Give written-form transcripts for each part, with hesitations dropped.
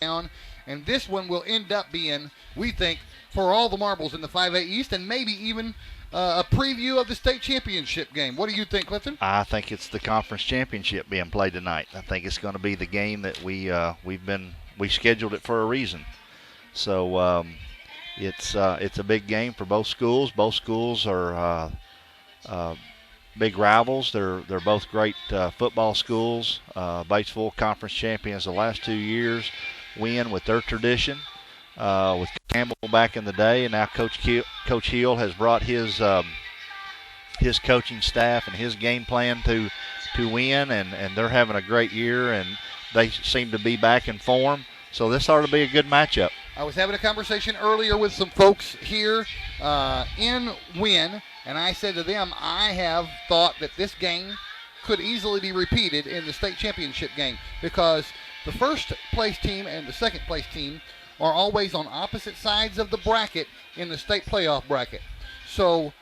down. And this one will end up being, we think, for all the marbles in the 5A East and maybe even a preview of the state championship game. What do you think, Clifton? I think it's the conference championship being played tonight. I think it's going to be the game that we scheduled it for a reason. So it's a big game for both schools. Both schools are big rivals. They're both great football schools. Batesville conference champions the last 2 years. Wynne with their tradition. With Campbell back in the day, and now Coach Hill has brought his coaching staff and his game plan to Wynne, and they're having a great year, and they seem to be back in form. So this ought to be a good matchup. I was having a conversation earlier with some folks here in Wynne, and I said to them, I have thought that this game could easily be repeated in the state championship game because the first place team and the second place team are always on opposite sides of the bracket in the state playoff bracket. So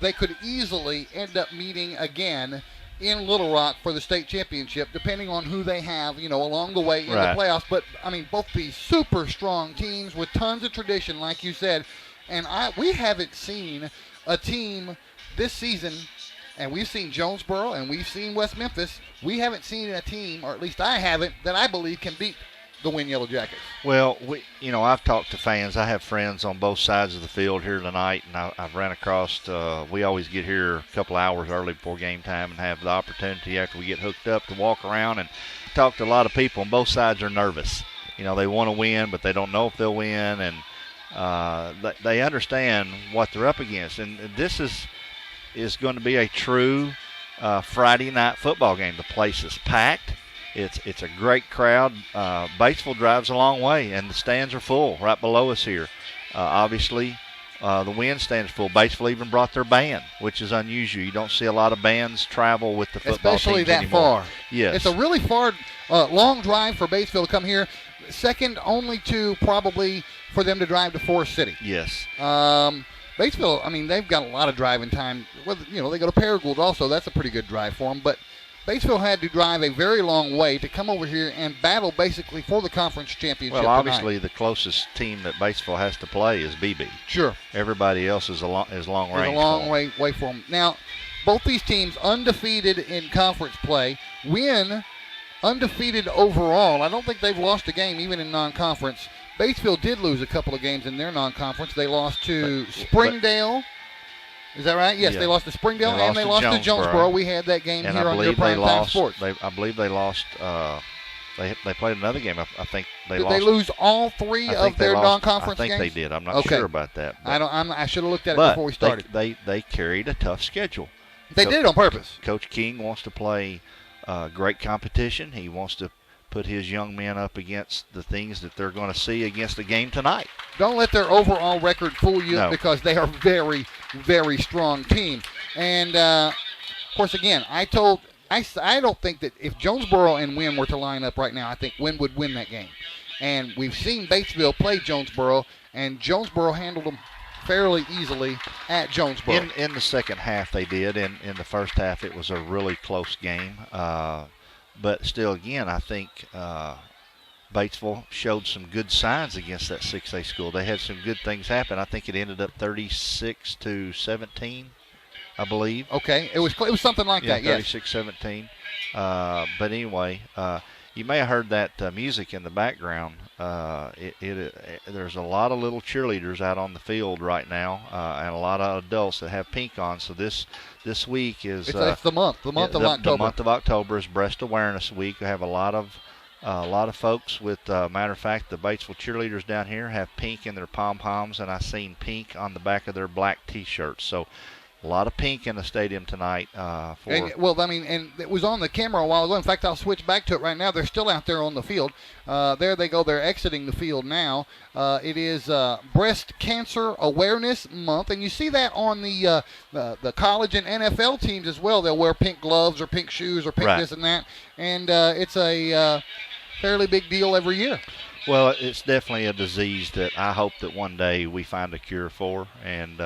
they could easily end up meeting again in Little Rock for the state championship, depending on who they have, along the way in the playoffs. But, both these super strong teams with tons of tradition, like you said. And we haven't seen a team this season, and we've seen Jonesboro and we've seen West Memphis. We haven't seen a team, or at least I haven't, that I believe can beat the Wynne Yellowjackets. Well, I've talked to fans. I have friends on both sides of the field here tonight, and I've ran across. We always get here a couple hours early before game time and have the opportunity after we get hooked up to walk around and talk to a lot of people. And both sides are nervous. They want to win, but they don't know if they'll win, and they understand what they're up against. And this is going to be a true Friday night football game. The place is packed. It's a great crowd. Batesville drives a long way, and the stands are full right below us here. Obviously, the Wynne stands full. Batesville even brought their band, which is unusual. You don't see a lot of bands travel with the football especially teams that anymore. far. Yes. It's a really far, long drive for Batesville to come here. Second only to probably for them to drive to Forest City. Yes. Batesville, they've got a lot of driving time. They go to Paragould also. That's a pretty good drive for them, but Batesville had to drive a very long way to come over here and battle basically for the conference championship. Well, obviously the closest team that Batesville has to play is BB. Sure. Everybody else is long range. It's a long way for them. Now, both these teams undefeated in conference play. Wynne undefeated overall. I don't think they've lost a game even in non-conference. Batesville did lose a couple of games in their non-conference. They lost to Springdale. Is that right? Yes, yeah. They lost to Springdale and they lost to Jonesboro. We had that game and here on your Primetime Sports. I believe they lost. They played another game. I think they lost. Did they lose all three of their non-conference games? I think they did. I'm not sure about that. I should have looked at it before we started. They carried a tough schedule. They did on purpose. Coach King wants to play great competition. He wants to put his young men up against the things that they're going to see against the game tonight. Don't let their overall record fool you because they are a very, very strong team. And, of course, again, I don't think that if Jonesboro and Wynne were to line up right now, I think Wynne would win that game. And we've seen Batesville play Jonesboro, and Jonesboro handled them fairly easily at Jonesboro. In the second half they did. In the first half it was a really close game. But still, again, I think Batesville showed some good signs against that 6A school. They had some good things happen. I think it ended up 36-17, I believe. Okay, it was something like that. Yes, 36-17. But anyway, you may have heard that music in the background. There's a lot of little cheerleaders out on the field right now, and a lot of adults that have pink on. So this week is it's the month of October. The month of October is Breast Awareness Week. We have a lot of folks with. Matter of fact, the Batesville cheerleaders down here have pink in their pom poms, and I seen pink on the back of their black T-shirts. So. A lot of pink in the stadium tonight. And it was on the camera a while ago. In fact, I'll switch back to it right now. They're still out there on the field. There they go. They're exiting the field now. It is Breast Cancer Awareness Month, and you see that on the college and NFL teams as well. They'll wear pink gloves or pink shoes or pink this and that, and it's a fairly big deal every year. Well, it's definitely a disease that I hope that one day we find a cure for, and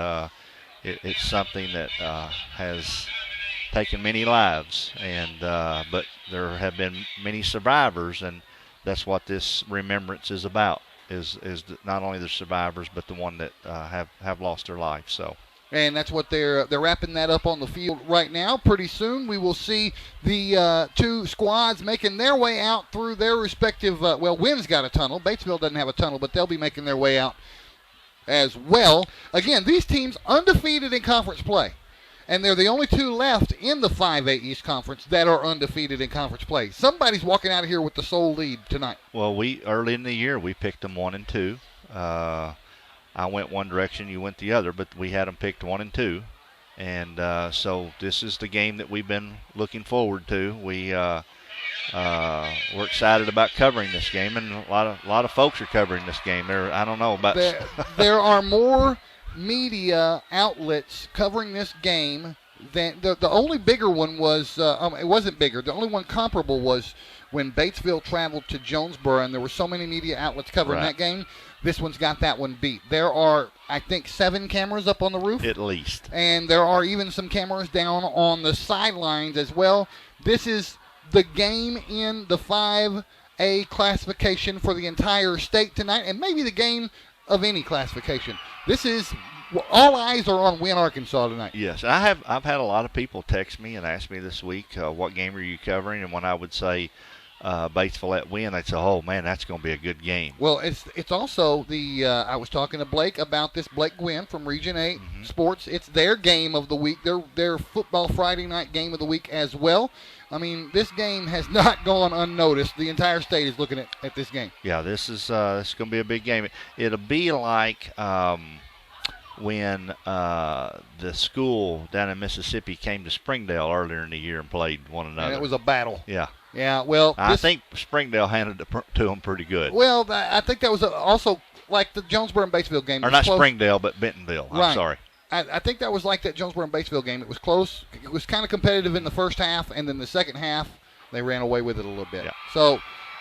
it's something that has taken many lives, and but there have been many survivors, and that's what this remembrance is about. Is not only the survivors, but the one that have lost their life. So. And that's what they're wrapping that up on the field right now. Pretty soon we will see the two squads making their way out through their respective, Wynn's got a tunnel. Batesville doesn't have a tunnel, but they'll be making their way out as well. Again, these teams undefeated in conference play. And they're the only two left in the 5A East Conference that are undefeated in conference play. Somebody's walking out of here with the sole lead tonight. Well, early in the year, we picked them 1 and 2. I went one direction, you went the other, but we had them picked 1 and 2. And so this is the game that we've been looking forward to. We're excited about covering this game, and a lot of folks are covering this game. I don't know about. There are more media outlets covering this game than the only bigger one was. It wasn't bigger. The only one comparable was when Batesville traveled to Jonesboro, and there were so many media outlets covering that game. This one's got that one beat. There are, I think, 7 cameras up on the roof. At least. And there are even some cameras down on the sidelines as well. This is the game in the 5A classification for the entire state tonight, and maybe the game of any classification. This is, all eyes are on Wynne, Arkansas tonight. Yes, I've had a lot of people text me and ask me this week, what game are you covering? And when I would say Batesville at Wynne, they'd say, oh, man, that's going to be a good game. Well, it's also the I was talking to Blake about this, Blake Gwynn from Region 8 Sports. It's their game of the week, their football Friday night game of the week as well. I mean, this game has not gone unnoticed. The entire state is looking at this game. Yeah, this is going to be a big game. It'll be like when the school down in Mississippi came to Springdale earlier in the year and played one another. And it was a battle. Yeah. Yeah, well, I think Springdale handed it to them pretty good. Well, I think that was also like the Jonesboro and Batesville game. Or not close. Springdale, but Bentonville. I'm sorry. I think that was like that Jonesboro and Batesville game. It was close. It was kind of competitive in the first half, and then the second half, they ran away with it a little bit. Yeah. So,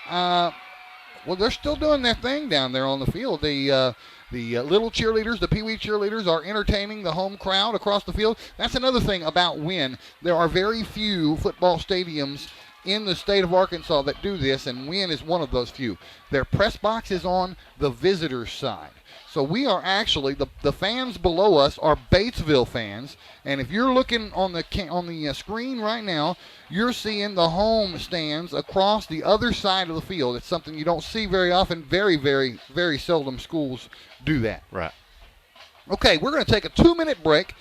well, they're still doing their thing down there on the field. The little cheerleaders, the Pee Wee cheerleaders, are entertaining the home crowd across the field. That's another thing about Wynne. There are very few football stadiums in the state of Arkansas that do this, and Wynne is one of those few. Their press box is on the visitors' side. So we are actually, the fans below us are Batesville fans, and if you're looking on the screen right now, you're seeing the home stands across the other side of the field. It's something you don't see very often. Very, very, very seldom schools do that. Right. Okay, we're going to take a 2-minute break.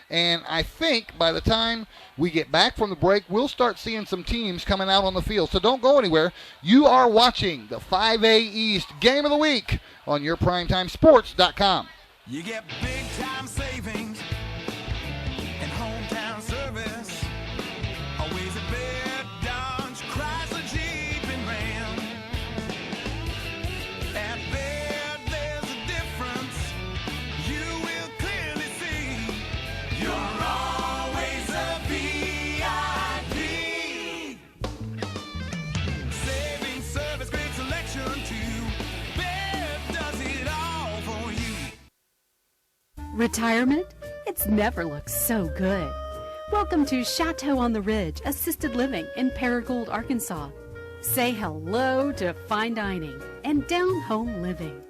And I think by the time we get back from the break, we'll start seeing some teams coming out on the field. So don't go anywhere. You are watching the 5A East Game of the Week on your PrimetimeSports.com. You get big-time savings and hometown service. Always a bed, Dodge, Chrysler, Jeep, and Ram. At Baird, there's a difference you will clearly see. You're always a VIP. Saving service, great selection too. Baird does it all for you. Retirement? It's never looked so good. Welcome to Chateau on the Ridge Assisted Living in Paragould, Arkansas. Say hello to fine dining and down-home living,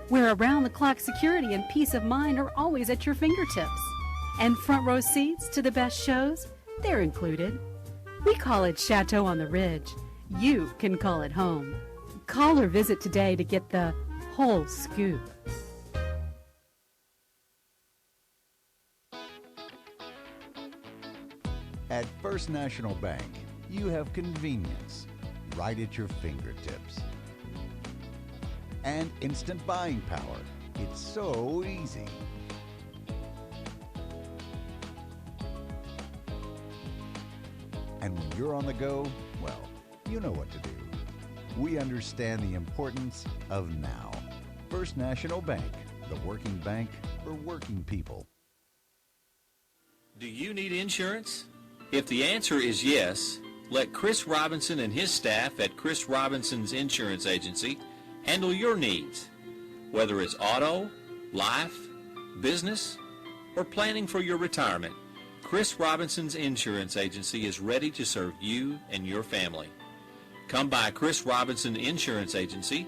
where around-the-clock security and peace of mind are always at your fingertips. And front row seats to the best shows, they're included. We call it Chateau on the Ridge. You can call it home. Call or visit today to get the whole scoop. At First National Bank, you have convenience right at your fingertips. And instant buying power. It's so easy. And when you're on the go, well, you know what to do. We understand the importance of now. First National Bank, the working bank for working people. Do you need insurance? If the answer is yes, let Chris Robinson and his staff at Chris Robinson's Insurance Agency handle your needs. Whether it's auto, life, business, or planning for your retirement, Chris Robinson's Insurance Agency is ready to serve you and your family. come by Chris Robinson Insurance Agency,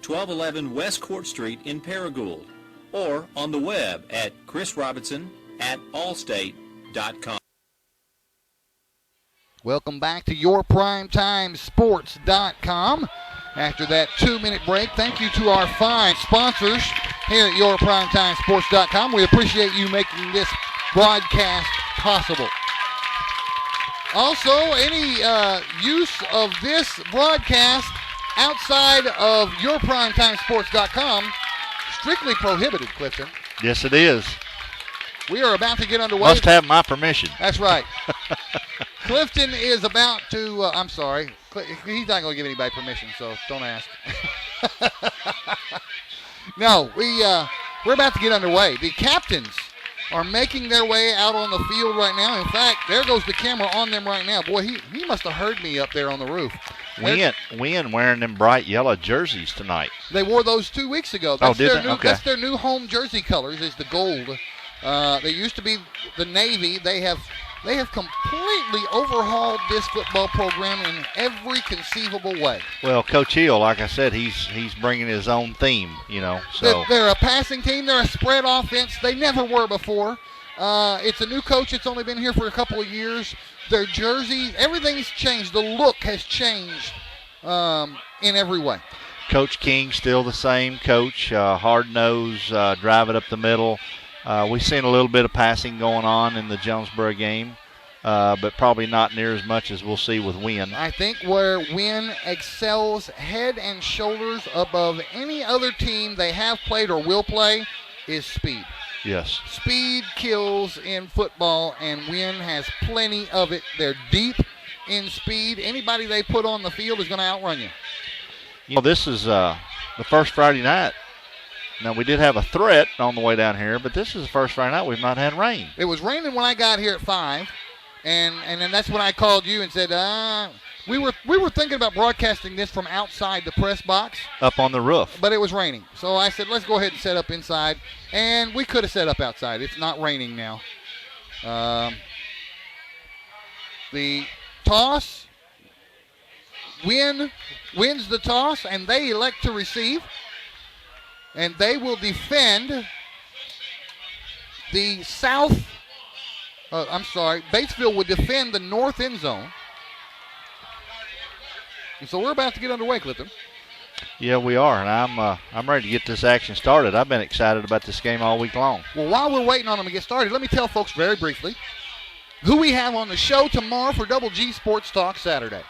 1211 West Court Street in Paragould, or on the web at chrisrobinson@allstate.com. Welcome back to yourprimetimesports.com. After that 2-minute break, thank you to our fine sponsors here at yourprimetimesports.com. We appreciate you making this broadcast possible. Also, any use of this broadcast outside of yourprimetimesports.com, strictly prohibited, Clifton. Yes, it is. We are about to get underway. Must have my permission. That's right. Clifton is about to, I'm sorry, he's not going to give anybody permission, so don't ask. No, we're about to get underway. The captains are making their way out on the field right now. In fact, there goes the camera on them right now. Boy, he must have heard me up there on the roof. Wynne wearing them bright yellow jerseys tonight. They wore those 2 weeks ago. Did they? Okay. That's their new home jersey colors is the gold. They used to be the navy. They have completely overhauled this football program in every conceivable way. Well, Coach Hill, like I said, he's bringing his own theme, So They're a passing team. They're a spread offense. They never were before. It's a new coach. It's only been here for a couple of years. Their jerseys, everything's changed. The look has changed in every way. Coach King still the same coach, hard-nosed, drive it up the middle. We've seen a little bit of passing going on in the Jonesboro game, but probably not near as much as we'll see with Wynne. I think where Wynne excels head and shoulders above any other team they have played or will play is speed. Yes. Speed kills in football, and Wynne has plenty of it. They're deep in speed. Anybody they put on the field is going to outrun you. This is the first Friday night. Now, we did have a threat on the way down here, but this is the first Friday night we've not had rain. It was raining when I got here at 5, and then that's when I called you and said, we were thinking about broadcasting this from outside the press box. Up on the roof. But it was raining. So I said, let's go ahead and set up inside. And we could have set up outside. It's not raining now. The toss, wins the toss, and they elect to receive. And they will defend the south. Batesville would defend the north end zone. And so we're about to get underway, Clifton. Yeah, we are, and I'm ready to get this action started. I've been excited about this game all week long. Well, while we're waiting on them to get started, let me tell folks very briefly who we have on the show tomorrow for Double G Sports Talk Saturday.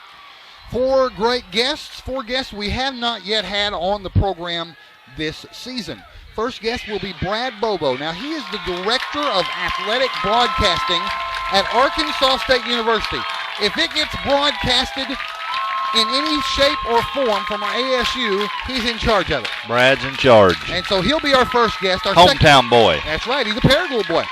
4 great guests, 4 guests we have not yet had on the program this season. First guest will be Brad Bobo. Now, he is the Director of Athletic Broadcasting at Arkansas State University. If it gets broadcasted in any shape or form from our ASU, he's in charge of it. Brad's in charge. And so he'll be our first guest. Our Hometown boy. That's right. He's a Paragould boy.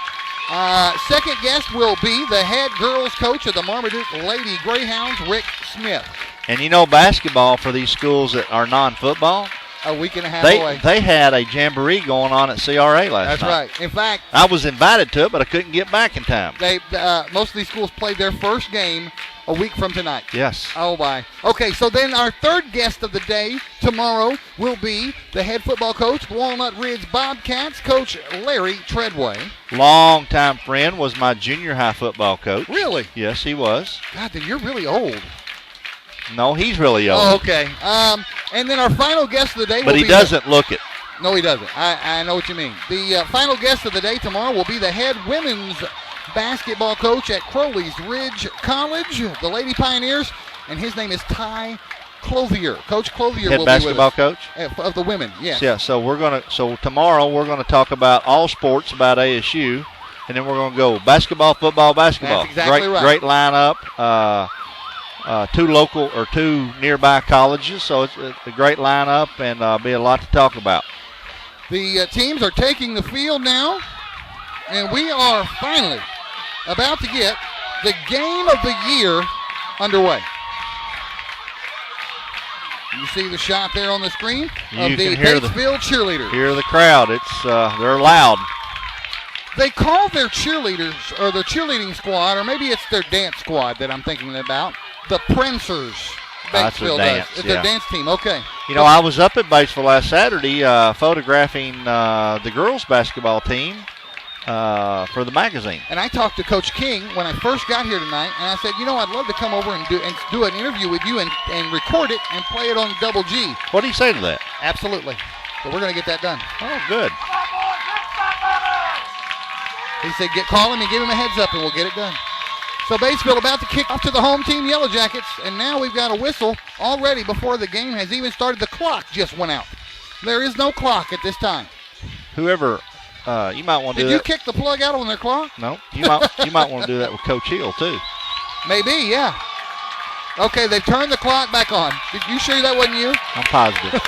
Second guest will be the head girls coach of the Marmaduke Lady Greyhounds, Rick Smith. And basketball for these schools that are non-football, a week and a half away. They had a jamboree going on at CRA last night. That's right. In fact, I was invited to it, but I couldn't get back in time. Most of these schools played their first game a week from tonight. Yes. Oh, my. Okay, so then our third guest of the day tomorrow will be the head football coach, Walnut Ridge Bobcats, Coach Larry Treadway. Long-time friend, was my junior high football coach. Really? Yes, he was. God, then you're really old. No, he's really old. Oh, okay. And then our final guest of the day will be... But he doesn't look it. No, he doesn't. I know what you mean. The final guest of the day tomorrow will be the head women's basketball coach at Crowley's Ridge College, the Lady Pioneers, and his name is Ty Clothier. Coach Clothier head will be with us. Head basketball coach? Of the women, yes. Yeah, so tomorrow we're going to talk about all sports about ASU, and then we're going to go basketball, football, basketball. That's exactly right. Great lineup. 2 local or 2 nearby colleges, so it's a great lineup and be a lot to talk about. The teams are taking the field now, and we are finally about to get the game of the year underway. You see the shot there on the screen of the Batesville cheerleaders. Hear the crowd. It's they're loud. They call their cheerleaders or their cheerleading squad, or maybe it's their dance squad that I'm thinking about, the Prancers. Batesville dance, does. It's their dance team. Okay. You know, I was up at Batesville last Saturday photographing the girls' basketball team for the magazine. And I talked to Coach King when I first got here tonight, and I said, I'd love to come over and do an interview with you and record it and play it on Double G. What do you say to that? Absolutely. So we're going to get that done. Oh, good. He said, call him and give him a heads up, and we'll get it done. So Batesville about to kick off to the home team, Yellowjackets, and now we've got a whistle already before the game has even started. The clock just went out. There is no clock at this time. Whoever, you might want to do that. Did you kick the plug out on their clock? No, you might want to do that with Coach Hill too. Maybe, yeah. Okay, they've turned the clock back on. Did you sure that wasn't you? I'm positive.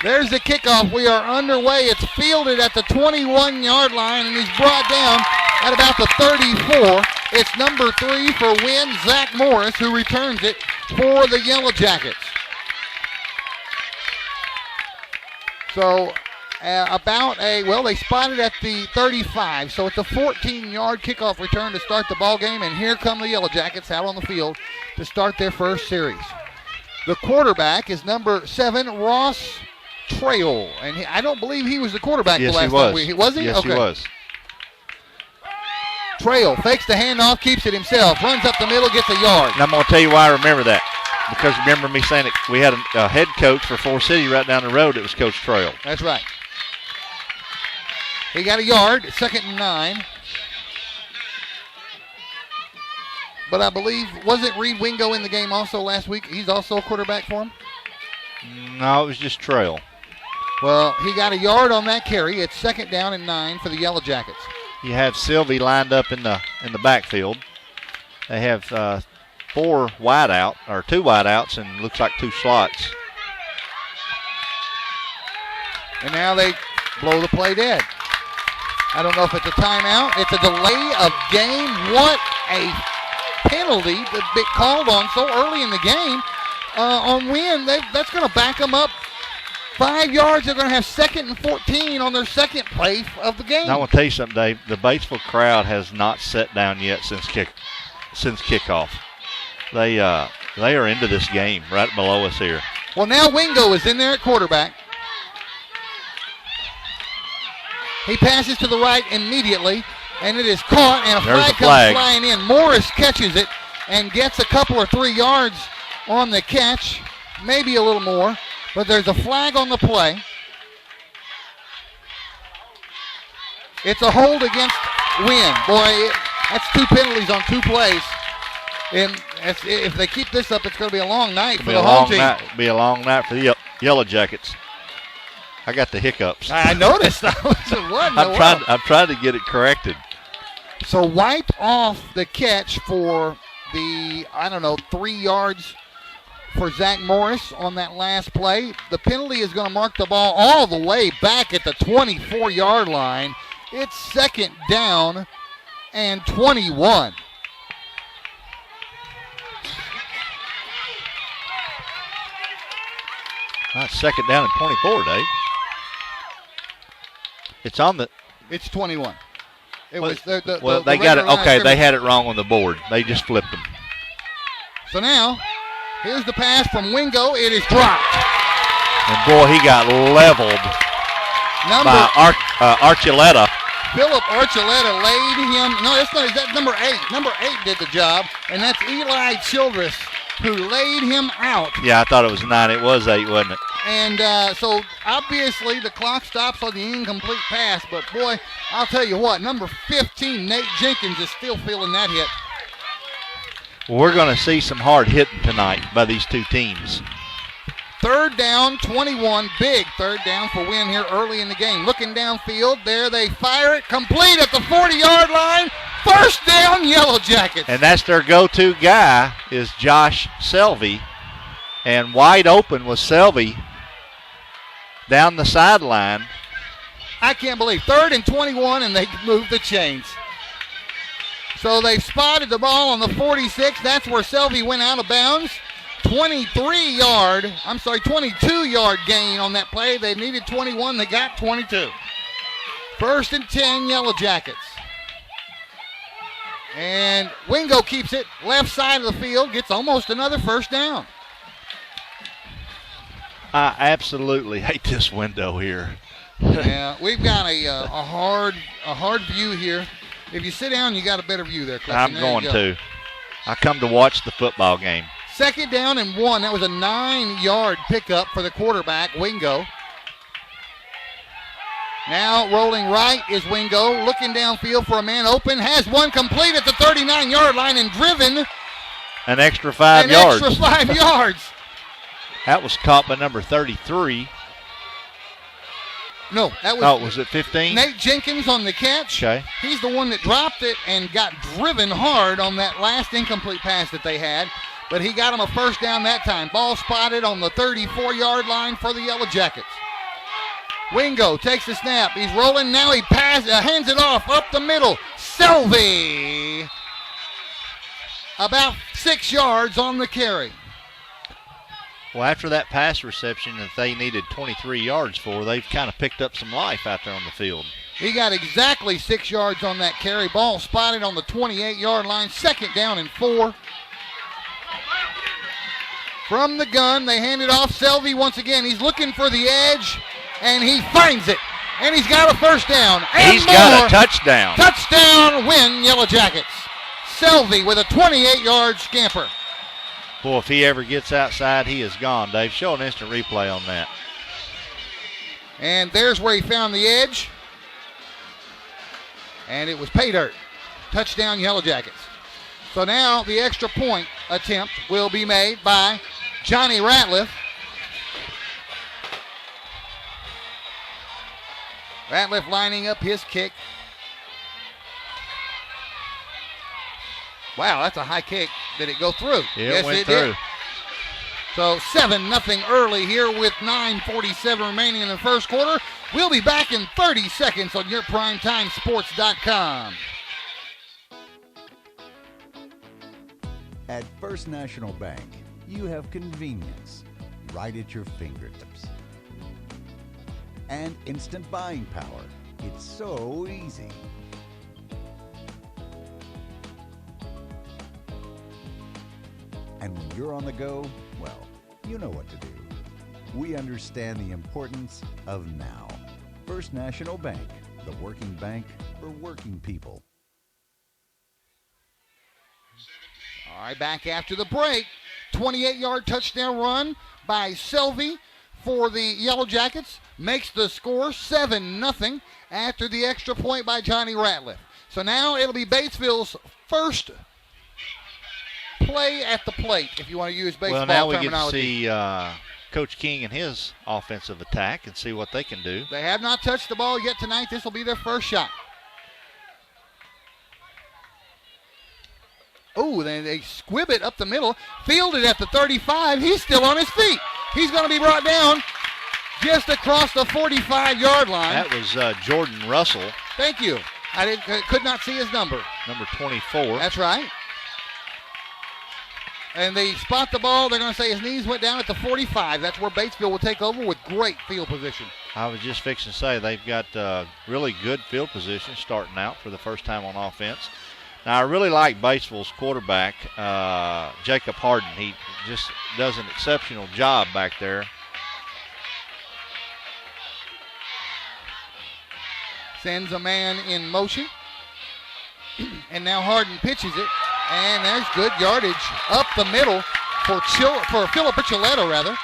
There's the kickoff. We are underway. It's fielded at the 21-yard line, and he's brought down at about the 34. It's number 3 for Wynne, Zach Morris, who returns it for the Yellowjackets. So they spotted at the 35. So it's a 14-yard kickoff return to start the ball game, and here come the Yellowjackets out on the field to start their first series. The quarterback is number 7, Ross Trail, and I don't believe he was the quarterback the last time. Was he? Yes, okay. He was. Trail fakes the handoff, keeps it himself, runs up the middle, gets a yard. And I'm going to tell you why I remember that. Because remember me saying that we had a head coach for Forest City right down the road. It was Coach Trail. That's right. He got a yard, 2nd and 9. But I believe, wasn't Reed Wingo in the game also last week? He's also a quarterback for him? No, it was just Trail. Well, he got a yard on that carry. It's 2nd down and 9 for the Yellowjackets. You have Sylvie lined up in the backfield. They have 4 wideout, or 2 wideouts, and looks like 2 slots. And now they blow the play dead. I don't know if it's a timeout. It's a delay of game. What a penalty to be called on so early in the game on Wynne. That's going to back them up 5 yards. They're going to have 2nd and 14 on their second play of the game. Now, I want to tell you something, Dave. The Batesville crowd has not sat down yet since kickoff. They are into this game right below us here. Well, now Wingo is in there at quarterback. He passes to the right immediately, and it is caught, and a flag comes flying in. Morris catches it and gets a couple or 3 yards on the catch, maybe a little more, but there's a flag on the play. It's a hold against Wynne. Boy, that's 2 penalties on 2 plays. And if they keep this up, it's going to be a long night for the home team. It'll be a long night for the Yellowjackets. I got the hiccups. I noticed. I'm trying to get it corrected. So wipe off the catch for the, 3 yards for Zach Morris on that last play. The penalty is going to mark the ball all the way back at the 24-yard line. It's 2nd down and 21. Not 2nd down and 24, Dave. It's on the. It's 21. They got it. Okay, they had it wrong on the board. They just flipped them. So now, here's the pass from Wingo. It is dropped. And boy, he got leveled by Archuleta. Philip Archuleta laid him. No, that's number 8. Number 8 did the job, and that's Eli Childress who laid him out. Yeah, I thought it was 9. It was 8, wasn't it? And so, obviously, the clock stops on the incomplete pass. But, boy, I'll tell you what, number 15, Nate Jenkins, is still feeling that hit. Well, we're going to see some hard hitting tonight by these 2 teams. 3rd down, 21. Big 3rd down for Wynne here early in the game. Looking downfield. There they fire it. Complete at the 40-yard line. 1st down, Yellowjackets. And that's their go-to guy is Josh Selvey. And wide open was Selvey down the sideline. I can't believe 3rd and 21, and they moved the chains. So they've spotted the ball on the 46. That's where Selvey went out of bounds. 22-yard gain on that play. They needed 21. They got 22. 1st and 10, Yellowjackets. And Wingo keeps it left side of the field, gets almost another first down. I absolutely hate this window here. Yeah, we've got a hard view here. If you sit down, you got a better view there, Clifton. I'm There going you go. to. I come to watch the football game. 2nd down and 1. That was a 9-yard pickup for the quarterback, Wingo. Now rolling right is Wingo, looking downfield for a man open. Has one complete at the 39-yard line and driven An extra 5 an yards. extra 5 yards. That was caught by number 33. No, that was, Oh, was it 15? Nate Jenkins on the catch. Okay. He's the one that dropped it and got driven hard on that last incomplete pass that they had. But he got him a first down that time. Ball spotted on the 34-yard line for the Yellow Jackets. Wingo takes the snap. He's rolling. Now he hands it off up the middle. Selvey. About 6 yards on the carry. Well, after that pass reception that they needed 23 yards for, they've kind of picked up some life out there on the field. He got exactly 6 yards on that carry. Ball spotted on the 28-yard line. 2nd down and 4. From the gun, they hand it off. Selvey once again. He's looking for the edge, and he finds it. And he's got a first down. And He's got a touchdown. Touchdown, Wynne Yellowjackets. Selvey with a 28-yard scamper. Boy, if he ever gets outside, he is gone, Dave. Show an instant replay on that. And there's where he found the edge. And it was pay dirt. Touchdown, Yellowjackets. So now the extra point attempt will be made by Johnny Ratliff. Ratliff lining up his kick. Wow, that's a high kick. Did it go through? Yeah, Yes, it went it through. did. So 7-0 early here with 9:47 remaining in the first quarter. We'll be back in 30 seconds on your PrimetimeSports.com. At First National Bank, you have convenience right at your fingertips. And instant buying power. It's so easy. And when you're on the go, well, you know what to do. We understand the importance of now. First National Bank, the working bank for working people. All right, back after the break. 28-yard touchdown run by Selvey for the Yellow Jackets. Makes the score 7-0 after the extra point by Johnny Ratliff. So now it'll be Batesville's first play at the plate, if you want to use baseball Well, now we terminology. get to see Coach King and his offensive attack and see what they can do. They have not touched the ball yet tonight. This will be their first shot. Oh, then they squib it up the middle. Fielded at the 35. He's still on his feet. He's going to be brought down just across the 45-yard line. That was Jordan Russell, Thank you. I could not see his number. number 24. That's right. And they spot the ball. They're going to say his knees went down at the 45. That's where Batesville will take over with great field position. I was just fixing to say they've got really good field position starting out for the first time on offense. Now, I really like Batesville's quarterback, Jacob Harden. He just does an exceptional job back there. Sends a man in motion. And now Harden pitches it. And there's good yardage up the middle for Philip Archuleta, rather.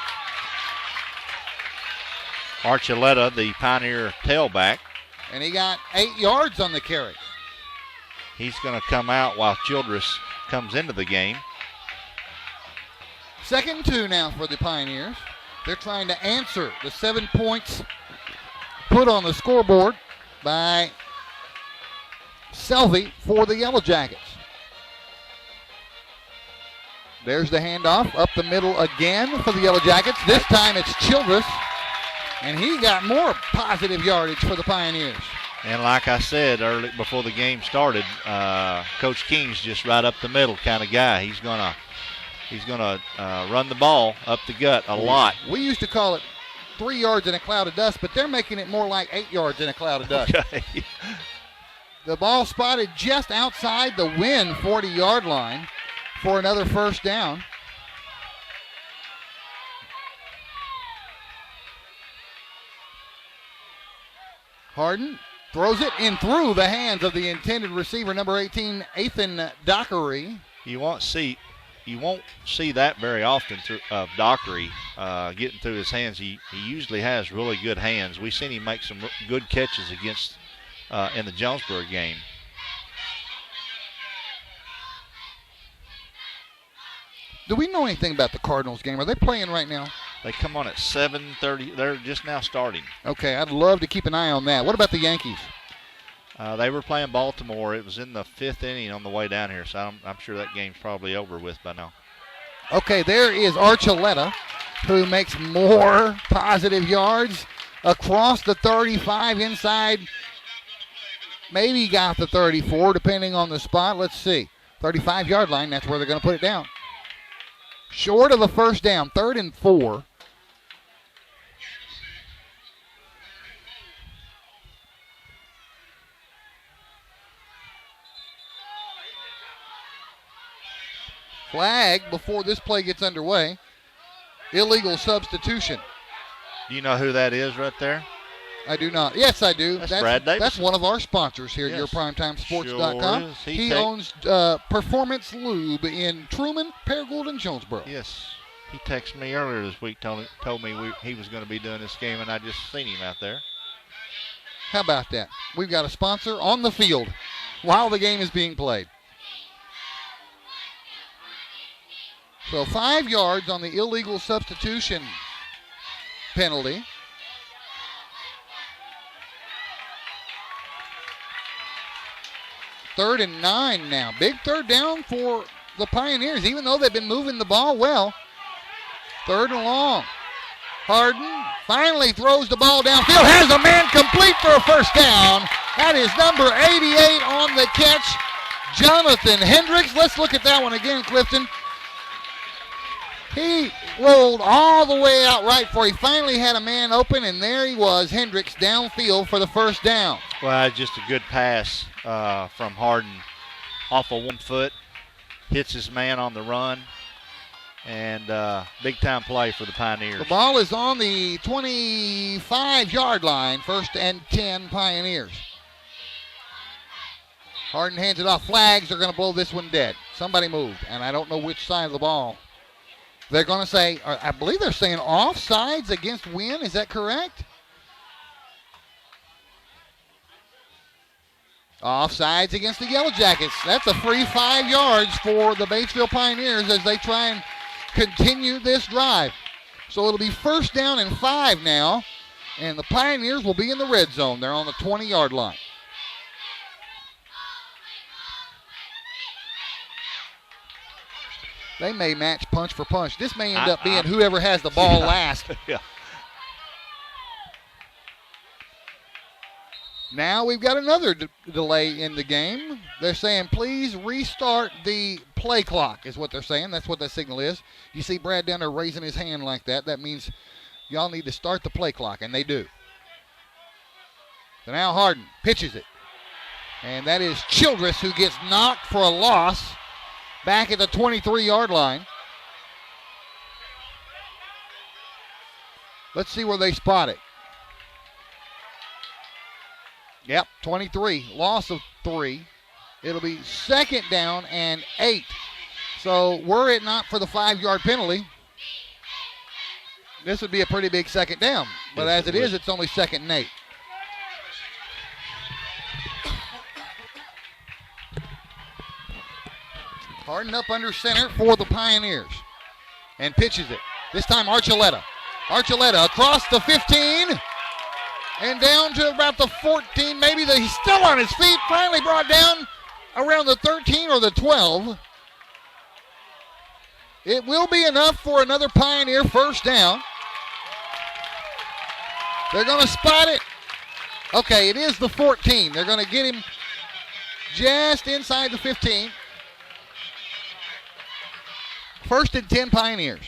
Archuleta, the Pioneer tailback. And he got 8 yards on the carry. He's going to come out while Childress comes into the game. 2nd and 2 now for the Pioneers. They're trying to answer the 7 points put on the scoreboard by Selvey for the Yellow Jackets. There's the handoff up the middle again for the Yellow Jackets. This time it's Childress, and he got more positive yardage for the Pioneers. And like I said early before the game started, Coach King's just right up the middle kind of guy. He's gonna run the ball up the gut a lot. We used to call it 3 yards in a cloud of dust, but they're making it more like 8 yards in a cloud of dust. Okay. The ball spotted just outside the Wynne 40-yard line for another first down. Harden throws it in through the hands of the intended receiver, number 18, Ethan Dockery. You won't see that very often of Dockery getting through his hands. He usually has really good hands. We've seen him make some good catches against in the Jonesboro game. Do we know anything about the Cardinals game? Are they playing right now? They come on at 7:30. They're just now starting. Okay, I'd love to keep an eye on that. What about the Yankees? They were playing Baltimore. It was in the 5th inning on the way down here, so I'm sure that game's probably over with by now. Okay, there is Archuleta, who makes more positive yards across the 35 inside. Maybe got the 34, depending on the spot. Let's see. 35-yard line, that's where they're going to put it down. Short of the first down, 3rd and 4. Flag before this play gets underway. Illegal substitution. Do you know who that is right there? I do not. Yes, I do. That's Brad Davis. That's one of our sponsors here at Yes. YourPrimetimeSports.com. Sure is. He owns Performance Lube in Truman, Paragould, and Jonesboro. Yes. He texted me earlier this week, told me he was going to be doing this game, and I just seen him out there. How about that? We've got a sponsor on the field while the game is being played. So 5 yards on the illegal substitution penalty. Third and 9 now. Big third down for the Pioneers, even though they've been moving the ball well. 3rd and long. Harden finally throws the ball downfield. Has a man complete for a first down. That is number 88 on the catch, Jonathan Hendricks. Let's look at that one again, Clifton. He rolled all the way out right before he finally had a man open, and there he was, Hendricks, downfield for the first down. Well, just a good pass from Harden off of 1 foot. Hits his man on the run. And big-time play for the Pioneers. The ball is on the 25-yard line, 1st and 10 Pioneers. Harden hands it off. Flags are going to blow this one dead. Somebody moved, and I don't know which side of the ball. They're going to say, I believe they're saying offsides against Wynne. Is that correct? Offsides against the Yellowjackets. That's a free 5 yards for the Batesville Pioneers as they try and continue this drive. So it'll be 1st down and 5 now, and the Pioneers will be in the red zone. They're on the 20-yard line. They may match punch for punch. This may end up being whoever has the ball last. Yeah. Now we've got another delay in the game. They're saying, please restart the play clock is what they're saying. That's what that signal is. You see Brad down there raising his hand like that. That means y'all need to start the play clock, and they do. So now Harden pitches it. And that is Childress who gets knocked for a loss back at the 23-yard line. Let's see where they spot it. Yep, 23. Loss of 3. It'll be 2nd down and 8. So were it not for the 5-yard penalty, this would be a pretty big 2nd down. But Yes, as it is, it's only 2nd and 8. Harden up under center for the Pioneers. And pitches it. This time Archuleta. Archuleta across the 15. And down to about the 14. Maybe he's still on his feet. Finally brought down around the 13 or the 12. It will be enough for another Pioneer first down. They're going to spot it. Okay, it is the 14. They're going to get him just inside the 15. 1st and 10 Pioneers.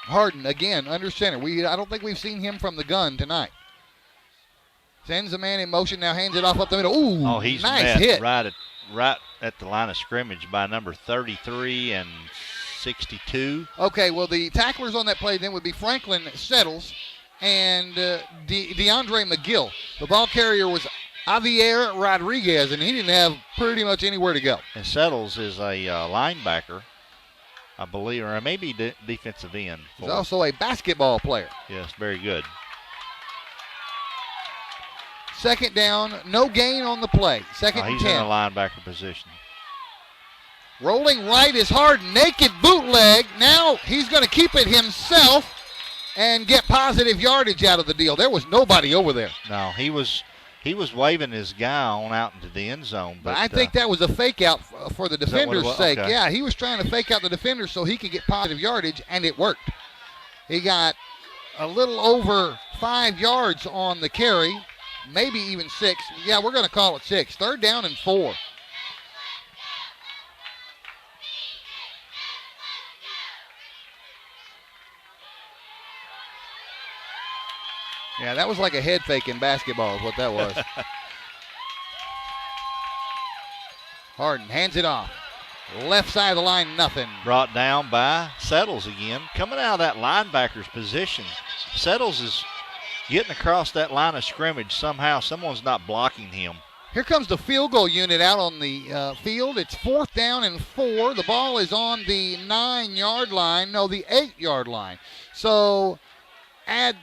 Harden again under center. I don't think we've seen him from the gun tonight. Sends a man in motion, now hands it off up the middle. Ooh, he's nice met hit. right at the line of scrimmage by number 33 and 62. Okay, well, the tacklers on that play then would be Franklin Settles and DeAndre McGill. The ball carrier was Javier Rodriguez, and he didn't have pretty much anywhere to go. And Settles is a linebacker, I believe, or maybe defensive end. He's also a basketball player. Yes, very good. Second down, no gain on the play. Second and He's 10. in a linebacker position. Rolling right is Harden. Naked bootleg. Now he's going to keep it himself and get positive yardage out of the deal. There was nobody over there. No, he was waving his guy on out into the end zone. But I think that was a fake out for the defender's sake. Okay. Yeah, he was trying to fake out the defender so he could get positive yardage, and it worked. He got a little over 5 yards on the carry, maybe even 6. Yeah, we're going to call it 6. 3rd down and 4. Yeah, that was like a head fake in basketball is what that was. Harden hands it off. Left side of the line, nothing. Brought down by Settles again. Coming out of that linebacker's position, Settles is getting across that line of scrimmage somehow. Someone's not blocking him. Here comes the field goal unit out on the field. It's 4th down and 4. The ball is on the 9-yard line. No, the 8-yard line. So add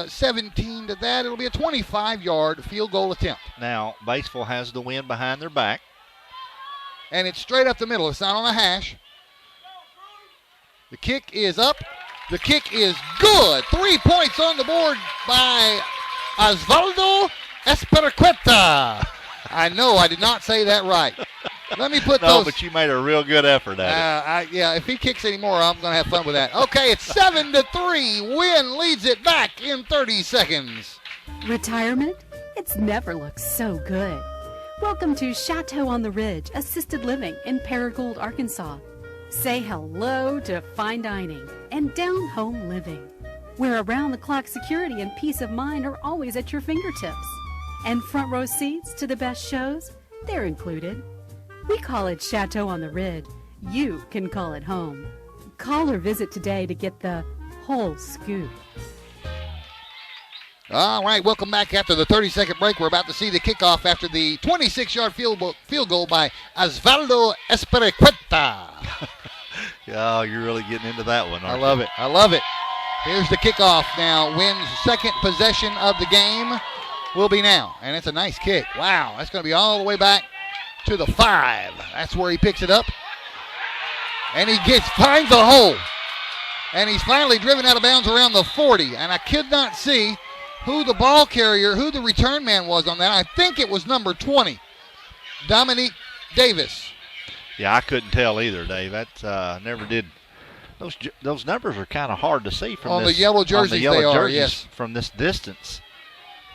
17 to that. It'll be a 25-yard field goal attempt. Now, Batesville has the wind behind their back. And it's straight up the middle. It's not on a hash. The kick is up. The kick is good. 3 points on the board by Osvaldo Esperqueta. I know I did not say that right. Let me put No, those. but you made a real good effort at it. Yeah, if he kicks anymore, I'm going to have fun with that. Okay, it's 7-3. Wynne leads it back in 30 seconds. Retirement? It's never looked so good. Welcome to Chateau on the Ridge Assisted Living in Paragould, Arkansas. Say hello to fine dining and down-home living, where around-the-clock security and peace of mind are always at your fingertips. And front row seats to the best shows, they're included. We call it Chateau on the Ridge. You can call it home. Call or visit today to get the whole scoop. All right, welcome back after the 30-second break. We're about to see the kickoff after the 26-yard field goal by Osvaldo Esperqueta. Oh, you're really getting into that one, aren't I love it. I love it. Here's the kickoff now. Wynne's second possession of the game will be now. And it's a nice kick. Wow, that's going to be all the way back to the 5. That's where he picks it up. And he finds the hole. And he's finally driven out of bounds around the 40. And I could not see who the ball carrier, who the return man was on that. I think it was number 20, Dominique Davis. Yeah, I couldn't tell either, Dave. That never did. Those numbers are kind of hard to see from on this, the yellow jerseys. on the yellow they are, jerseys yes. From this distance.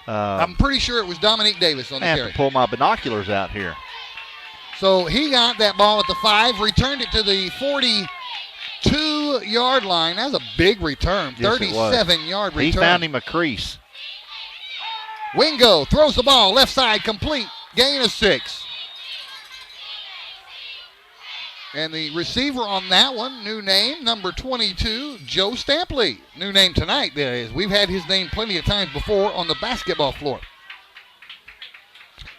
I'm pretty sure it was Dominique Davis on the I carry. have to pull my binoculars out here. So he got that ball at the 5, returned it to the 42-yard line. That's a big return, Yes, 37-yard return. He found him a crease. Wingo throws the ball left side complete, gain of 6. And the receiver on that one, new name, number 22, Joe Stampley. New name tonight, that is. We've had his name plenty of times before on the basketball floor.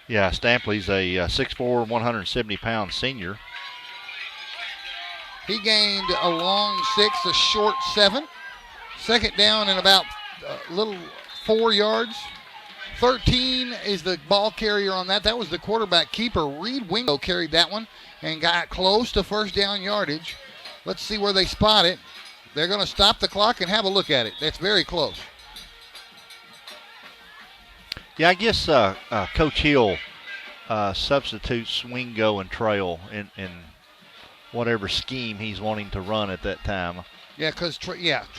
Yeah, Stampley's a 6'4", 170-pound senior. He gained a long 6, a short 7. Second down and about a little 4 yards. 13 is the ball carrier on that. That was the quarterback keeper. Reed Wingo carried that one and got close to first down yardage. Let's see where they spot it. They're going to stop the clock and have a look at it. That's very close. Yeah, I guess Coach Hill substitutes Wingo and Trail in whatever scheme he's wanting to run at that time. Yeah, because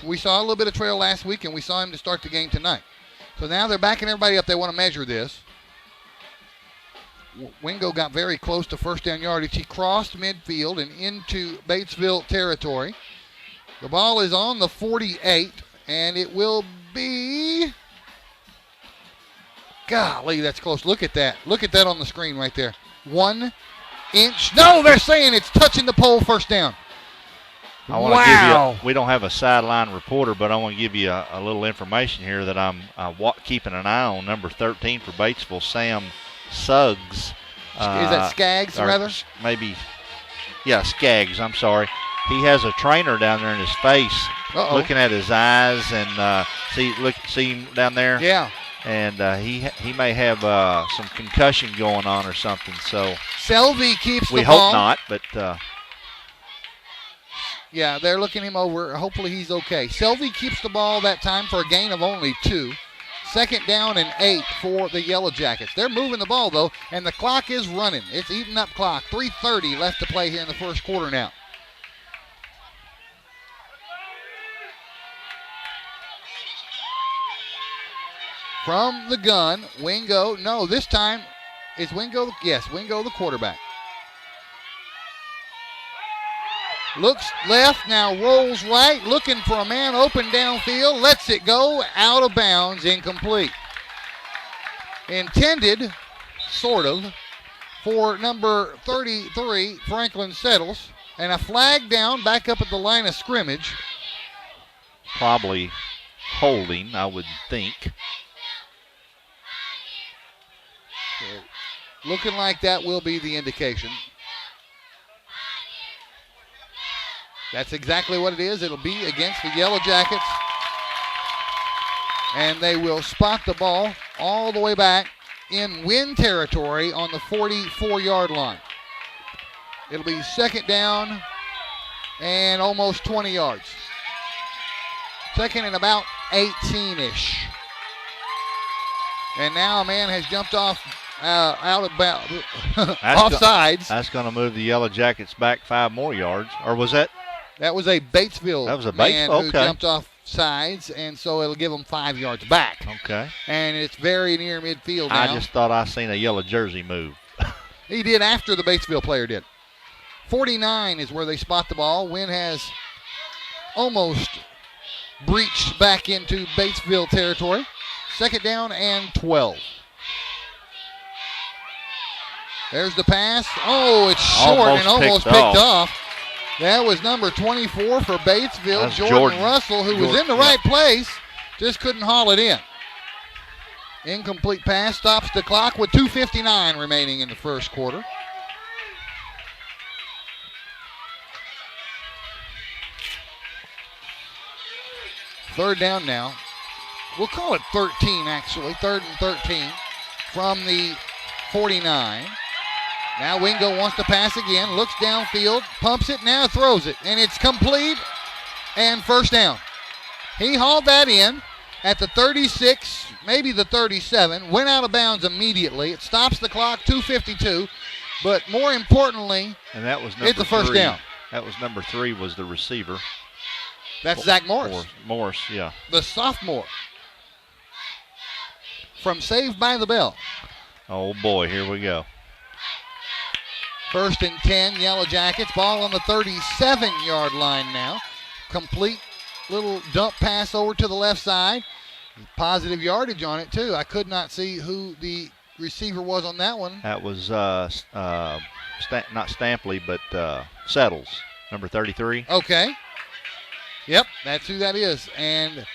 we saw a little bit of Trail last week, and we saw him to start the game tonight. So now they're backing everybody up. They want to measure this. Wingo got very close to first down yardage. He crossed midfield and into Batesville territory. The ball is on the 48, and it will be... Golly, that's close. Look at that. Look at that on the screen right there. 1 inch. No, they're saying it's touching the pole, first down. I want to give you. We don't have a sideline reporter, but I want to give you a little information here that I'm keeping an eye on. Number 13 for Batesville, Sam Suggs. Is that Skaggs, rather? Maybe, yeah, Skaggs. I'm sorry. He has a trainer down there in his face, looking at his eyes, and see him down there. Yeah. And he may have some concussion going on or something. So Selvey keeps the ball. We hope not, but. Yeah, they're looking him over. Hopefully he's okay. Selvey keeps the ball that time for a gain of only 2. 2nd down and 8 for the Yellowjackets. They're moving the ball, though, and the clock is running. It's eating up clock. 3:30 left to play here in the first quarter now. From the gun, Wingo. No, this time is Wingo. Yes, Wingo the quarterback. Looks left, now rolls right, looking for a man open downfield, lets it go, out of bounds, incomplete. Intended, sort of, for number 33, Franklin Settles, and a flag down back up at the line of scrimmage. Probably holding, I would think. Looking like that will be the indication. That's exactly what it is. It'll be against the Yellowjackets. And they will spot the ball all the way back in Wynne territory on the 44-yard line. It'll be 2nd down and almost 20 yards. 2nd and about 18-ish. And now a man has jumped off out of bounds, offsides. That's going to move the Yellowjackets back 5 more yards. Or was that? That was a Batesville man Batesville? who Okay. jumped off sides, and so it'll give them 5 yards back. Okay. And it's very near midfield now. I just thought I seen a yellow jersey move. He did after the Batesville player did. 49 is where they spot the ball. Wynne has almost breached back into Batesville territory. 2nd down and 12. There's the pass. Oh, it's short and almost picked off. That was number 24 for Batesville, Jordan Russell, who was in the right place, just couldn't haul it in. Incomplete pass stops the clock with 2:59 remaining in the first quarter. Third down now. We'll call it 13, actually. 3rd and 13 from the 49. Now Wingo wants to pass again, looks downfield, pumps it, now throws it, and it's complete and first down. He hauled that in at the 36, maybe the 37, went out of bounds immediately. It stops the clock, 2:52, but more importantly, and that was it's a first down. That was number 3 was the receiver. That's Zach Morris. Morris, yeah. The sophomore from Saved by the Bell. Oh, boy, here we go. 1st and 10, Yellowjackets. Ball on the 37-yard line now. Complete little dump pass over to the left side. Positive yardage on it, too. I could not see who the receiver was on that one. That was not Stampley, but Settles, number 33. Okay. Yep, that's who that is. And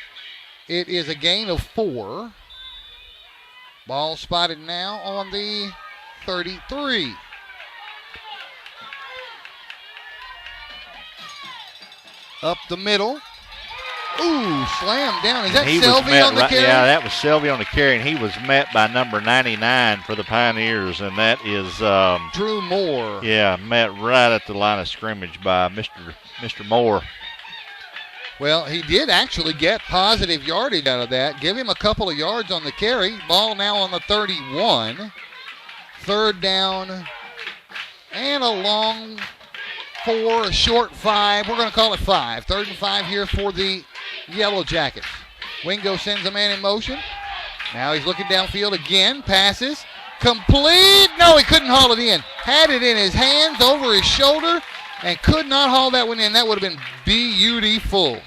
it is a gain of 4. Ball spotted now on the 33. Up the middle. Ooh, slammed down. Is that Selvey on the carry? Yeah, that was Selvey on the carry, and he was met by number 99 for the Pioneers, and that is Drew Moore. Yeah, met right at the line of scrimmage by Mr. Moore. Well, he did actually get positive yardage out of that. Give him a couple of yards on the carry. Ball now on the 31. 3rd down and a long 4, a short 5. We're going to call it 5. 3rd and 5 here for the Yellowjackets. Wingo sends a man in motion. Now he's looking downfield again. Passes. Complete. No, he couldn't haul it in. Had it in his hands over his shoulder. and could not haul that one in. That would have been beautiful.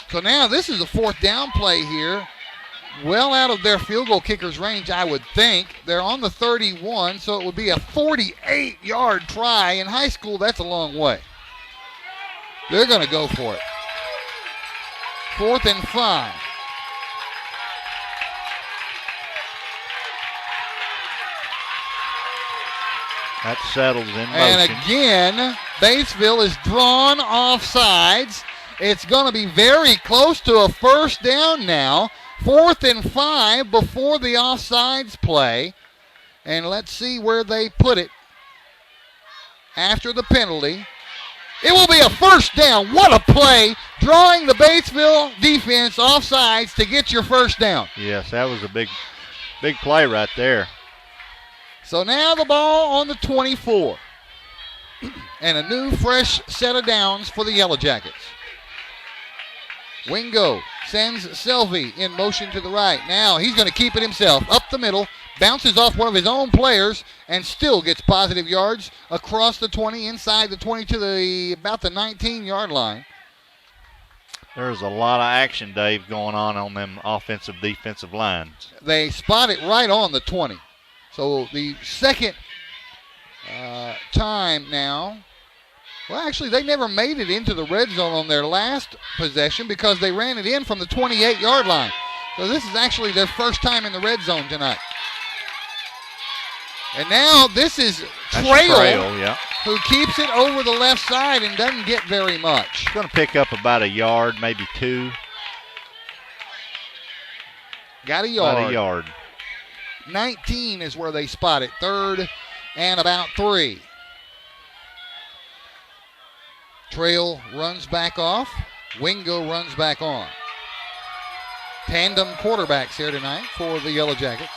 So now this is a 4th down play here. Well out of their field goal kicker's range, I would think. They're on the 31, so it would be a 48-yard try. In high school, that's a long way. They're going to go for it. 4th and 5. That settles in motion. And again, Batesville is drawn off sides. It's going to be very close to a 1st down now. 4th and 5 before the offsides play. And let's see where they put it after the penalty. It will be a 1st down. What a play, drawing the Batesville defense off sides to get your 1st down. Yes, that was a big play right there. So now the ball on the 24. And a new fresh set of downs for the Yellowjackets. Wingo sends Selvey in motion to the right. Now he's going to keep it himself. Up the middle, bounces off one of his own players, and still gets positive yards across the 20, inside the 20 to about the 19-yard line. There's a lot of action, Dave, going on them offensive defensive lines. They spot it right on the 20. So the second time now. Well, actually, they never made it into the red zone on their last possession because they ran it in from the 28-yard line. So this is actually their first time in the red zone tonight. And now this is Trail, yeah. who keeps it over the left side and doesn't get very much. It's going to pick up about a yard, maybe 2. Got a yard. About a yard. 19 is where they spot it. 3rd and about 3. Trail runs back off. Wingo runs back on. Tandem quarterbacks here tonight for the Yellowjackets.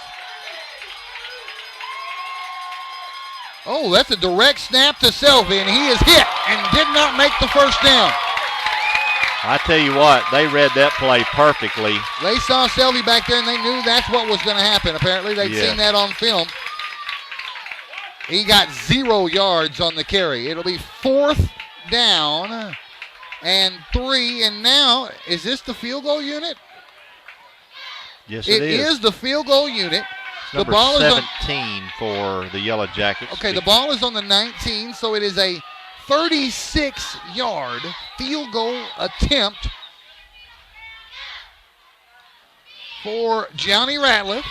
Oh, that's a direct snap to Selvey, and he is hit and did not make the 1st down. I tell you what, they read that play perfectly. They saw Selvey back there, and they knew that's what was going to happen. Apparently, they'd seen that on film. He got 0 yards on the carry. It'll be 4th down and 3. And now, is this the field goal unit? Yes, it is. It is the field goal unit. It's number 17 for the Yellowjackets. Okay, the ball is on the 19, so it is a 36-yard field goal attempt for Johnny Ratliff.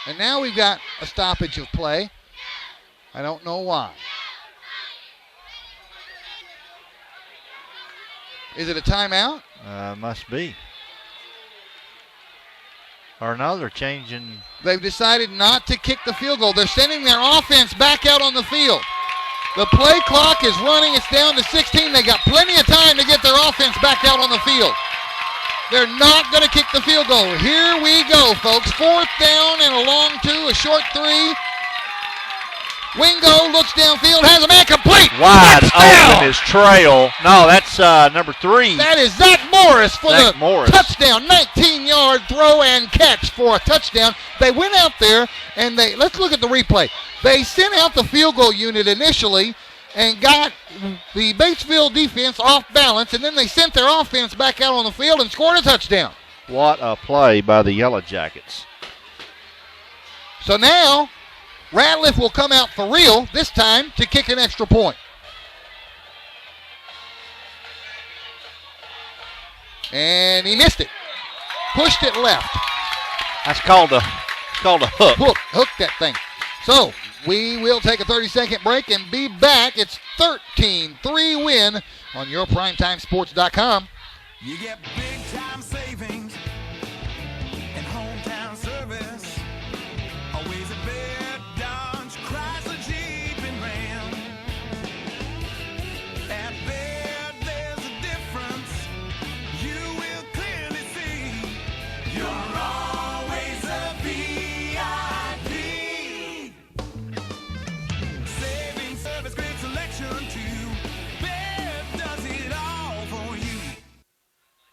And now we've got a stoppage of play. I don't know why. Is it a timeout? Must be. Or no, they're changing. They've decided not to kick the field goal. They're sending their offense back out on the field. The play clock is running. It's down to 16. They got plenty of time to get their offense back out on the field. They're not going to kick the field goal. Here we go, folks. 4th down and a long 2, a short 3. Wingo looks downfield, has a man complete. Wide Touchdown! open is Trail. No, that's number 3. That is Zach Morris for Zach the Morris. touchdown. 19-yard throw and catch for a touchdown. They went out there and let's look at the replay. They sent out the field goal unit initially and got the Batesville defense off balance, and then they sent their offense back out on the field and scored a touchdown. What a play by the Yellowjackets. So now Ratliff will come out for real, this time to kick an extra point. And he missed it. Pushed it left. That's called a hook. Hook that thing. So we will take a 30-second break and be back. It's 13-3 win on yourprimetimesports.com. You get big time savings and hometown service. Always a bed, Dodge, Chrysler, Jeep, and Ram. At Baird, there's a difference you will clearly see. You're always a VIP. Saving service, great selection too. Baird does it all for you.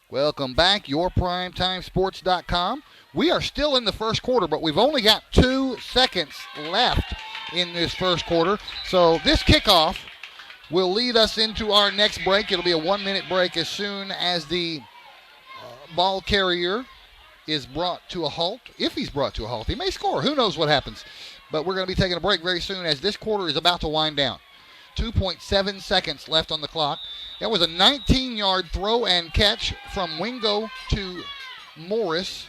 Welcome back, yourprimetimesports.com. We are still in the first quarter, but we've only got 2 seconds left in this first quarter. So this kickoff will lead us into our next break. It'll be a 1-minute break as soon as the ball carrier is brought to a halt. If he's brought to a halt, he may score. Who knows what happens? But we're going to be taking a break very soon as this quarter is about to wind down. 2.7 seconds left on the clock. That was a 19-yard throw and catch from Wingo to Morris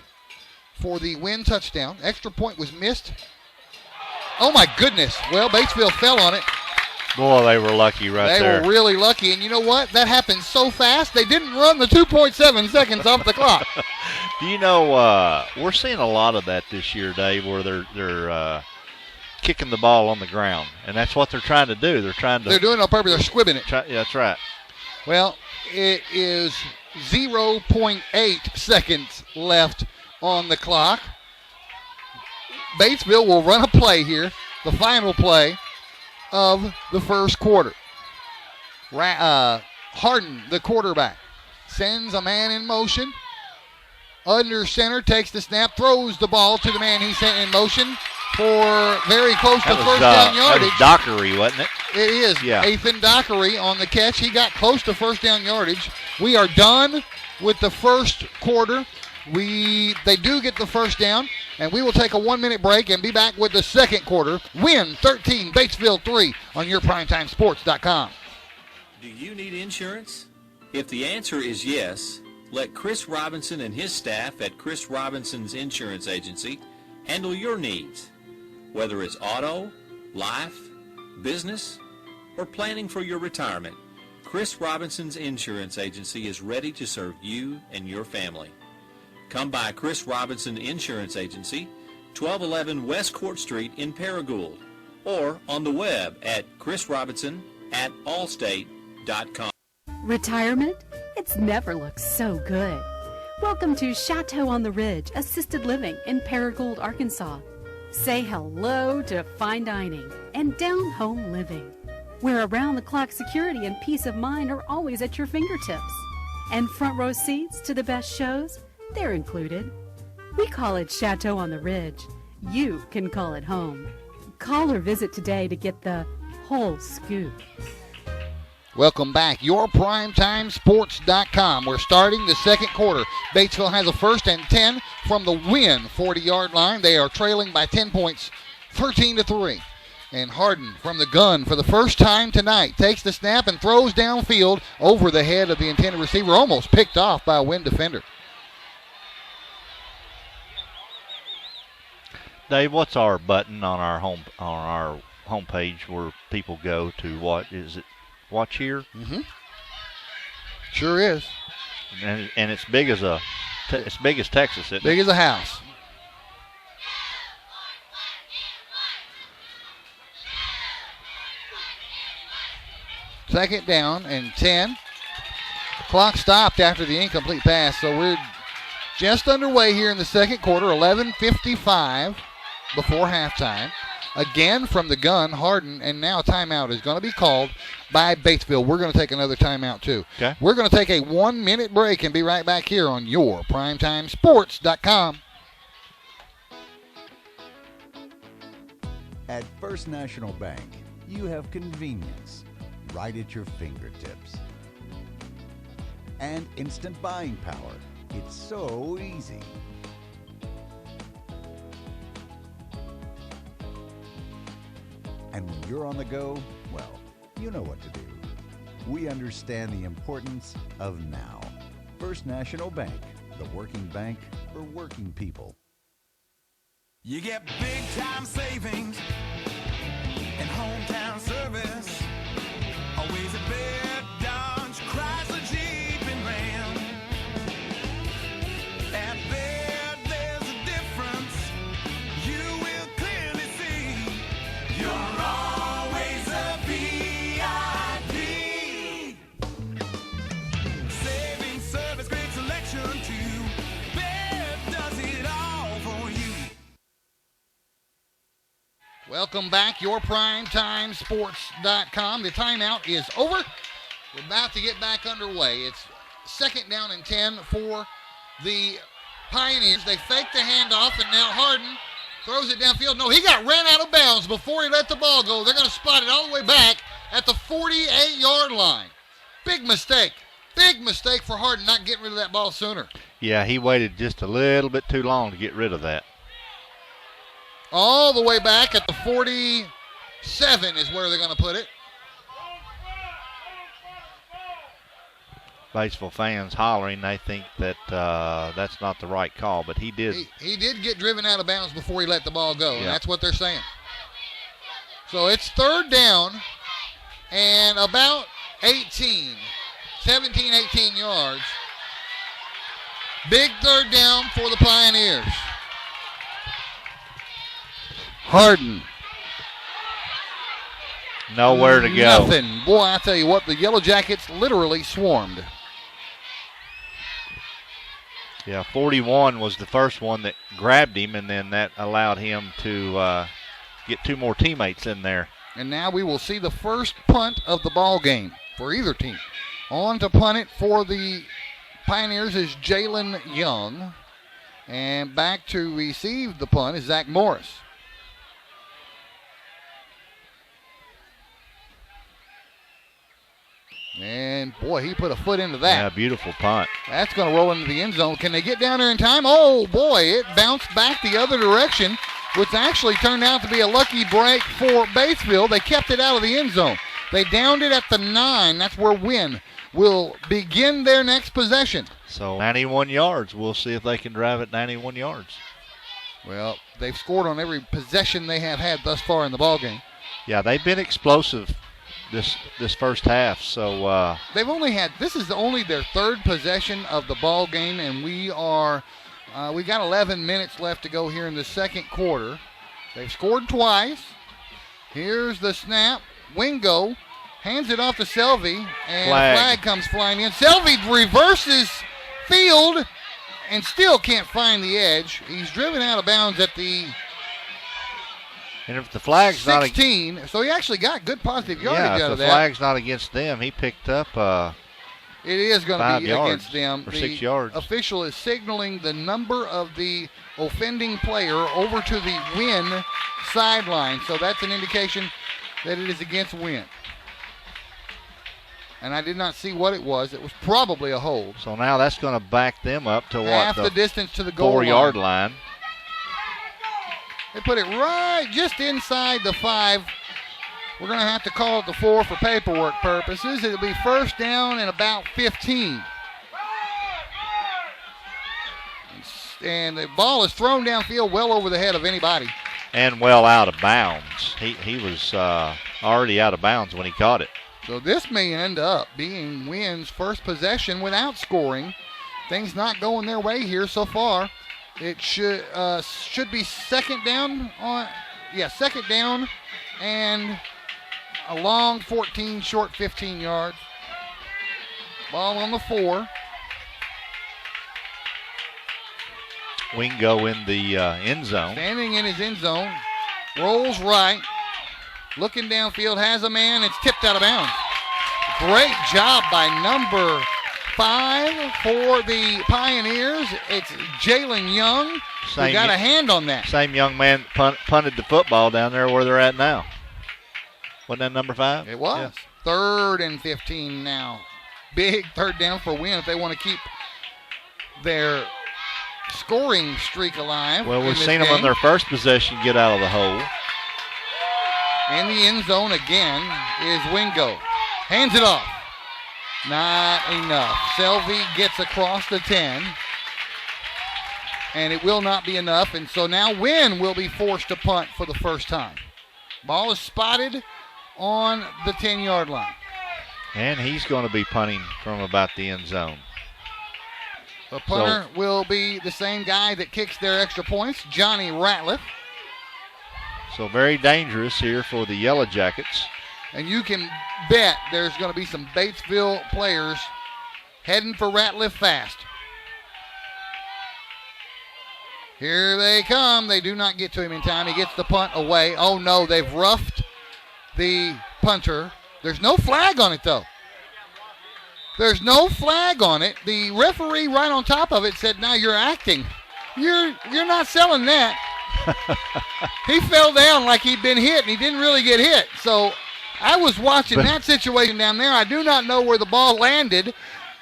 for the Wynne touchdown. Extra point was missed. Oh, my goodness. Well, Batesville fell on it. Boy, they were lucky right there. They were really lucky. And you know what? That happened so fast, they didn't run the 2.7 seconds off the clock. Do you know, we're seeing a lot of that this year, Dave, where they're kicking the ball on the ground. And that's what they're trying to do. They're doing it on purpose. They're squibbing it. Yeah, that's right. Well, it is 0.8 seconds left on the clock. Batesville will run a play here, the final play of the first quarter. Harden, the quarterback, sends a man in motion. Under center, takes the snap, throws the ball to the man he sent in motion for very close to first down yardage. That was Dockery, wasn't it? It is. Yeah. Ethan Dockery on the catch. He got close to first down yardage. We are done with the first quarter. They do get the first down, and we will take a 1-minute break and be back with the second quarter. Wynne 13, Batesville 3 on yourprimetimesports.com. Do you need insurance? If the answer is yes, let Chris Robinson and his staff at Chris Robinson's Insurance Agency handle your needs. Whether it's auto, life, business, or planning for your retirement, Chris Robinson's Insurance Agency is ready to serve you and your family. Come by Chris Robinson Insurance Agency, 1211 West Court Street in Paragould, or on the web at chrisrobinson@allstate.com. Retirement? It's never looked so good. Welcome to Chateau on the Ridge Assisted Living in Paragould, Arkansas. Say hello to fine dining and down-home living, where around-the-clock security and peace of mind are always at your fingertips. And front row seats to the best shows? They're included. We call it Chateau on the Ridge. You can call it home. Call or visit today to get the whole scoop. Welcome back. YourPrimetimeSports.com. We're starting the second quarter. Batesville has a 1st and 10 from the Wynne 40-yard line. They are trailing by 10 points, 13-3. And Harden from the gun for the first time tonight takes the snap and throws downfield over the head of the intended receiver, almost picked off by a Wynne defender. Dave, what's our button on our homepage where people go to what is it? Watch here. Mm-hmm. Sure is. And it's big as it's big as Texas, isn't it? Big as a house. Second down and 10. The clock stopped after the incomplete pass, so we're just underway here in the second quarter. 11:55 before halftime. Again from the gun, Harden, and now a timeout is going to be called by Batesville. We're going to take another timeout too. Okay. We're going to take a 1-minute break and be right back here on YourPrimetimeSports.com. At First National Bank, you have convenience right at your fingertips. And instant buying power. It's so easy. And when you're on the go, well, you know what to do. We understand the importance of now. First National Bank, the working bank for working people. You get big time savings and hometown service. Always a bed, Dodge, Chrysler, Jeep, and Ram. At Baird, there's a difference you will clearly see. You're always a VIP. Saving service, great selection too. Baird does it all for you. Welcome back, YourPrimetimeSports.com. The timeout is over. We're about to get back underway. It's second down and 10 for the Pioneers. They fake the handoff, and now Harden throws it downfield. No, he got ran out of bounds before he let the ball go. They're going to spot it all the way back at the 48-yard line. Big mistake. Big mistake for Hardin not getting rid of that ball sooner. Yeah, he waited just a little bit too long to get rid of that. All the way back at the 47 is where they're going to put it. Batesville fans hollering. They think that that's not the right call, but he did. He did get driven out of bounds before he let the ball go, and Yeah. that's what they're saying. So it's third down and about 18 yards. Big third down for the Pioneers. Hardin. Nowhere to go. Nothing. Boy, I tell you what, the Yellowjackets literally swarmed. Yeah, 41 was the first one that grabbed him, and then that allowed him to get two more teammates in there. And now we will see the first punt of the ball game for either team. On to punt it for the Pioneers is Jalen Young. And back to receive the punt is Zach Morris. And, boy, he put a foot into that. Yeah, beautiful punt. That's going to roll into the end zone. Can they get down there in time? Oh, boy, it bounced back the other direction, which actually turned out to be a lucky break for Batesville. They kept it out of the end zone. They downed it at the 9. That's where Wynne will begin their next possession. So 91 yards. We'll see if they can drive it 91 yards. Well, they've scored on every possession they have had thus far in the ballgame. Yeah, they've been explosive this first half. So They've only had, this is only their third possession of the ball game, and we've got 11 minutes left to go here in the second quarter. They've scored twice. Here's the snap. Wingo hands it off to Selvey, and a flag comes flying in. Selvey reverses field and still can't find the edge. He's driven out of bounds at the and if the flag's 16, so he actually got good positive yardage out if of the that. flag's not against them, he picked up It is going to 5 be yards against them. or The 6 yards. official is signaling the number of the offending player over to the Wynne sideline. So that's an indication that it is against Wynne. And I did not see what it was. It was probably a hold. So now that's going to back them up to Half what? the distance to the goal 4-yard line. They put it right just inside the 5. We're going to have to call it the 4 for paperwork purposes. It'll be first down and about 15. And the ball is thrown downfield well over the head of anybody. And well out of bounds. He was already out of bounds when he caught it. So this may end up being Wynne's first possession without scoring. Things not going their way here so far. It should be second down second down and a long 14, short 15 yards. Ball on the 4. Wingo in the end zone. Standing in his end zone. Rolls right. Looking downfield. Has a man. It's tipped out of bounds. Great job by number 5 for the Pioneers. It's Jalen Young who got a hand on that. Same young man punted the football down there where they're at now. Wasn't that number 5? It was. Yeah. Third and 15 now. Big third down for Wynne if they want to keep their scoring streak alive. Well, we've seen them on their first possession get out of the hole. In the end zone again is Wingo. Hands it off. Not enough. Selvey gets across the 10. And it will not be enough. And so now Wynne will be forced to punt for the first time. Ball is spotted on the 10-yard line. And he's going to be punting from about the end zone. The punter will be the same guy that kicks their extra points, Johnny Ratliff. So very dangerous here for the Yellowjackets. And you can bet there's going to be some Batesville players heading for Ratliff fast. Here they come. They do not get to him in time. He gets the punt away. Oh, no, they've roughed the punter. There's no flag on it, though. There's no flag on it. The referee right on top of it said, "Now you're acting. You're not selling that." He fell down like he'd been hit, and he didn't really get hit. So I was watching that situation down there. I do not know where the ball landed.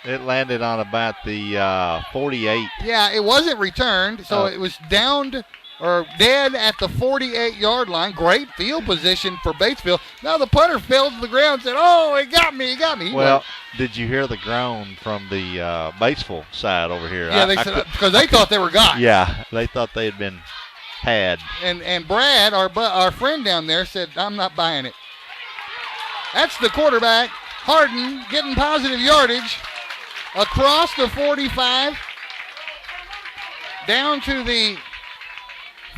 It landed on about the 48. Yeah, it wasn't returned, so it was downed or dead at the 48-yard line. Great field position for Batesville. Now the punter fell to the ground and said, "Oh, it got me, it got me." Well, did you hear the groan from the Batesville side over here? Yeah, because they thought they were got. Yeah, they thought they had been had. And Brad, our friend down there, said, "I'm not buying it." That's the quarterback, Harden, getting positive yardage across the 45, down to the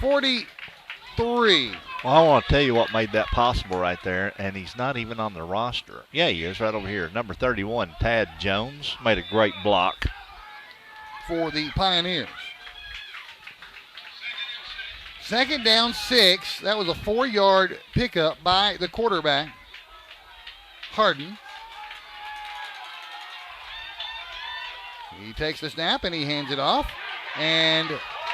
43. Well, I want to tell you what made that possible right there, and he's not even on the roster. Yeah, he is right over here. Number 31, Tad Jones, made a great block for the Pioneers. Second down, 6. That was a 4-yard pickup by the quarterback, Harden. He takes the snap and he hands it off. And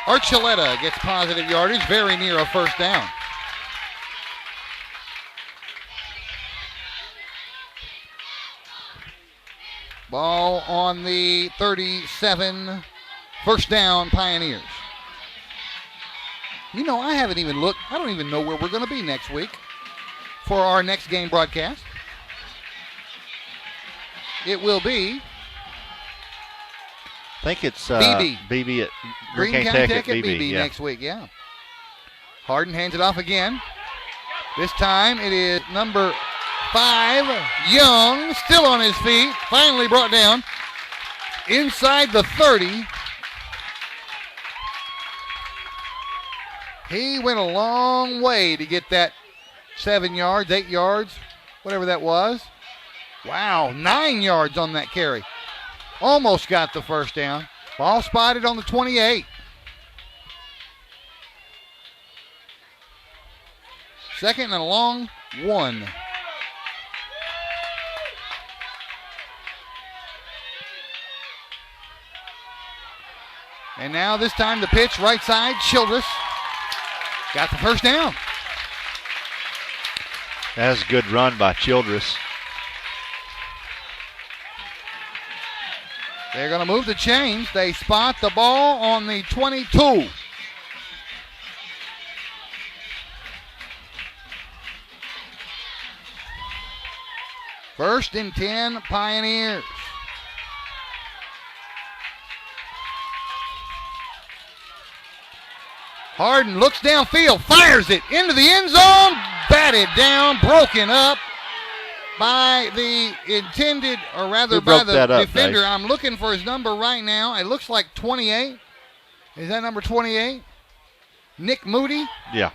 Archuleta gets positive yardage, very near a first down. Ball on the 37, first down, Pioneers. You know, I haven't even looked. I don't even know where we're going to be next week for our next game broadcast. It will be, I think it's BB at Green County Tech at BB next week, yeah. Harden hands it off again. This time it is number 5, Young, still on his feet, finally brought down inside the 30. He went a long way to get that 7 yards, 8 yards, whatever that was. Wow, 9 yards on that carry. Almost got the first down. Ball spotted on the 28. Second and a long 1. And now this time the pitch, right side, Childress. Got the first down. That was a good run by Childress. They're going to move the chains. They spot the ball on the 22. First and 10, Pioneers. Harden looks downfield, fires it into the end zone, batted down, broken up by the intended, or rather by the defender. I'm looking for his number right now. It looks like 28. Is that number 28? Nick Moody? Yeah.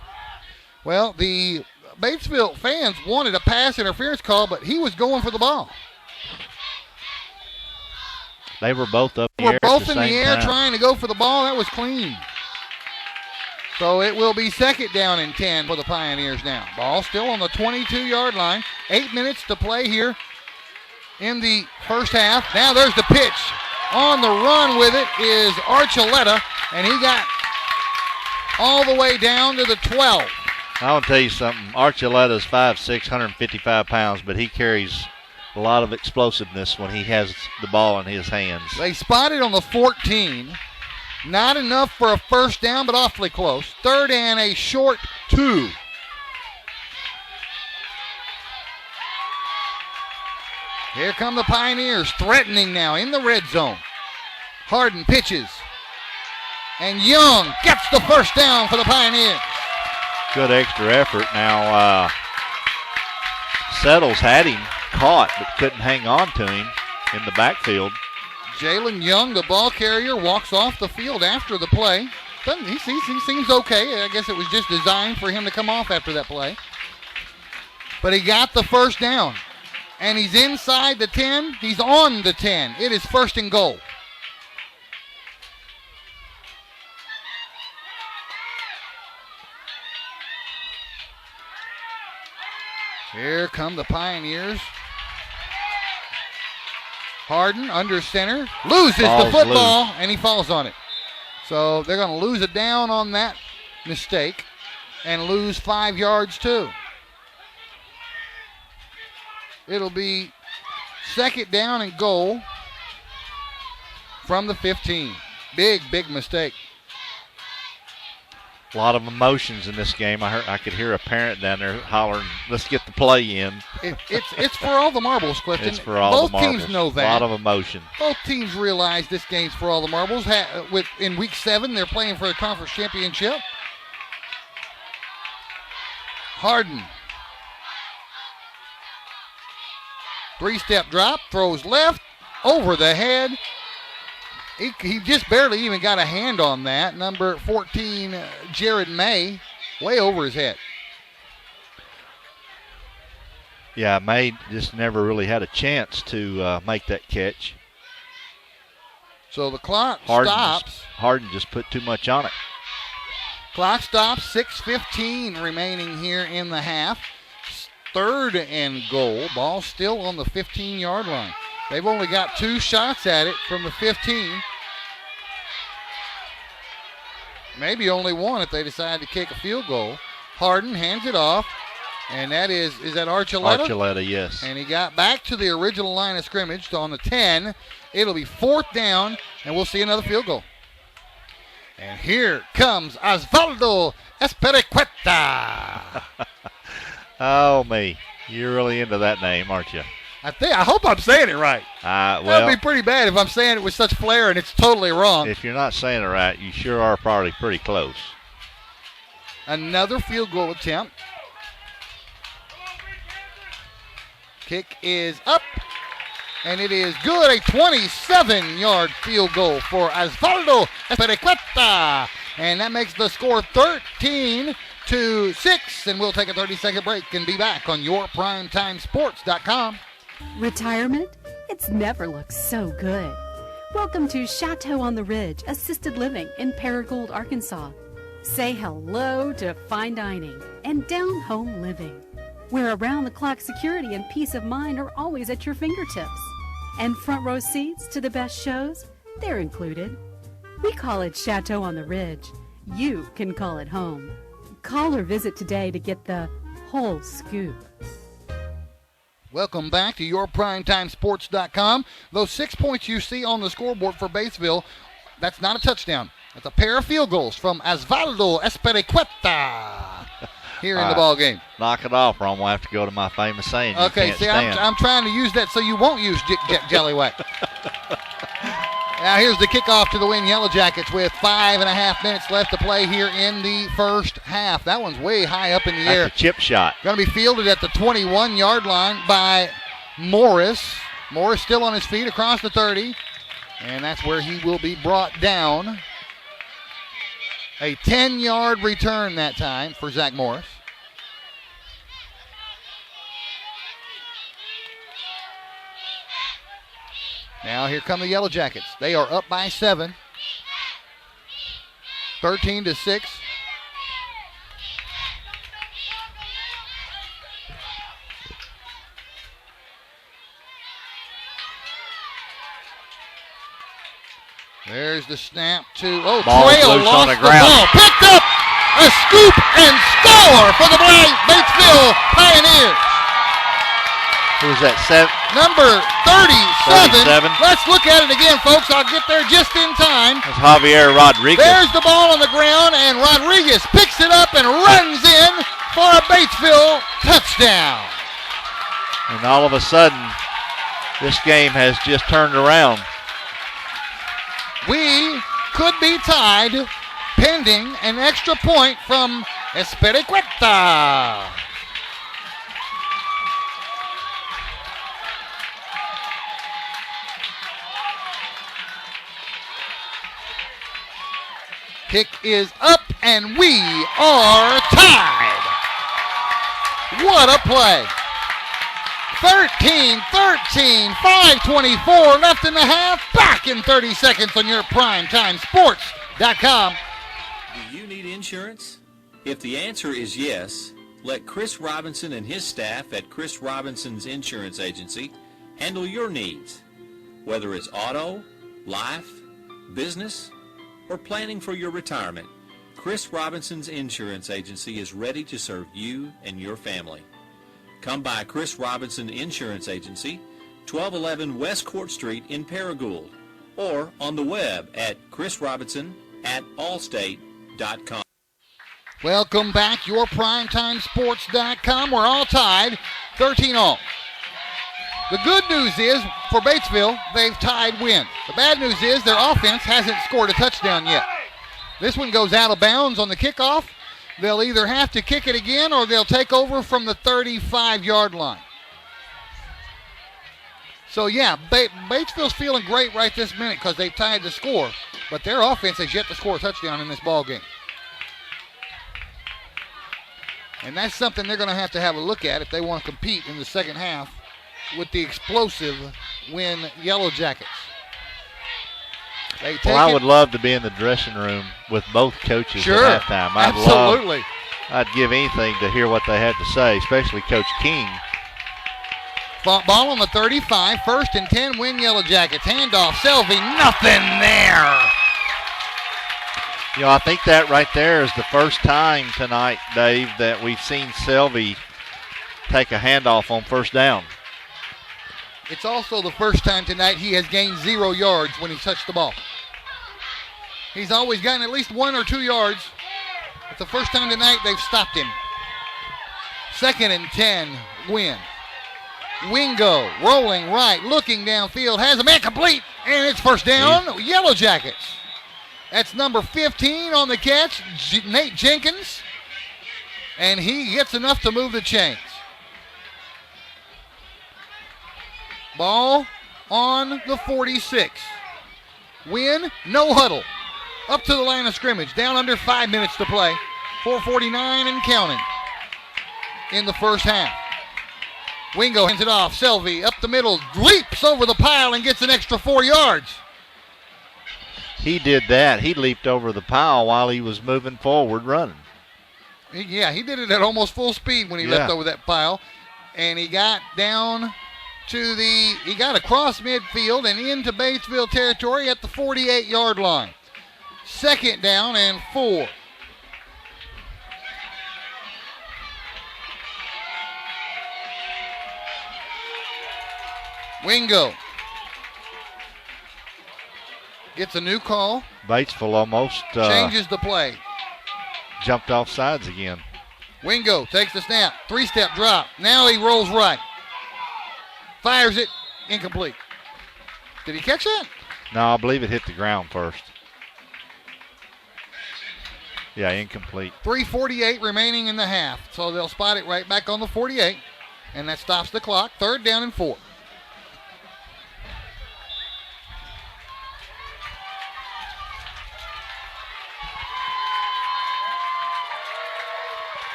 Well, the Batesville fans wanted a pass interference call, but he was going for the ball. They were both up in the air. Both in the air trying to go for the ball. That was clean. So it will be second down and 10 for the Pioneers now. Ball still on the 22-yard line. 8 minutes to play here in the first half. Now there's the pitch. On the run with it is Archuleta, and he got all the way down to the 12. I want to tell you something. Archuleta's 5'6", 155 pounds, but he carries a lot of explosiveness when he has the ball in his hands. They spotted on the 14. Not enough for a first down, but awfully close. Third and a short 2. Here come the Pioneers, threatening now in the red zone. Harden pitches. And Young gets the first down for the Pioneers. Good extra effort. Now, Settles had him caught, but couldn't hang on to him in the backfield. Jalen Young, the ball carrier, walks off the field after the play. He seems okay. I guess it was just designed for him to come off after that play. But he got the first down. And he's inside the 10. He's on the 10. It is first and goal. Here come the Pioneers. Harden under center, loses the football, and he falls on it. So they're going to lose a down on that mistake and lose 5 yards too. It'll be second down and goal from the 15. Big mistake. A lot of emotions in this game. I could hear a parent down there hollering, "Let's get the play in." It's for all the marbles, Clifton. It's for all the marbles. Both teams know that. A lot of emotion. Both teams realize this game's for all the marbles. In Week 7, they're playing for the conference championship. Harden. 3-step drop, throws left, over the head. He just barely even got a hand on that. Number 14, Jared May, way over his head. Yeah, May just never really had a chance to make that catch. So the clock stops. Harden just put too much on it. Clock stops, 6:15 remaining here in the half. Third and goal. Ball still on the 15-yard line. They've only got 2 shots at it from the 15. Maybe only one if they decide to kick a field goal. Harden hands it off, and that is that Archuleta? Archuleta, yes. And he got back to the original line of scrimmage on the 10. It'll be 4th down, and we'll see another field goal. And here comes Osvaldo Espericueta. Oh, me. You're really into that name, aren't you? I hope I'm saying it right. Well, that would be pretty bad if I'm saying it with such flair and it's totally wrong. If you're not saying it right, you sure are probably pretty close. Another field goal attempt. Kick is up, and it is good. A 27-yard field goal for Osvaldo Espericueta. And that makes the score 13-6, and we'll take a 30-second break and be back on yourprimetimesports.com. Retirement? It's never looked so good. Welcome to Chateau on the Ridge Assisted Living in Paragould, Arkansas. Say hello to fine dining and down-home living, where around-the-clock security and peace of mind are always at your fingertips. And front row seats to the best shows, they're included. We call it Chateau on the Ridge. You can call it home. Call or visit today to get the whole scoop. Welcome back to yourprimetimesports.com. Those 6 points you see on the scoreboard for Batesville, that's not a touchdown. That's a pair of field goals from Osvaldo Espericueta here in the ball game. Knock it off, or I'm going to have to go to my famous saying. Okay, see, I'm trying to use that so you won't use Jellywack. Now here's the kickoff to the Wynne Yellowjackets with 5.5 minutes left to play here in the first half. That one's way high up in the air. That's a chip shot. Going to be fielded at the 21-yard line by Morris. Morris still on his feet across the 30, and that's where he will be brought down. A 10-yard return that time for Zach Morris. Now here come the Yellowjackets. They are up by 7. 13-6. There's the snap to, Trail lost the ball. Picked up a scoop and score for the Batesville Pioneers. Who's that? Number 37. Let's look at it again, folks. I'll get there just in time. That's Javier Rodriguez. There's the ball on the ground, and Rodriguez picks it up and runs in for a Batesville touchdown. And all of a sudden, this game has just turned around. We could be tied pending an extra point from Espericueta. Kick is up, and we are tied. What a play. 13-13, 5:24 left in the half. Back in 30 seconds on your primetimesports.com. Do you need insurance? If the answer is yes, let Chris Robinson and his staff at Chris Robinson's Insurance Agency handle your needs. Whether it's auto, life, business, or planning for your retirement, Chris Robinson's Insurance Agency is ready to serve you and your family. come by Chris Robinson Insurance Agency, 1211 West Court Street in Paragould, or on the web at chrisrobinson@allstate.com. Welcome back, your primetimesports.com. We're all tied, 13-all. The good news is, for Batesville, they've tied Wynne. The bad news is their offense hasn't scored a touchdown yet. This one goes out of bounds on the kickoff. They'll either have to kick it again or they'll take over from the 35-yard line. So, yeah, Batesville's feeling great right this minute because they've tied the score, but their offense has yet to score a touchdown in this ball game. And that's something they're going to have a look at if they want to compete in the second half with the explosive Wynne Yellowjackets. I would love to be in the dressing room with both coaches sure, at halftime. Absolutely. I'd give anything to hear what they had to say, especially Coach King. Ball on the 35, 1st and 10, Wynne Yellowjackets. Handoff, Selvey, nothing there. You know, I think that right there is the first time tonight, Dave, that we've seen Selvey take a handoff on first down. It's also the first time tonight he has gained 0 yards when he touched the ball. He's always gotten at least 1 or 2 yards. It's the first time tonight they've stopped him. 2nd and 10, Wynne. Wingo rolling right, looking downfield, has a man complete, and it's first down, Yellowjackets. That's number 15 on the catch, Nate Jenkins, and he gets enough to move the chains. Ball on the 46. Wynne, no huddle. Up to the line of scrimmage, down under 5 minutes to play. 4:49 and counting in the first half. Wingo hands it off. Selvey up the middle, leaps over the pile and gets an extra 4 yards. He did that. He leaped over the pile while he was moving forward running. Yeah, he did it at almost full speed when he leapt over that pile. And he got down to he got across midfield and into Batesville territory at the 48-yard line. 2nd down and 4. Wingo gets a new call. Batesville almost changes the play. Jumped off sides again. Wingo takes the snap. 3-step drop. Now he rolls right. Fires it. Incomplete. Did he catch that? No, I believe it hit the ground first. Yeah, incomplete. 3:48 remaining in the half. So they'll spot it right back on the 48. And that stops the clock. 3rd down and 4.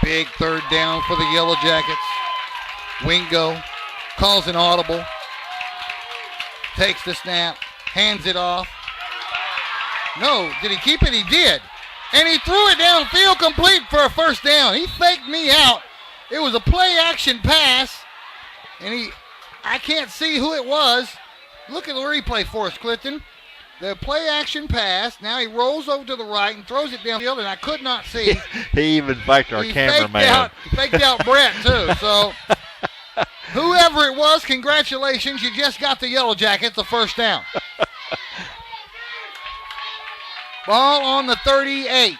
Big 3rd down for the Yellowjackets. Wingo calls an audible. Takes the snap. Hands it off. No, did he keep it? He did. And he threw it downfield complete for a first down. He faked me out. It was a play action pass. And I can't see who it was. Look at the replay for us, Clifton. The play action pass. Now he rolls over to the right and throws it downfield, and I could not see. He even faked our cameraman. He faked out Brett, too. So whoever it was, congratulations. You just got the Yellowjackets a first down. Ball on the 38.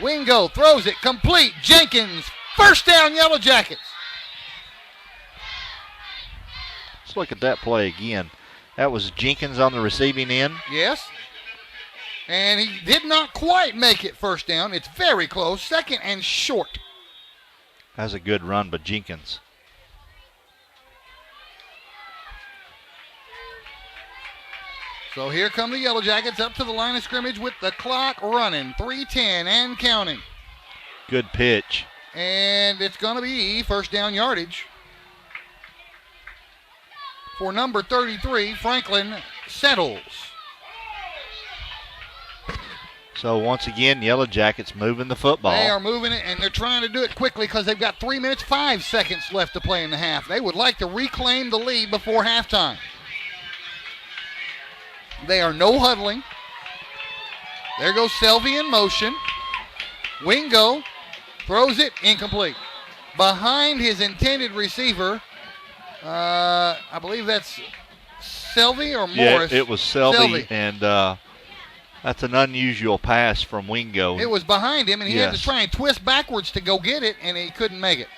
Wingo throws it complete. Jenkins, first down, Yellowjackets. Let's look at that play again. That was Jenkins on the receiving end. Yes. And he did not quite make it first down. It's very close. 2nd and short. That's a good run by Jenkins. So here come the Yellowjackets up to the line of scrimmage with the clock running. 3:10 and counting. Good pitch. And it's going to be first down yardage for number 33, Franklin Settles. So once again, Yellowjackets moving the football. They are moving it, and they're trying to do it quickly because they've got 3 minutes, 5 seconds left to play in the half. They would like to reclaim the lead before halftime. They are no huddling. There goes Selvey in motion. Wingo throws it incomplete. Behind his intended receiver, I believe that's Selvey or Morris. Yeah, it was Selvey. And that's an unusual pass from Wingo. It was behind him, and he had to try and twist backwards to go get it, and he couldn't make it.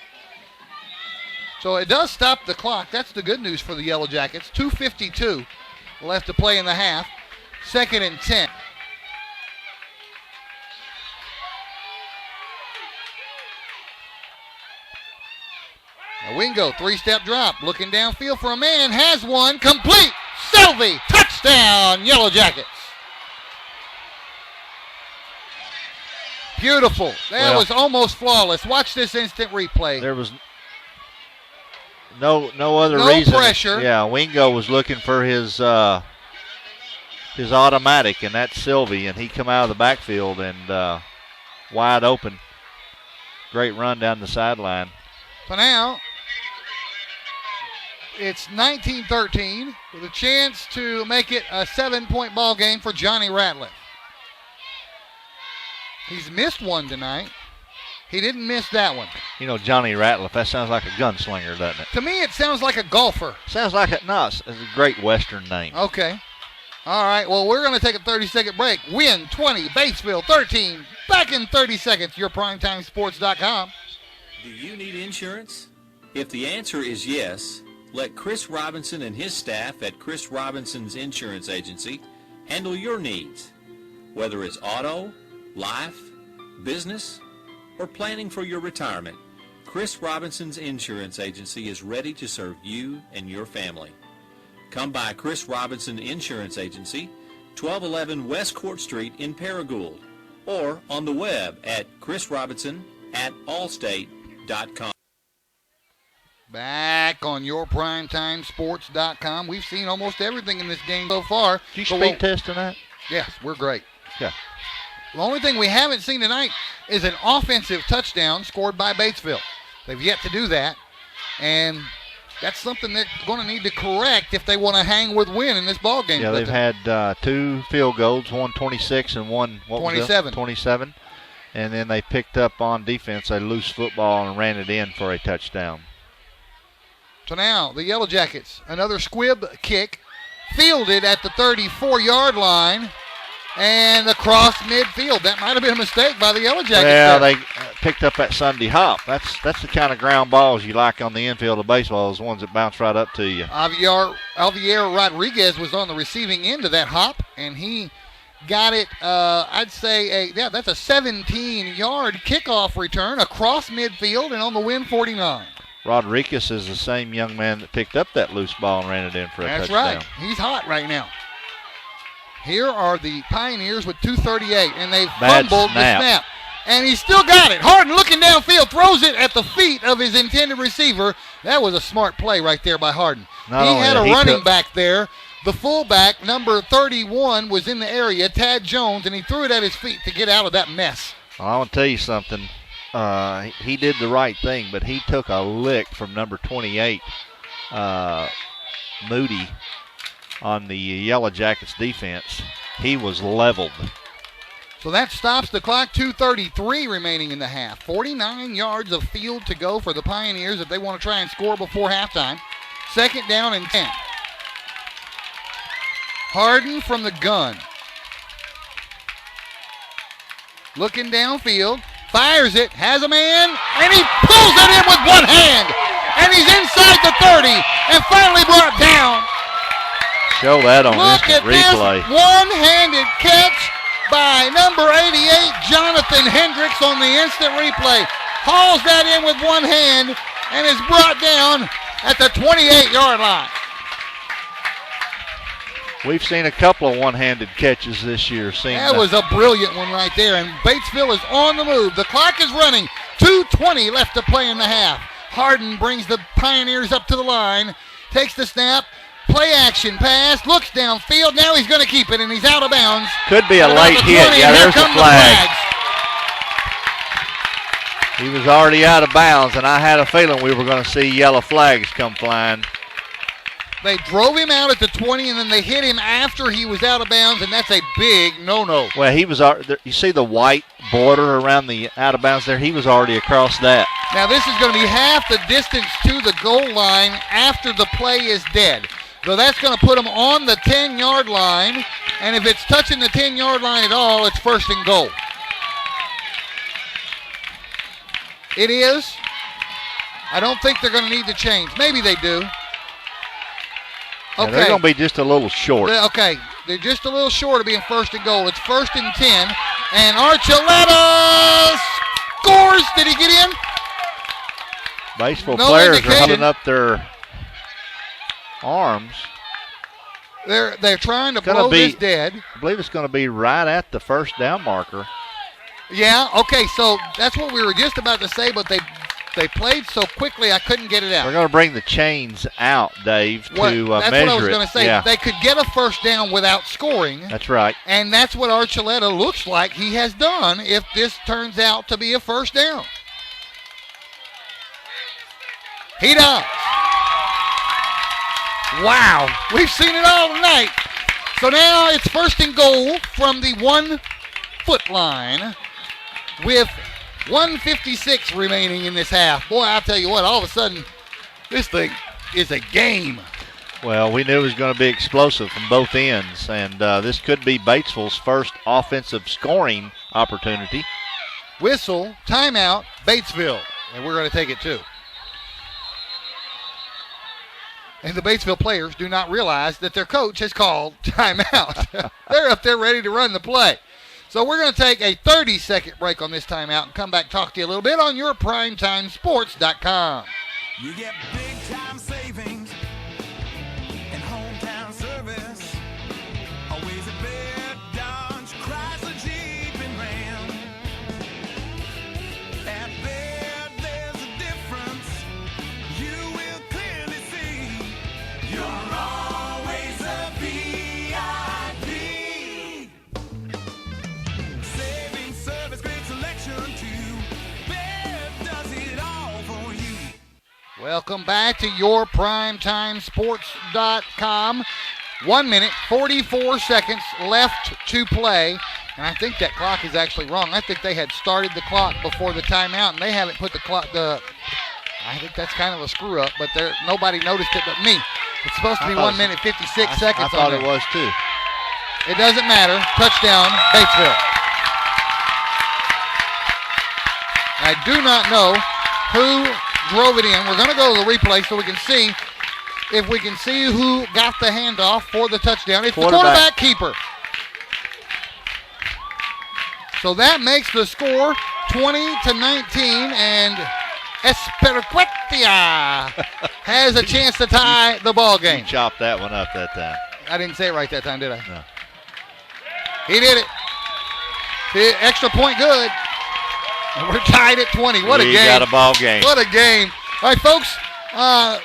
So it does stop the clock. That's the good news for the Yellow Jackets. 2:52 left to play in the half. 2nd and 10. A Wingo, 3-step drop, looking downfield for a man, has one, complete. Selvey, touchdown, Yellow Jackets. Beautiful. That was almost flawless. Watch this instant replay. There was no other reason. No pressure. Yeah, Wingo was looking for his automatic, and that's Selvey, and he come out of the backfield and wide open. Great run down the sideline. So now it's 19-13 with a chance to make it a 7-point ball game for Johnny Ratliff. He's missed one tonight. He didn't miss that one. You know, Johnny Ratliff, that sounds like a gunslinger, doesn't it? To me, it sounds like a golfer. Sounds like it. No, it's a great Western name. Okay. All right, well, we're going to take a 30-second break. Wynne 20, Batesville 13. Back in 30 seconds, your PrimetimeSports.com. Do you need insurance? If the answer is yes, let Chris Robinson and his staff at Chris Robinson's Insurance Agency handle your needs. Whether it's auto, life, business, or planning for your retirement, Chris Robinson's Insurance Agency is ready to serve you and your family. Come by Chris Robinson Insurance Agency, 1211 West Court Street in Paragould, or on the web at chrisrobinson@allstate.com. Back on your PrimetimeSports.com. We've seen almost everything in this game so far. Did you speed test tonight? Yes, we're great. Yeah. The only thing we haven't seen tonight is an offensive touchdown scored by Batesville. They've yet to do that, and that's something they're going to need to correct if they want to hang with Wynne in this ball game. Yeah, they've had 2 field goals, one 26 and one 27. And then they picked up on defense a loose football and ran it in for a touchdown. So now the Yellow Jackets, another squib kick, fielded at the 34-yard line and across midfield. That might have been a mistake by the Yellow Jackets. Yeah, they picked up that Sunday hop. That's the kind of ground balls you like on the infield of baseball, those ones that bounce right up to you. Javier Rodriguez was on the receiving end of that hop, and he got it, I'd say, that's a 17-yard kickoff return across midfield and on the Wynne 49. Rodriguez is the same young man that picked up that loose ball and ran it in for a touchdown. That's right. He's hot right now. Here are the Pioneers with 2:38, and they've fumbled the snap. And he still got it. Harden looking downfield, throws it at the feet of his intended receiver. That was a smart play right there by Harden. He had a running back there. The fullback, number 31, was in the area, Tad Jones, and he threw it at his feet to get out of that mess. Well, I want to tell you something. He did the right thing, but he took a lick from number 28, Moody, on the Yellow Jackets defense. He was leveled. So that stops the clock. 2:33 remaining in the half. 49 yards of field to go for the Pioneers if they want to try and score before halftime. 2nd down and 10. Harden from the gun. Looking downfield. Fires it. Has a man. And he pulls it in with one hand. And he's inside the 30 and finally brought down. Show that on Look instant at replay. This one-handed catch by number 88, Jonathan Hendricks, on the instant replay. Hauls that in with one hand and is brought down at the 28-yard line. We've seen a couple of one-handed catches this year. That was a brilliant one right there, and Batesville is on the move. The clock is running. 2:20 left to play in the half. Harden brings the Pioneers up to the line, takes the snap, play action pass, looks downfield. Now he's going to keep it, and he's out of bounds. Could be a late hit. Yeah, there's the flag. He was already out of bounds, and I had a feeling we were going to see yellow flags come flying. They drove him out at the 20, and then they hit him after he was out of bounds, and that's a big no-no. Well, he was. You see the white border around the out of bounds there? He was already across that. Now, this is going to be half the distance to the goal line after the play is dead. So that's going to put him on the 10-yard line, and if it's touching the 10-yard line at all, it's first and goal. It is. I don't think they're going to need to change. Maybe they do. Yeah, Okay. they're going to be just a little short. Okay, they're just a little short of being first and goal. It's first and 10, and Archuleta scores. Did he get in? Batesville No players indication. are holding up their arms. They're trying to Gonna blow be- this dead. I believe it's going to be right at the first down marker. Yeah, okay, so that's what we were just about to say, but they played so quickly I couldn't get it out. We're going to bring the chains out, Dave, to That's measure what I was it. going to say. Yeah, They could get a first down without scoring, that's right. and that's what Archuleta looks like he has done if this turns out to be a first down. He does. Wow, we've seen it all tonight. So now it's first and goal from the 1 foot line with 1:56 remaining in this half. Boy, I'll tell you what, all of a sudden, this thing is a game. Well, we knew it was going to be explosive from both ends, and this could be Batesville's first offensive scoring opportunity. Whistle, timeout, Batesville. And we're going to take it too. And the Batesville players do not realize that their coach has called timeout. They're up there ready to run the play. So we're going to take a 30-second break on this timeout and come back talk to you a little bit on your PrimetimeSports.com. You get big time savings and hometown service. Always a bed, Dodge, Chrysler, Jeep, and Ram. At Baird, there's a difference you will clearly see. You're always a VIP. Saving service, great selection too. Baird does it all for you. Welcome back to your PrimetimeSports.com. 1 minute, 44 seconds left to play. And I think that clock is actually wrong. I think they had started the clock before the timeout, and they haven't put the clock. I think that's kind of a screw up, but nobody noticed it but me. It's supposed to be 1 minute, 56 seconds. I thought on it was too. It doesn't matter. Touchdown, Batesville. I do not know who drove it in. We're going to go to the replay so we can see if we can see who got the handoff for the touchdown. It's the quarterback keeper. So that makes the score 20-19, and Esperquetia has a chance to tie the ball game. You chopped that one up that time. I didn't say it right that time, did I? No. He did it. The extra point good. And we're tied at 20. What a game. We got a ball game. What a game. All right, folks,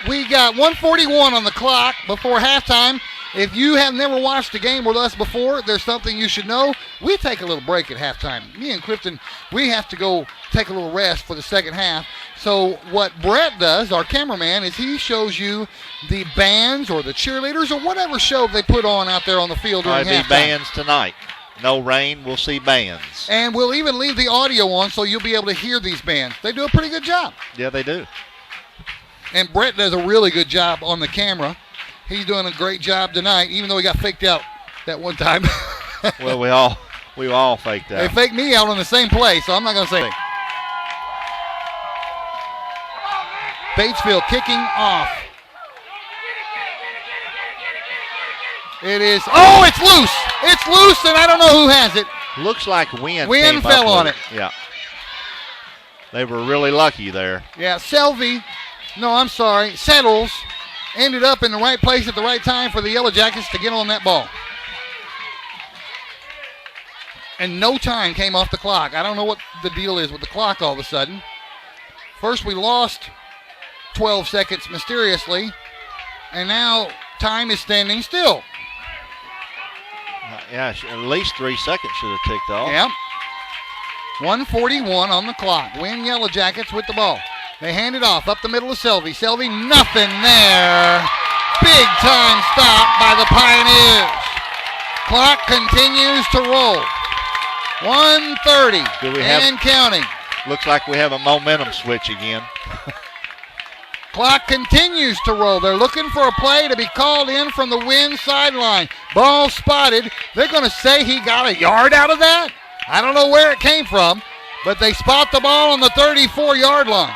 we got 1:41 on the clock before halftime. If you have never watched a game with us before, there's something you should know. We take a little break at halftime. Me and Clifton, we have to go take a little rest for the second half. So what Brett does, our cameraman, is he shows you the bands or the cheerleaders or whatever show they put on out there on the field during Might be halftime. bands tonight. No rain, we'll see bands. And we'll even leave the audio on so you'll be able to hear these bands. They do a pretty good job. Yeah, they do. And Brett does a really good job on the camera. He's doing a great job tonight, even though he got faked out that one time. Well, we all faked They out. faked me out on the same play, so I'm not going to say anything. Batesville kicking off. It is, oh, it's loose. It's loose, and I don't know who has it. Looks like Wynne Wynne came fell up on with it. Yeah. They were really lucky there. Yeah, Settles ended up in the right place at the right time for the Yellowjackets to get on that ball. And no time came off the clock. I don't know what the deal is with the clock all of a sudden. First we lost 12 seconds mysteriously, and now time is standing still. Yeah, at least 3 seconds should have ticked off. Yep. 1:41 on the clock. Wynne Yellowjackets with the ball. They hand it off up the middle of Selvey. Selvey, nothing there. big time stop by the Pioneers. Clock continues to roll. 1:30 and counting. Looks like we have a momentum switch again. Clock continues to roll. They're looking for a play to be called in from the Wynne sideline. Ball spotted. They're going to say he got a yard out of that. I don't know where it came from, but they spot the ball on the 34-yard line.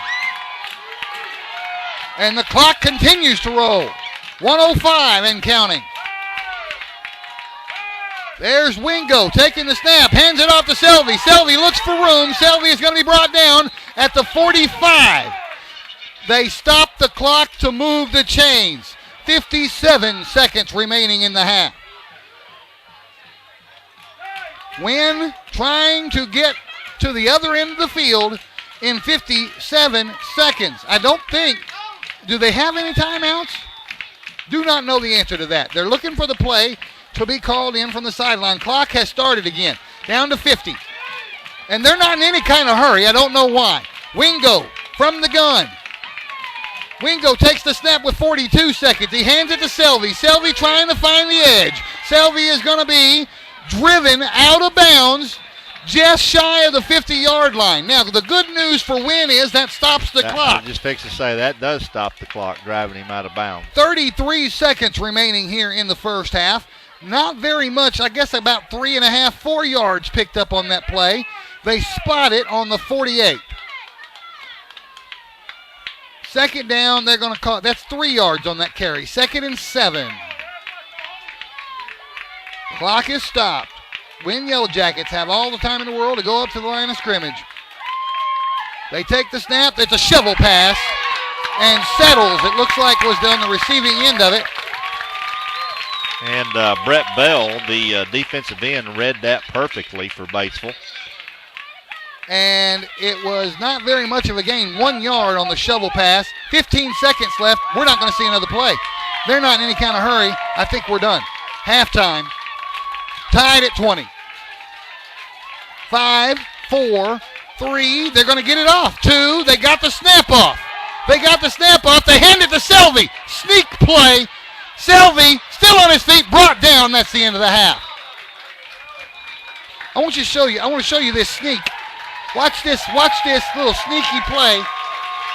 And the clock continues to roll. 1:05 and counting. There's Wingo taking the snap, hands it off to Selvey. Selvey looks for room. Selvey is going to be brought down at the 45. They stop the clock to move the chains. 57 seconds remaining in the half. Wynne trying to get to the other end of the field in 57 seconds. I don't think, do they have any timeouts? Do not know the answer to that. They're looking for the play to be called in from the sideline. Clock has started again, down to 50. And they're not in any kind of hurry. I don't know why. Wingo from the gun. Wingo takes the snap with 42 seconds. He hands it to Selvey. Selvey trying to find the edge. Selvey is going to be driven out of bounds just shy of the 50-yard line. Now, the good news for Wynne is that stops the clock. I was just fixing to say that does stop the clock, driving him out of bounds. 33 seconds remaining here in the first half. Not very much. I guess about 3.5, 4 yards picked up on that play. They spot it on the 48. Second down, they're going to call it. That's 3 yards on that carry. 2nd and 7. Clock is stopped. Wynne Yellowjackets have all the time in the world to go up to the line of scrimmage. They take the snap. It's a shovel pass. And settles, it looks like, was on the receiving end of it. And Brett Bell, the defensive end, read that perfectly for Batesville. And it was not very much of a gain. 1 yard on the shovel pass. 15 seconds left. We're not going to see another play. They're not in any kind of hurry. I think we're done. Halftime. Tied at 20. 5, 4, 3. They're going to get it off. 2. They got the snap off. They hand it to Selvey. Sneak play. Selvey still on his feet, brought down. That's the end of the half. I want to show you this sneak. Watch this little sneaky play.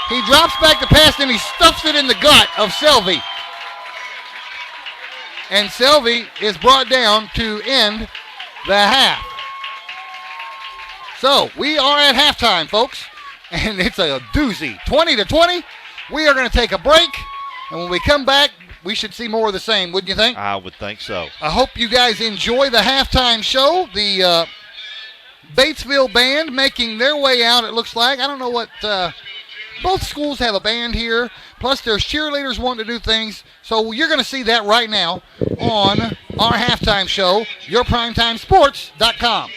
He drops back the pass and he stuffs it in the gut of Selvey. And Selvey is brought down to end the half. So we are at halftime, folks. And it's a doozy. 20-20. We are going to take a break. And when we come back, we should see more of the same, wouldn't you think? I would think so. I hope you guys enjoy the halftime show. The Batesville band making their way out, it looks like. I don't know what, both schools have a band here, plus there's cheerleaders wanting to do things. So you're going to see that right now on our halftime show, yourprimetimesports.com.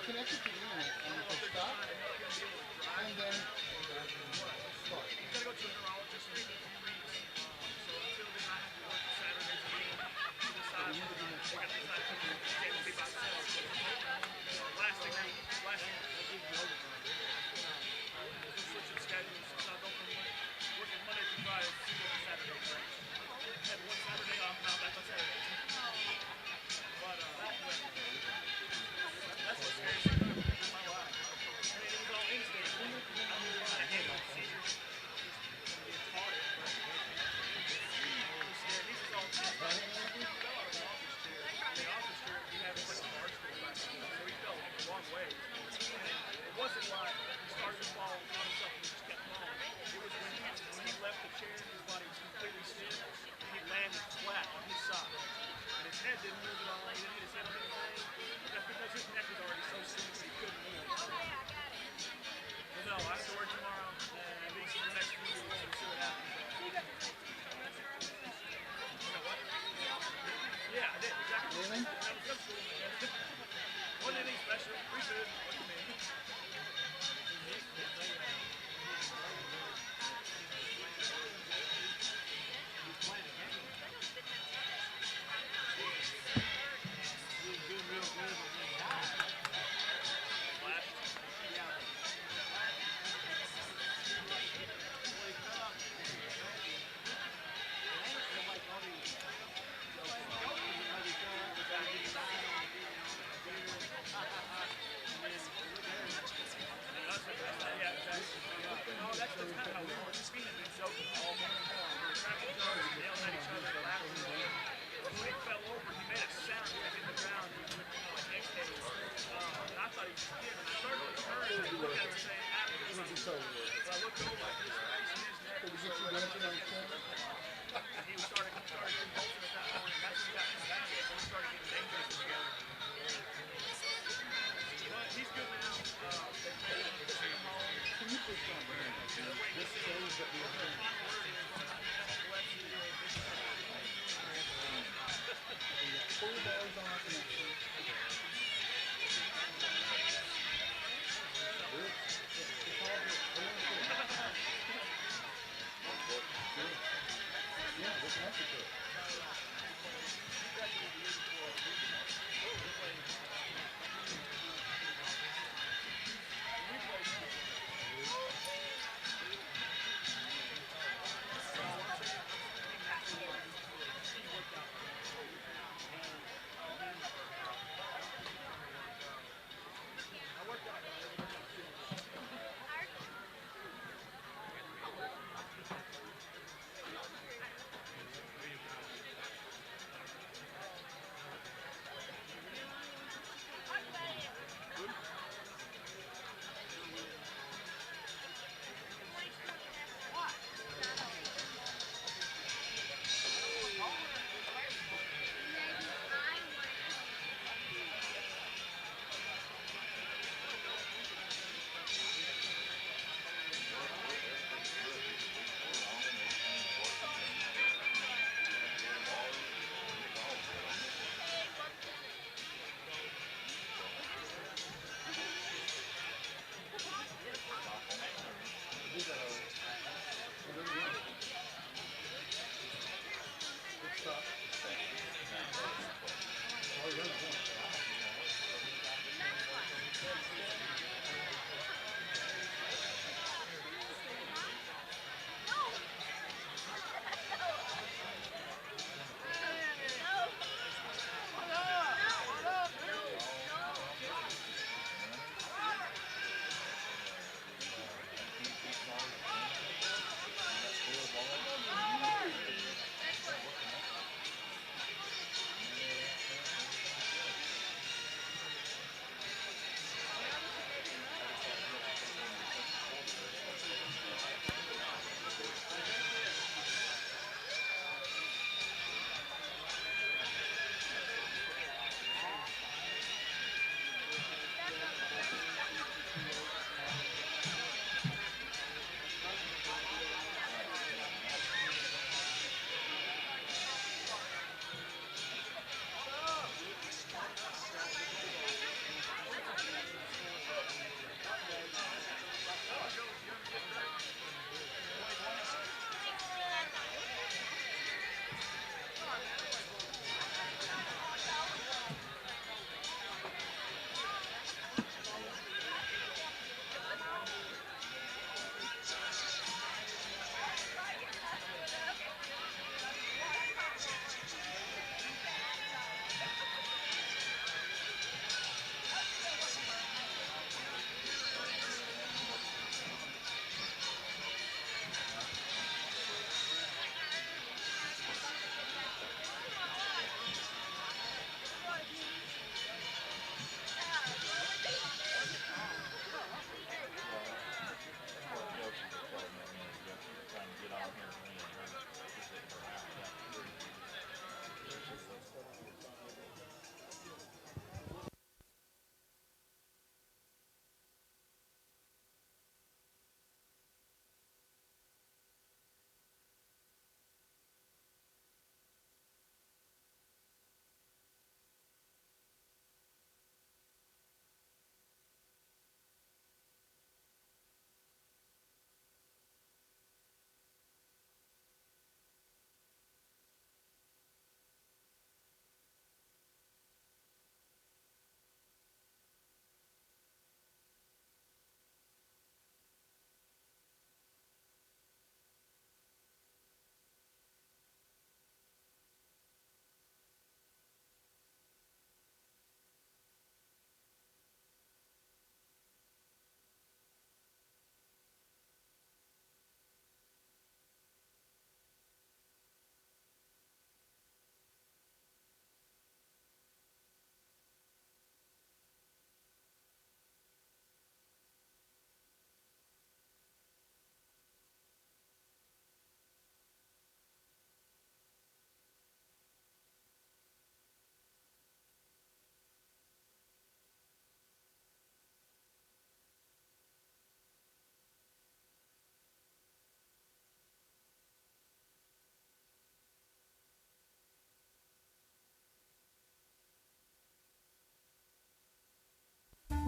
connect it to the internet and you push stop, and then start. He's got to go to a neurologist in a few weeks. So until then, I have to work Saturdays again to decide whether or not we're going to decide to be by himself. Last thing, switching schedules. So I go from working Monday through Friday to Saturday. Had one Saturday off, now back on Saturday. But that's what's scary in my life. I mean, it was all instinct. I had no seizures. Being taught it, but it was scary. These is all just fell out of the office chair. The office chair, we have like a large chair back there. So he fell the wrong way. And it wasn't like he started to fall on himself and just kept falling. It was when he left the chair, his body was completely stiff, and he landed flat on his side. And his head didn't move at all. He didn't hit his head on anything. That's because his neck was already so stiff that he couldn't move. Well, no, I have to work tomorrow, and at least for the next few weeks, we'll see what happens. You know what? Yeah, I did, exactly. Really? That was cool. Wasn't anything special. Pretty good. What you mean?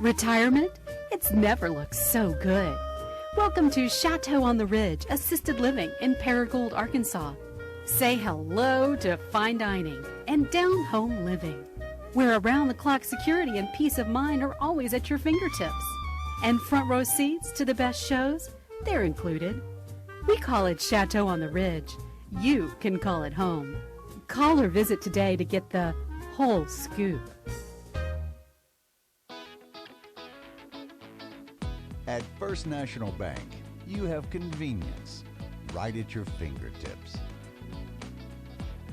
Retirement? It's never looked so good. Welcome to Chateau on the Ridge Assisted Living in Paragould, Arkansas. Say hello to fine dining and down-home living, where around-the-clock security and peace of mind are always at your fingertips. And front row seats to the best shows, they're included. We call it Chateau on the Ridge. You can call it home. Call or visit today to get the whole scoop. At First National Bank, you have convenience right at your fingertips.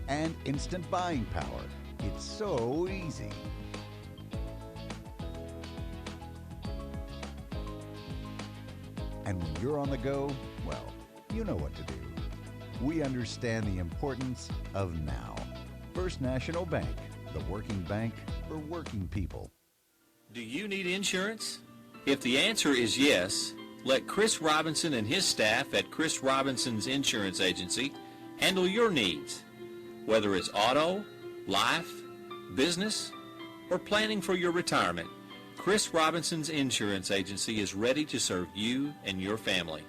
And instant buying power. It's so easy. And when you're on the go, well, you know what to do. We understand the importance of now. First National Bank, the working bank for working people. Do you need insurance? If the answer is yes, let Chris Robinson and his staff at Chris Robinson's Insurance Agency handle your needs. Whether it's auto, life, business, or planning for your retirement, Chris Robinson's Insurance Agency is ready to serve you and your family.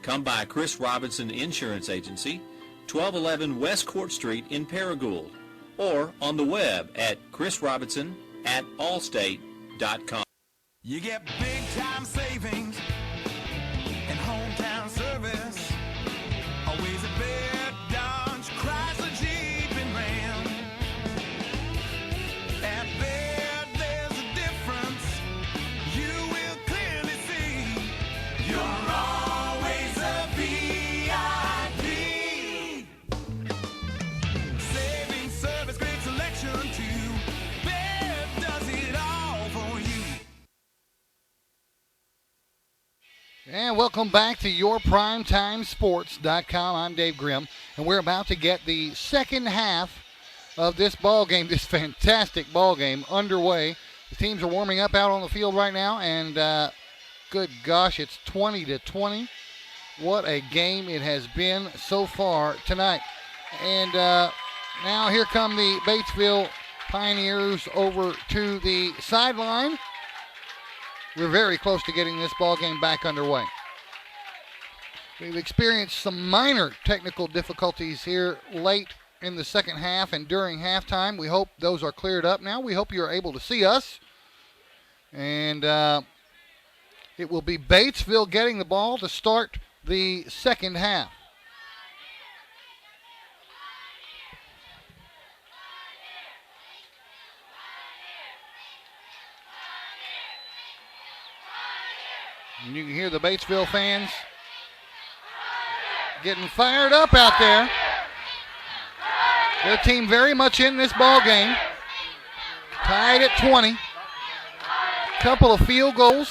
Come by Chris Robinson Insurance Agency, 1211 West Court Street in Paragould, or on the web at chrisrobinson@allstate.com. You get big time savings and hometown service. Always a bed, Dodge, Chrysler, Jeep, and Ram. At Baird, there's a difference you will clearly see. You're always a VIP. Saving service, great selection too. Baird does it all for you. And welcome back to YourPrimetimeSports.com. I'm Dave Grimm, and we're about to get the second half of this ball game, this fantastic ball game, underway. The teams are warming up out on the field right now, and good gosh, it's 20-20. What a game it has been so far tonight. And now here come the Batesville Pioneers over to the sideline. We're very close to getting this ball game back underway. We've experienced some minor technical difficulties here late in the second half and during halftime. We hope those are cleared up now. We hope you're able to see us. And it will be Batesville getting the ball to start the second half. And you can hear the Batesville fans getting fired up out there. Their team very much in this ball game. Tied at 20. Couple of field goals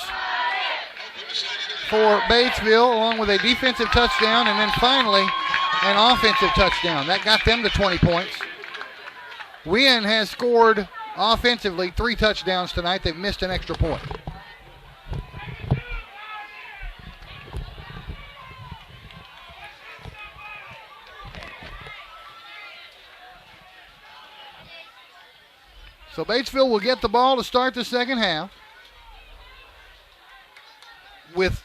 for Batesville, along with a defensive touchdown, and then finally an offensive touchdown. That got them to 20 points. Wynne has scored offensively 3 touchdowns tonight. They've missed an extra point. So Batesville will get the ball to start the second half with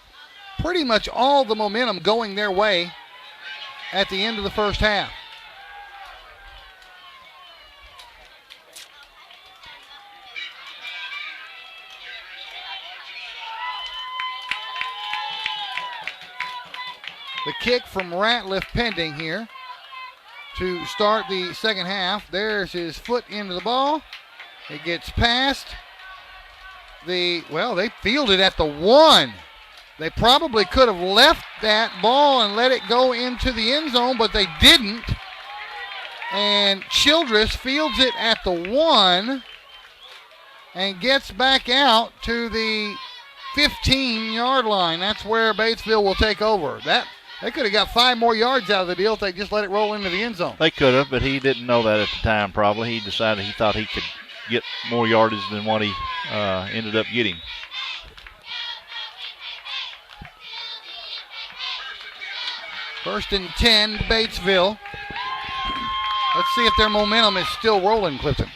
pretty much all the momentum going their way at the end of the first half. The kick from Ratliff pending here to start the second half. There's his foot into the ball. It gets past they fielded at the 1. They probably could have left that ball and let it go into the end zone, but they didn't. And Childress fields it at the 1 and gets back out to the 15-yard line. That's where Batesville will take over. They could have got 5 more yards out of the deal if they just let it roll into the end zone. They could have, but he didn't know that at the time probably. He decided he thought he could get more yardage than what he ended up getting. First and 10, Batesville. Let's see if their momentum is still rolling, Clifton.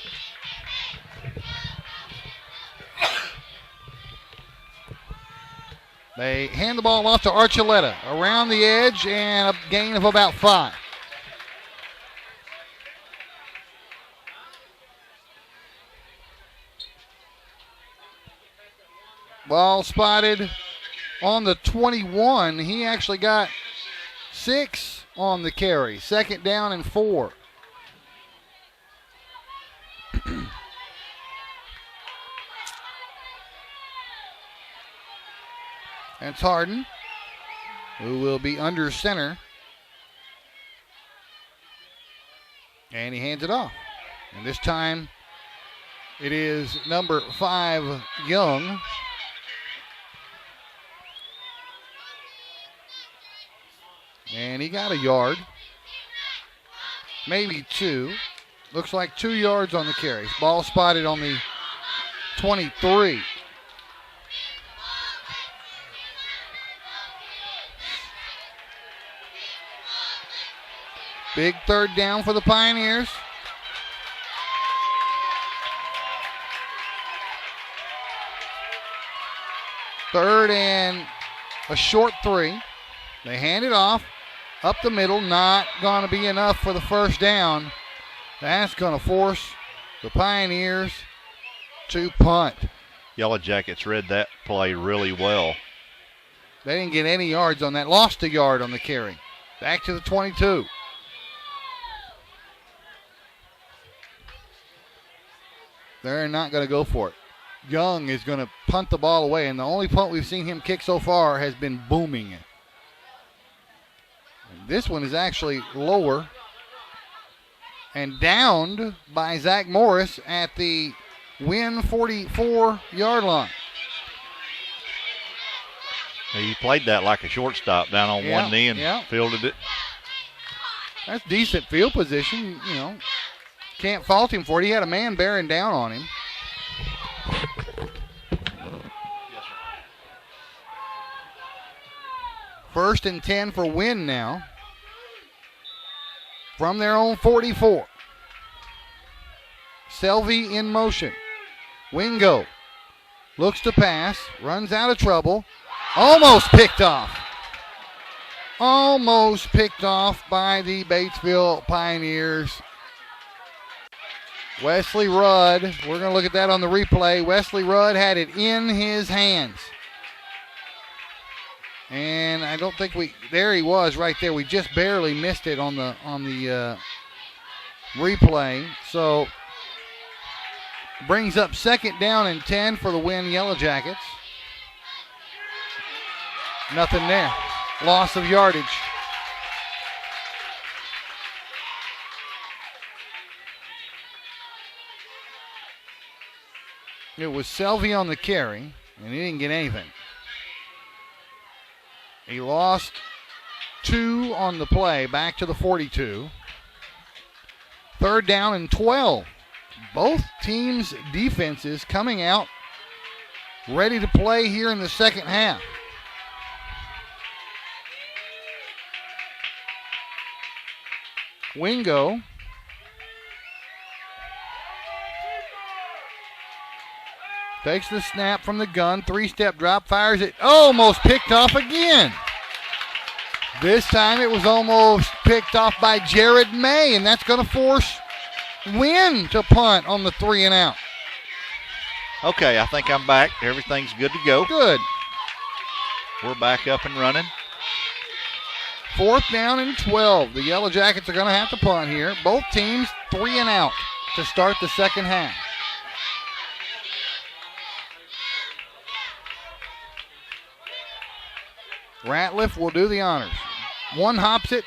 They hand the ball off to Archuleta around the edge and a gain of about 5. Ball spotted on the 21. He actually got 6 on the carry. 2nd down and 4. That's Harden, who will be under center. And he hands it off. And this time it is number 5, Young. And he got a yard. Maybe 2. Looks like 2 yards on the carries. Ball spotted on the 23. Big 3rd down for the Pioneers. Third and a short 3. They hand it off. Up the middle, not going to be enough for the 1st down. That's going to force the Pioneers to punt. Yellowjackets read that play really well. They didn't get any yards on that. Lost a yard on the carry. Back to the 22. They're not going to go for it. Young is going to punt the ball away, and the only punt we've seen him kick so far has been booming. This one is actually lower and downed by Zach Morris at the Wynne 44-yard line. He played that like a shortstop down on one knee and fielded it. That's decent field position, you know. Can't fault him for it. He had a man bearing down on him. First and 10 for Wynne now. From their own 44. Selvey in motion. Wingo looks to pass, runs out of trouble. Almost picked off. Almost picked off by the Batesville Pioneers. Wesley Rudd, we're going to look at that on the replay. Wesley Rudd had it in his hands. And I don't think there he was right there. We just barely missed it on the replay. So brings up 2nd down and 10 for the Wynne Yellowjackets. Nothing there. Loss of yardage. It was Selvey on the carry, and he didn't get anything. He lost 2 on the play, back to the 42. 3rd down and 12. Both teams' defenses coming out ready to play here in the second half. Wingo takes the snap from the gun, 3-step drop, fires it, almost picked off again. This time it was almost picked off by Jared May, and that's going to force Wynne to punt on the 3 and out. Okay, I think I'm back. Everything's good to go. Good. We're back up and running. 4th down and 12. The Yellowjackets are going to have to punt here. Both teams 3 and out to start the second half. Ratliff will do the honors. One hops it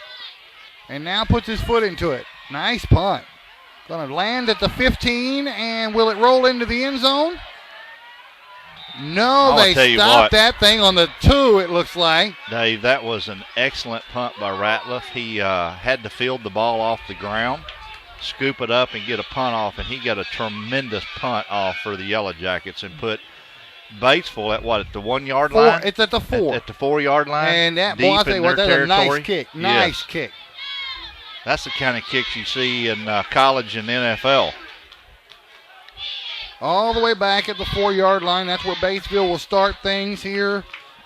and now puts his foot into it. Nice punt. Going to land at the 15, and will it roll into the end zone? No, they stopped that thing on the 2, it looks like. Dave, that was an excellent punt by Ratliff. He had to field the ball off the ground, scoop it up, and get a punt off, and he got a tremendous punt off for the Yellowjackets and put Batesville at the 1 yard line? It's at the 4. At the 4 yard line. And that, boy, I'll tell you what, that's a nice kick. Nice kick. That's the kind of kicks you see in college and NFL. All the way back at the 4 yard line. That's where Batesville will start things here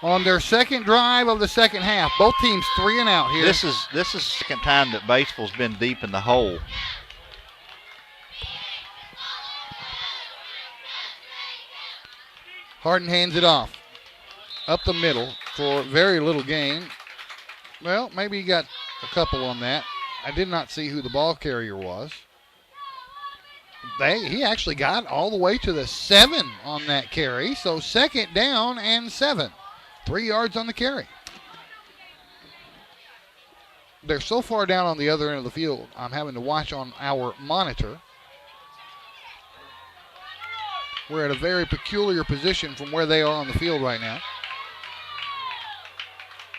on their second drive of the second half. Both teams 3 and out here. This is the second time that Batesville's been deep in the hole. Harden hands it off. Up the middle for very little gain. Well, maybe he got a couple on that. I did not see who the ball carrier was. He actually got all the way to the 7 on that carry. So second down and 7. 3 yards on the carry. They're so far down on the other end of the field, I'm having to watch on our monitor. We're at a very peculiar position from where they are on the field right now.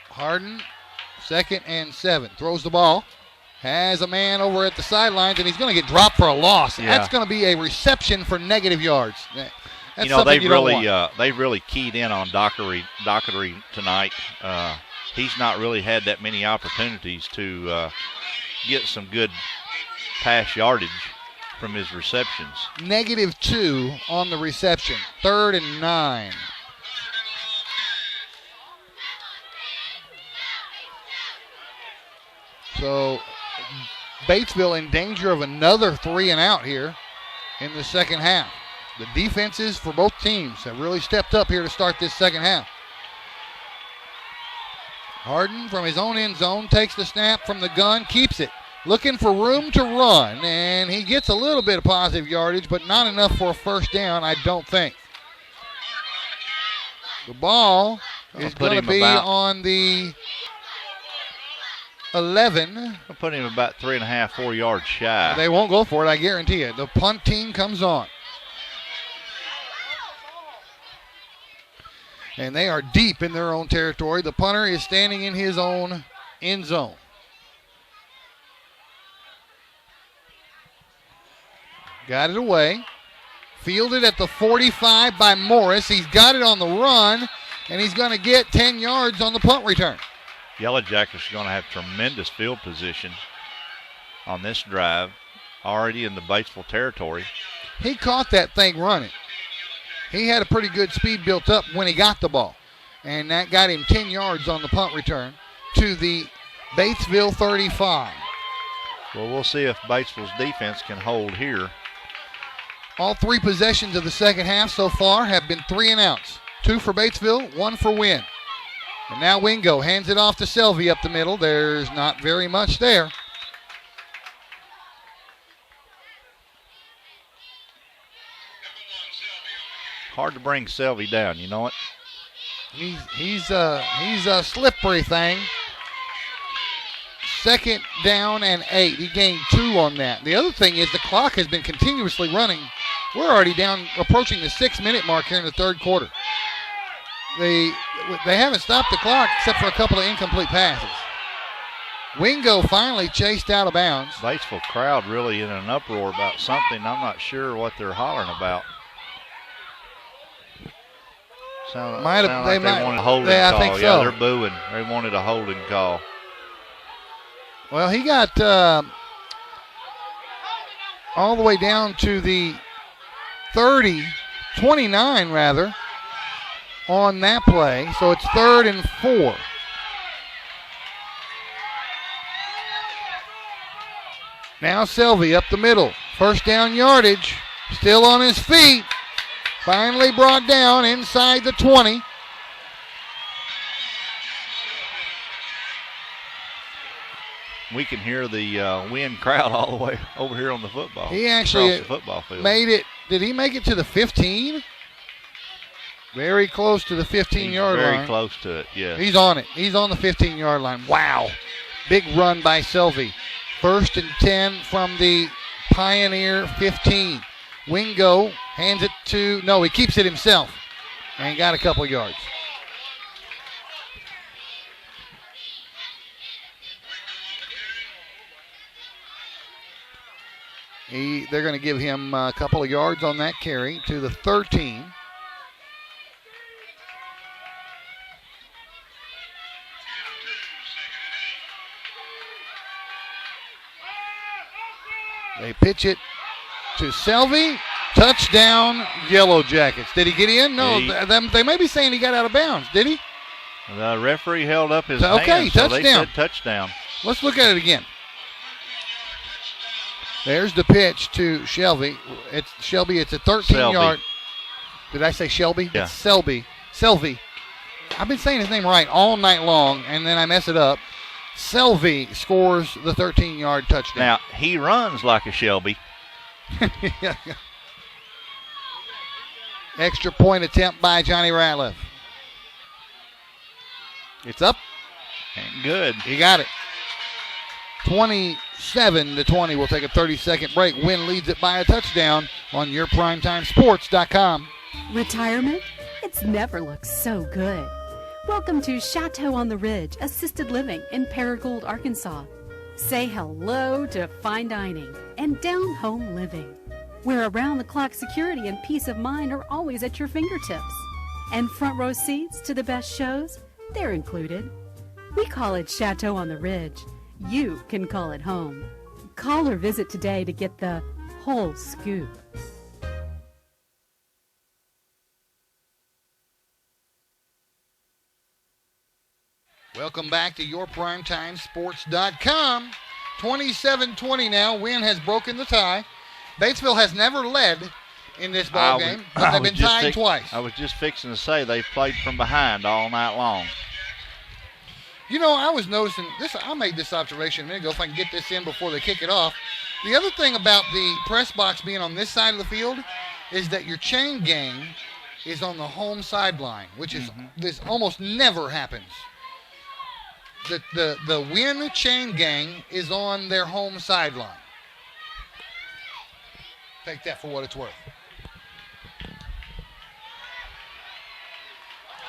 Harden, 2nd and 7. Throws the ball. Has a man over at the sidelines, and he's going to get dropped for a loss. Yeah. That's going to be a reception for negative yards. That's they've you don't want. They really keyed in on Dockery tonight. He's not really had that many opportunities to get some good pass yardage from his receptions. -2 on the reception. 3rd and 9. So Batesville in danger of another 3 and out here in the second half. The defenses for both teams have really stepped up here to start this second half. Harden from his own end zone takes the snap from the gun, keeps it. Looking for room to run, and he gets a little bit of positive yardage, but not enough for a first down, I don't think. The ball is going to be on the 11. I'll put him about 3.5, 4 yards shy. They won't go for it, I guarantee it. The punt team comes on. And they are deep in their own territory. The punter is standing in his own end zone. Got it away. Fielded at the 45 by Morris. He's got it on the run, and he's going to get 10 yards on the punt return. Yellowjackets are going to have tremendous field position on this drive, already in the Batesville territory. He caught that thing running. He had a pretty good speed built up when he got the ball, and that got him 10 yards on the punt return to the Batesville 35. Well, we'll see if Batesville's defense can hold here. All 3 possessions of the second half so far have been 3 and outs. 2 for Batesville, 1 for Wynne. And now Wingo hands it off to Selvey up the middle. There's not very much there. Hard to bring Selvey down, you know it? He's a slippery thing. 2nd down and 8. He gained 2 on that. The other thing is the clock has been continuously running. We're already down, approaching the 6-minute mark here in the third quarter. They haven't stopped the clock except for a couple of incomplete passes. Wingo finally chased out of bounds. Batesville crowd really in an uproar about something. I'm not sure what they're hollering about. They wanted a holding call. I think so. Yeah, they're booing. They wanted a holding call. Well, he got all the way down to the 29 rather, on that play. So it's 3rd and 4. Now Selvey up the middle. First down yardage. Still on his feet. Finally brought down inside the 20. We can hear the Wynne crowd all the way over here on the football. He actually across the football field. Made it. Did he make it to the 15? Very close to the 15-yard line. Very close to it, yes. He's on it. He's on the 15-yard line. Wow. Big run by Selvey. 1st and 10 from the Pioneer 15. Wingo hands it to, no, he keeps it himself and got a couple yards. They're going to give him a couple of yards on that carry to the 13. They pitch it to Selvey. Touchdown, Yellowjackets. Did he get in? No, they may be saying he got out of bounds. Did he? The referee held up his Okay, hand, so they touchdown. said touchdown. Let's look at it again. There's the pitch to Shelby. It's Shelby. It's a 13-yard. Did I say Shelby? Yeah. It's Selby. Selvey. I've been saying his name right all night long, and then I mess it up. Selvey scores the 13-yard touchdown. Now, he runs like a Shelby. Extra point attempt by Johnny Ratliff. It's up. And good. He got it. 27-20. We'll take a 30-second break. Wynne leads it by a touchdown on yourprimetimesports.com. Retirement? It's never looked so good. Welcome to Chateau on the Ridge Assisted Living in Paragould, Arkansas. Say hello to fine dining and down-home living, where around-the-clock security and peace of mind are always at your fingertips. And front row seats to the best shows, they're included. We call it Chateau on the Ridge. You can call it home. Call or visit today to get the whole scoop. Welcome back to yourprimetimesports.com. 27-20 now. Wynne has broken the tie. Batesville has never led in this ball game, but they've been tied twice. I was just fixing to say they played from behind all night long. You know, I was noticing this. I made this observation a minute ago. If I can get this in before they kick it off. The other thing about the press box being on this side of the field is that your chain gang is on the home sideline, which is this almost never happens. The Wynne chain gang is on their home sideline. Take that for what it's worth.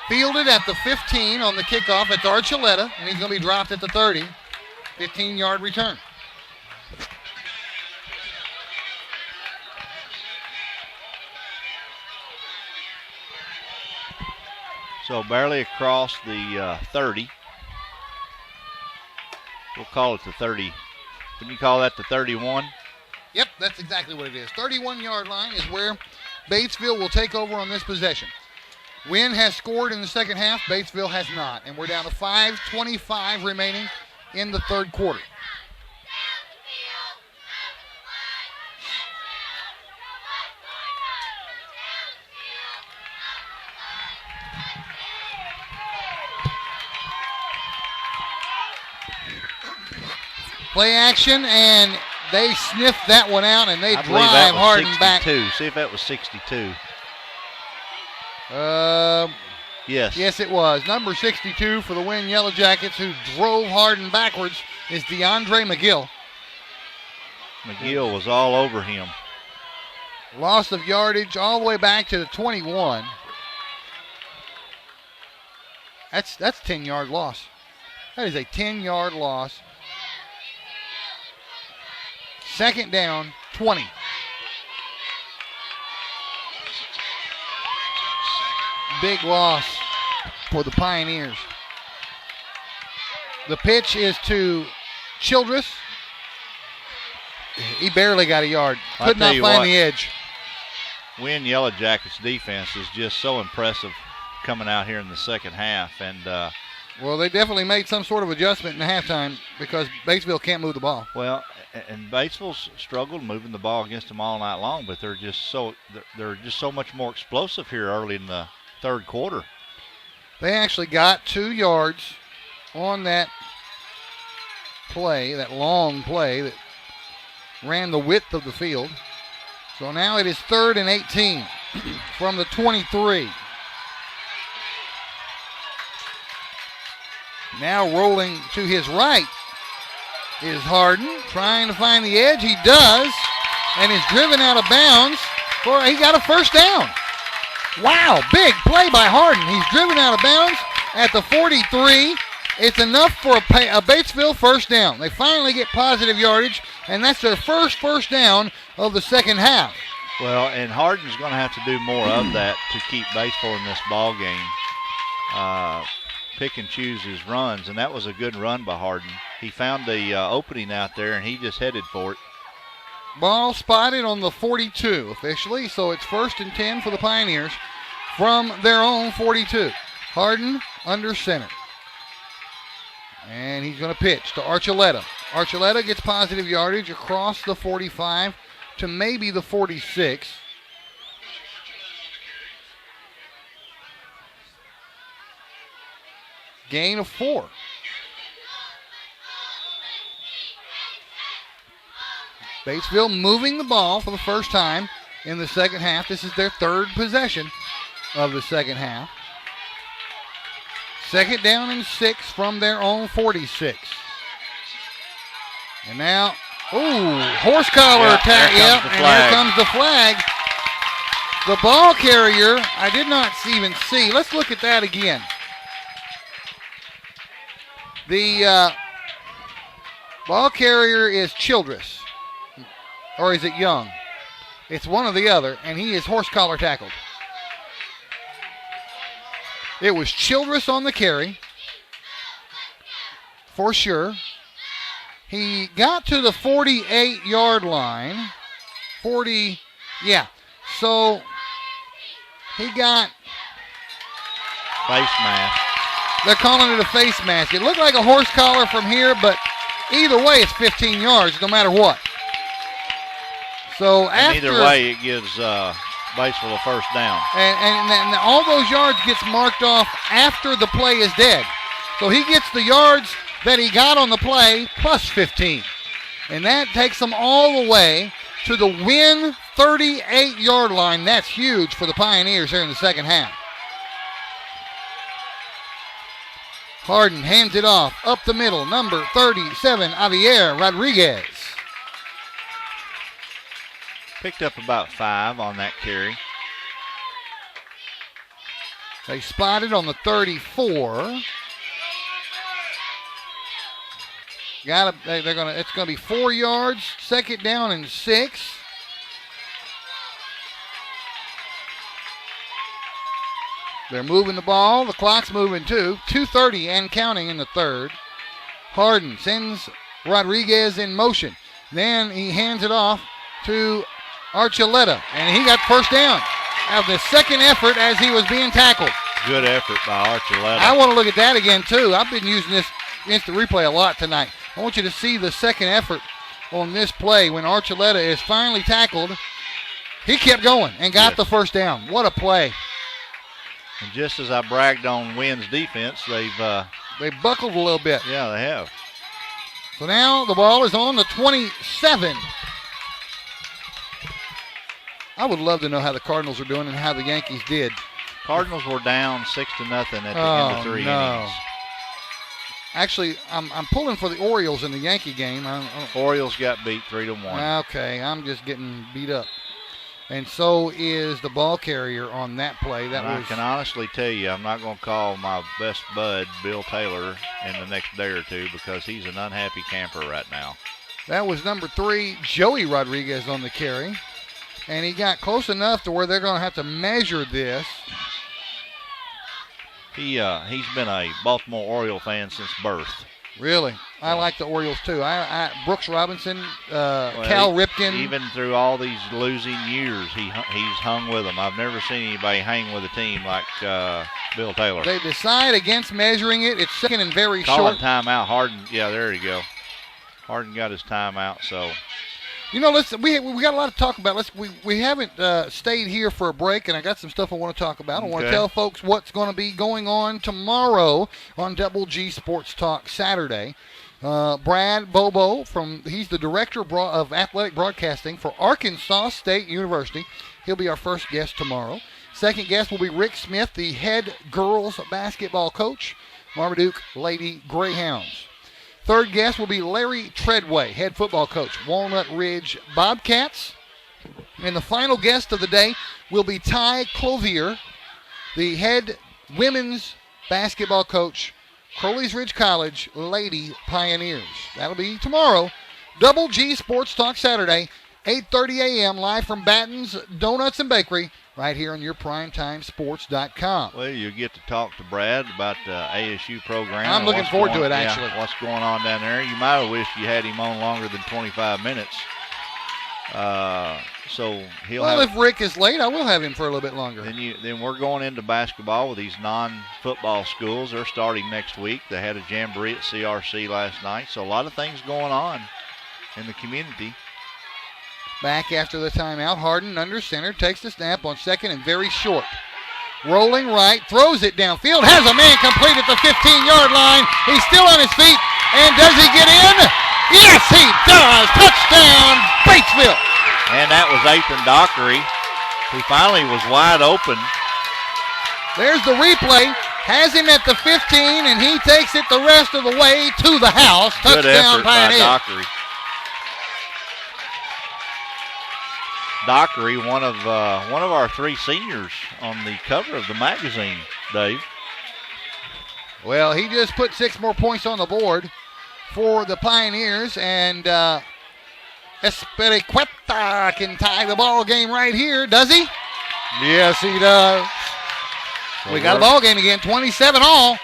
Fielded at the 15 on the kickoff. It's Archuleta, and he's going to be dropped at the 30. 15-yard return. So barely across the 30. We'll call it the 30. Can you call that the 31? Yep, that's exactly what it is. 31-yard line is where Batesville will take over on this possession. Wynne has scored in the second half. Batesville has not. And we're down to 5:25 remaining in the third quarter. Play action, and they sniffed that one out, and they I believe that drive was Harden 62. back. See if that was 62. Yes. Yes. Yes, it was. Number 62 for the Wynne Yellowjackets, who drove Harden backwards, is DeAndre McGill. McGill was all over him. Loss of yardage all the way back to the 21. That's 10-yard loss. That is a 10-yard loss. Second down, 20. Big loss for the Pioneers. The pitch is to Childress. He barely got a yard. Could not find the edge. Wynne Yellowjackets defense is just so impressive coming out here in the second half. And well, they definitely made some sort of adjustment in the halftime because Batesville can't move the ball. Well, and Batesville's struggled moving the ball against them all night long, but they're just so much more explosive here early in the third quarter. They actually got 2 yards on that play, that long play that ran the width of the field. So now it is 3rd and 18 from the 23. Now rolling to his right is Harden, trying to find the edge. He does, and is driven out of bounds. He got a first down. Wow, big play by Harden. He's driven out of bounds at the 43. It's enough for a Batesville first down. They finally get positive yardage, and that's their first down of the second half. Well, and Harden's going to have to do more of that to keep Batesville in this ball game. Pick and choose his runs, and that was a good run by Harden. He found the opening out there, and he just headed for it. Ball spotted on the 42 officially, so it's 1st and 10 for the Pioneers from their own 42. Harden under center. And he's going to pitch to Archuleta. Archuleta gets positive yardage across the 45 to maybe the 46. Gain of 4. Batesville moving the ball for the first time in the second half. This is their third possession of the second half. Second down and 6 from their own 46. And now, horse collar attack. Yep, and here comes the flag. The ball carrier, I did not even see. Let's look at that again. The ball carrier is Childress. Or is it Young? It's one or the other, and he is horse collar tackled. It was Childress on the carry, for sure. He got to the 48-yard line. 40, yeah. So he got face mask. They're calling it a face mask. It looked like a horse collar from here, but either way, it's 15 yards, no matter what. So either way, it gives Batesville a first down. And all those yards gets marked off after the play is dead. So he gets the yards that he got on the play plus 15. And that takes them all the way to the Wynne 38-yard line. That's huge for the Pioneers here in the second half. Harden hands it off up the middle. Number 37, Javier Rodriguez. Picked up about 5 on that carry. They spotted on the 34. It's gonna be 4 yards. Second down and 6. They're moving the ball. The clock's moving too. 2:30 and counting in the third. Harden sends Rodriguez in motion. Then he hands it off to Archuleta, and he got first down out of the second effort as he was being tackled. Good effort by Archuleta. I want to look at that again, too. I've been using this instant replay a lot tonight. I want you to see the second effort on this play when Archuleta is finally tackled. He kept going and got the first down. What a play. And just as I bragged on Wynn's defense, they've buckled a little bit. Yeah, they have. So now the ball is on the 27. I would love to know how the Cardinals are doing and how the Yankees did. Cardinals were down 6-0 at the end of 3 innings. Actually, I'm pulling for the Orioles in the Yankee game. Orioles got beat 3-1. Okay, I'm just getting beat up. And so is the ball carrier on that play. I can honestly tell you, I'm not going to call my best bud, Bill Taylor, in the next day or two because he's an unhappy camper right now. That was number 3, Joey Rodriguez on the carry. And he got close enough to where they're going to have to measure this. He's been a Baltimore Oriole fan since birth. Really? I like the Orioles, too. Brooks Robinson, Cal Ripken. Even through all these losing years, he's hung with them. I've never seen anybody hang with a team like Bill Taylor. They decide against measuring it. It's second and very Calling short. timeout. Harden, yeah, there you go. Harden got his timeout, so. You know, we got a lot to talk about. We haven't stayed here for a break, and I got some stuff I want to talk about. I want to tell folks what's going to be going on tomorrow on Double G Sports Talk Saturday. Brad Bobo, he's the director of athletic broadcasting for Arkansas State University. He'll be our first guest tomorrow. Second guest will be Rick Smith, the head girls basketball coach, Marmaduke Lady Greyhounds. Third guest will be Larry Treadway, head football coach, Walnut Ridge Bobcats. And the final guest of the day will be Ty Clovier, the head women's basketball coach, Crowley's Ridge College Lady Pioneers. That'll be tomorrow. Double G Sports Talk Saturday, 8:30 a.m. live from Batten's Donuts and Bakery, right here on your PrimetimeSports.com. Well, you get to talk to Brad about the ASU program. I'm looking forward to it, actually. What's going on down there. You might have wished you had him on longer than 25 minutes. So he'll Well, have. if Rick is late, I will have him for a little bit longer. Then we're going into basketball with these non-football schools. They're starting next week. They had a jamboree at CRC last night, so a lot of things going on in the community. Back after the timeout, Harden under center, takes the snap on second and very short. Rolling right, throws it downfield, has a man complete at the 15-yard line. He's still on his feet, and does he get in? Yes, he does. Touchdown, Batesville. And that was Ethan Dockery, who finally was wide open. There's the replay. Has him at the 15, and he takes it the rest of the way to the house. Good Touchdown, effort by Pioneers. Dockery. Dockery, one of our three seniors on the cover of the magazine, Dave. Well, he just put 6 more points on the board for the Pioneers, and Espericueta can tie the ball game right here, does he? Yes, he does. We got a ball game again, 27 all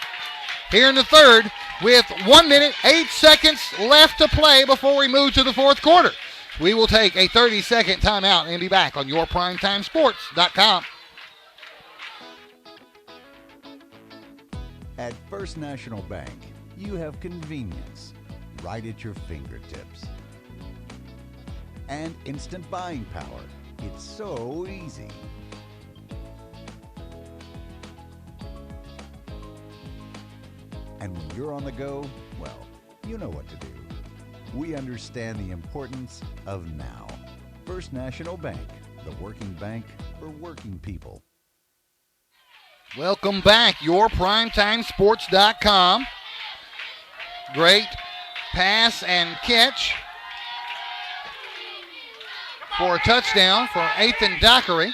here in the third with 1 minute, 8 seconds left to play before we move to the fourth quarter. We will take a 30-second timeout and be back on yourprimetimesports.com. At First National Bank, you have convenience right at your fingertips. And instant buying power. It's so easy. And when you're on the go, well, you know what to do. We understand the importance of now. First National Bank, the working bank for working people. Welcome back, yourprimetimesports.com. Great pass and catch for a touchdown for Ethan Dockery.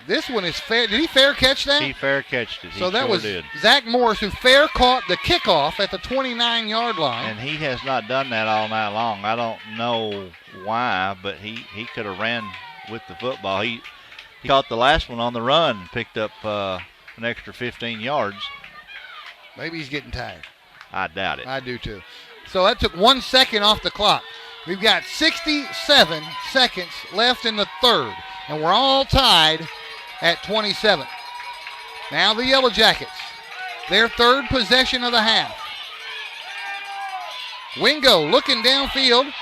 This one is fair. Did he fair catch that? He fair catched it. So that was did. Zach Morris who fair caught the kickoff at the 29-yard line. And he has not done that all night long. I don't know why, but he could have ran with the football. He caught the last one on the run and picked up an extra 15 yards. Maybe he's getting tired. I doubt it. I do too. So that took 1 second off the clock. We've got 67 seconds left in the third, and we're all tied at 27. Now the Yellowjackets, their third possession of the half. Wingo looking downfield,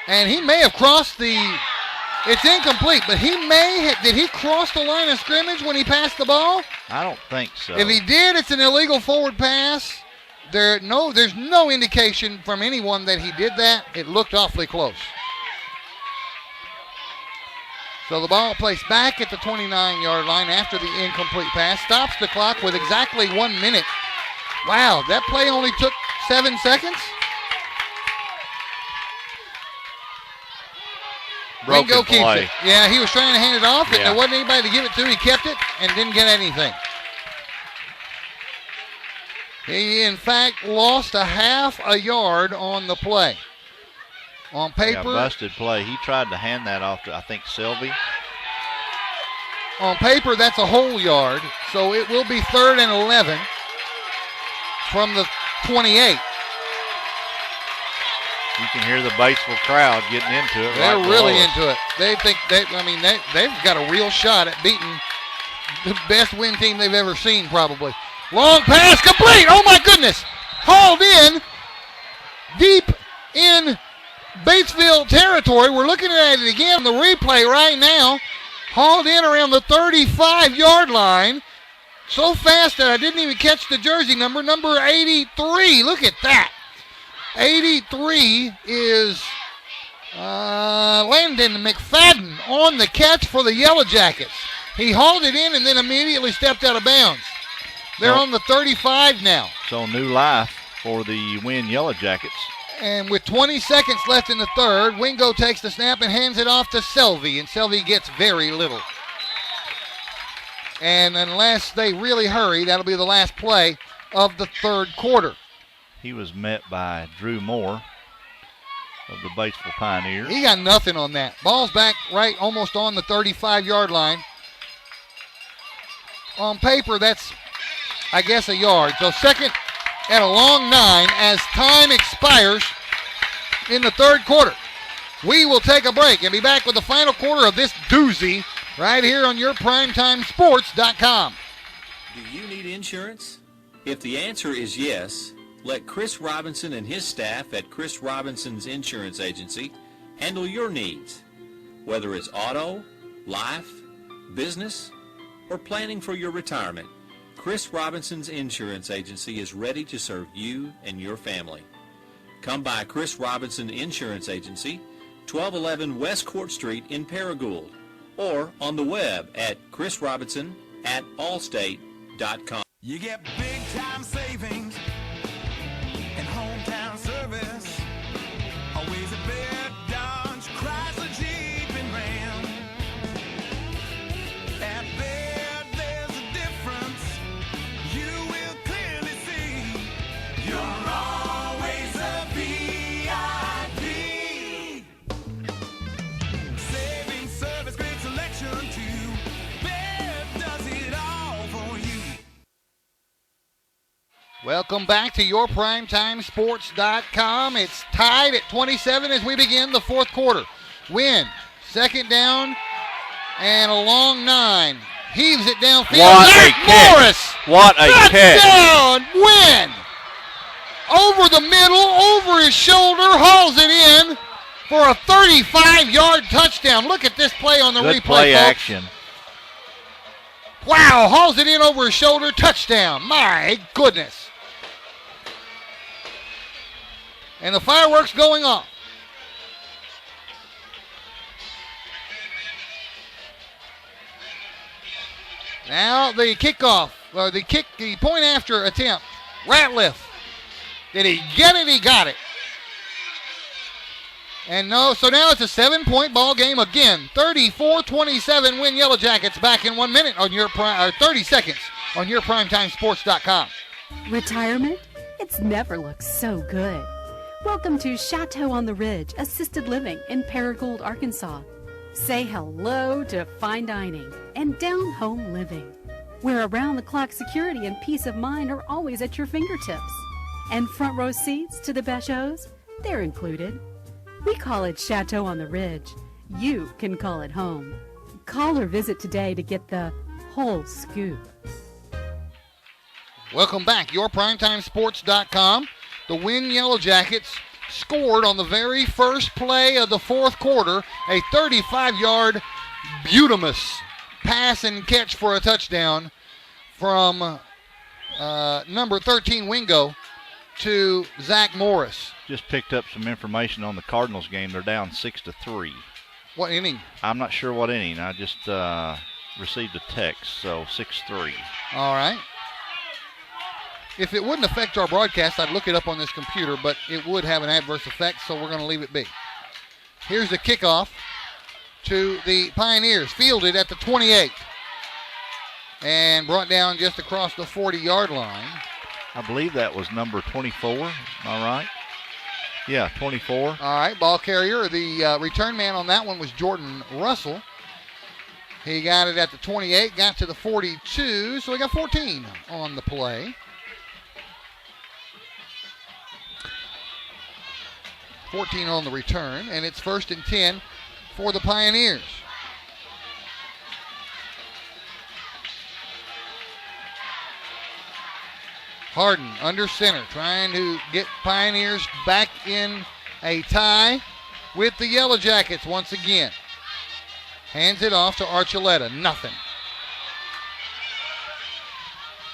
and he may have crossed the, it's incomplete, but did he cross the line of scrimmage when he passed the ball? I don't think so. If he did, it's an illegal forward pass. There's no indication from anyone that he did that. It looked awfully close. So the ball placed back at the 29-yard line after the incomplete pass. Stops the clock with exactly 1 minute. Wow, that play only took 7 seconds? Broken Wingo keeps play. it. Yeah, he was trying to hand it off, and Yeah. there wasn't anybody to give it to. He kept it and didn't get anything. He, in fact, lost a half a yard on the play. On Yeah, paper, busted play. He tried to hand that off to, I think, Sylvie. on paper, that's a whole yard, so it will be 3rd and 11 from the 28. You can hear the Batesville crowd getting into it. They're right really below us. into it. They think they've got a real shot at beating the best win team they've ever seen, probably. Long pass complete. Oh my goodness! Hauled in deep in Batesville territory. We're looking at it again on the replay right now. Hauled in around the 35-yard line. So fast that I didn't even catch the jersey number 83. Look at that. 83 is Landon McFadden on the catch for the Yellowjackets. He hauled it in and then immediately stepped out of bounds. They're on the 35 now. So new life for the Wynne Yellowjackets. And with 20 seconds left in the third, Wingo takes the snap and hands it off to Selvey, and Selvey gets very little. And unless they really hurry, that'll be the last play of the third quarter. He was met by Drew Moore of the Batesville Pioneers. He got nothing on that. Ball's back right almost on the 35-yard line. On paper, that's, I guess, a yard. So second and a long 9 as time expires in the third quarter. We will take a break and be back with the final quarter of this doozy right here on your PrimetimeSports.com. Do you need insurance? If the answer is yes, let Chris Robinson and his staff at Chris Robinson's Insurance Agency handle your needs. Whether it's auto, life, business, or planning for your retirement, Chris Robinson's Insurance Agency is ready to serve you and your family. Come by Chris Robinson Insurance Agency, 1211 West Court Street in Paragould, or on the web at chrisrobinson@allstate.com. You get big time savings and hometown service. Always a bed, Dodge, Chrysler, Jeep, and Ram. At Baird, there's a difference you will clearly see. You're always a VIP. Saving service, great selection too. Baird does it all for you. Welcome back to your PrimetimeSports.com. It's tied at 27 as we begin the fourth quarter. Wynne, second down and a long 9. Heaves it downfield. What a Zach catch. Morris! What a catch. Touchdown, Wynne! Over the middle, over his shoulder, hauls it in for a 35-yard touchdown. Look at this play on the Good replay, play folks. action. Wow, hauls it in over his shoulder, touchdown. My goodness. And the fireworks going off. Now the kickoff, or the point after attempt. Ratliff. Did he get it? He got it. And no, so now it's a 7-point ball game again. 34-27 Wynne Yellowjackets back in 1 minute on your 30 seconds on your PrimetimeSports.com. Retirement? It's never looked so good. Welcome to Chateau on the Ridge Assisted Living in Paragould, Arkansas. Say hello to fine dining and down-home living, where around-the-clock security and peace of mind are always at your fingertips. And front row seats to the best shows, they're included. We call it Chateau on the Ridge. You can call it home. Call or visit today to get the whole scoop. Welcome back. Your PrimetimeSports.com. The Wynne Yellowjackets scored on the very first play of the fourth quarter, a 35-yard Butamus pass and catch for a touchdown from number 13 Wingo to Zach Morris. Just picked up some information on the Cardinals game. They're down 6-3. What inning? I'm not sure what inning. I just received a text, so 6-3. All right. If it wouldn't affect our broadcast, I'd look it up on this computer, but it would have an adverse effect, so we're going to leave it be. Here's the kickoff to the Pioneers, fielded at the 28 and brought down just across the 40-yard line. I believe that was number 24. Am I right? Yeah, 24. All right, ball carrier. The return man on that one was Jordan Russell. He got it at the 28, got to the 42, so we got 14 on the play. 14 on the return, and it's 1st and 10 for the Pioneers. Harden under center, trying to get Pioneers back in a tie with the Yellowjackets once again. Hands it off to Archuleta. Nothing.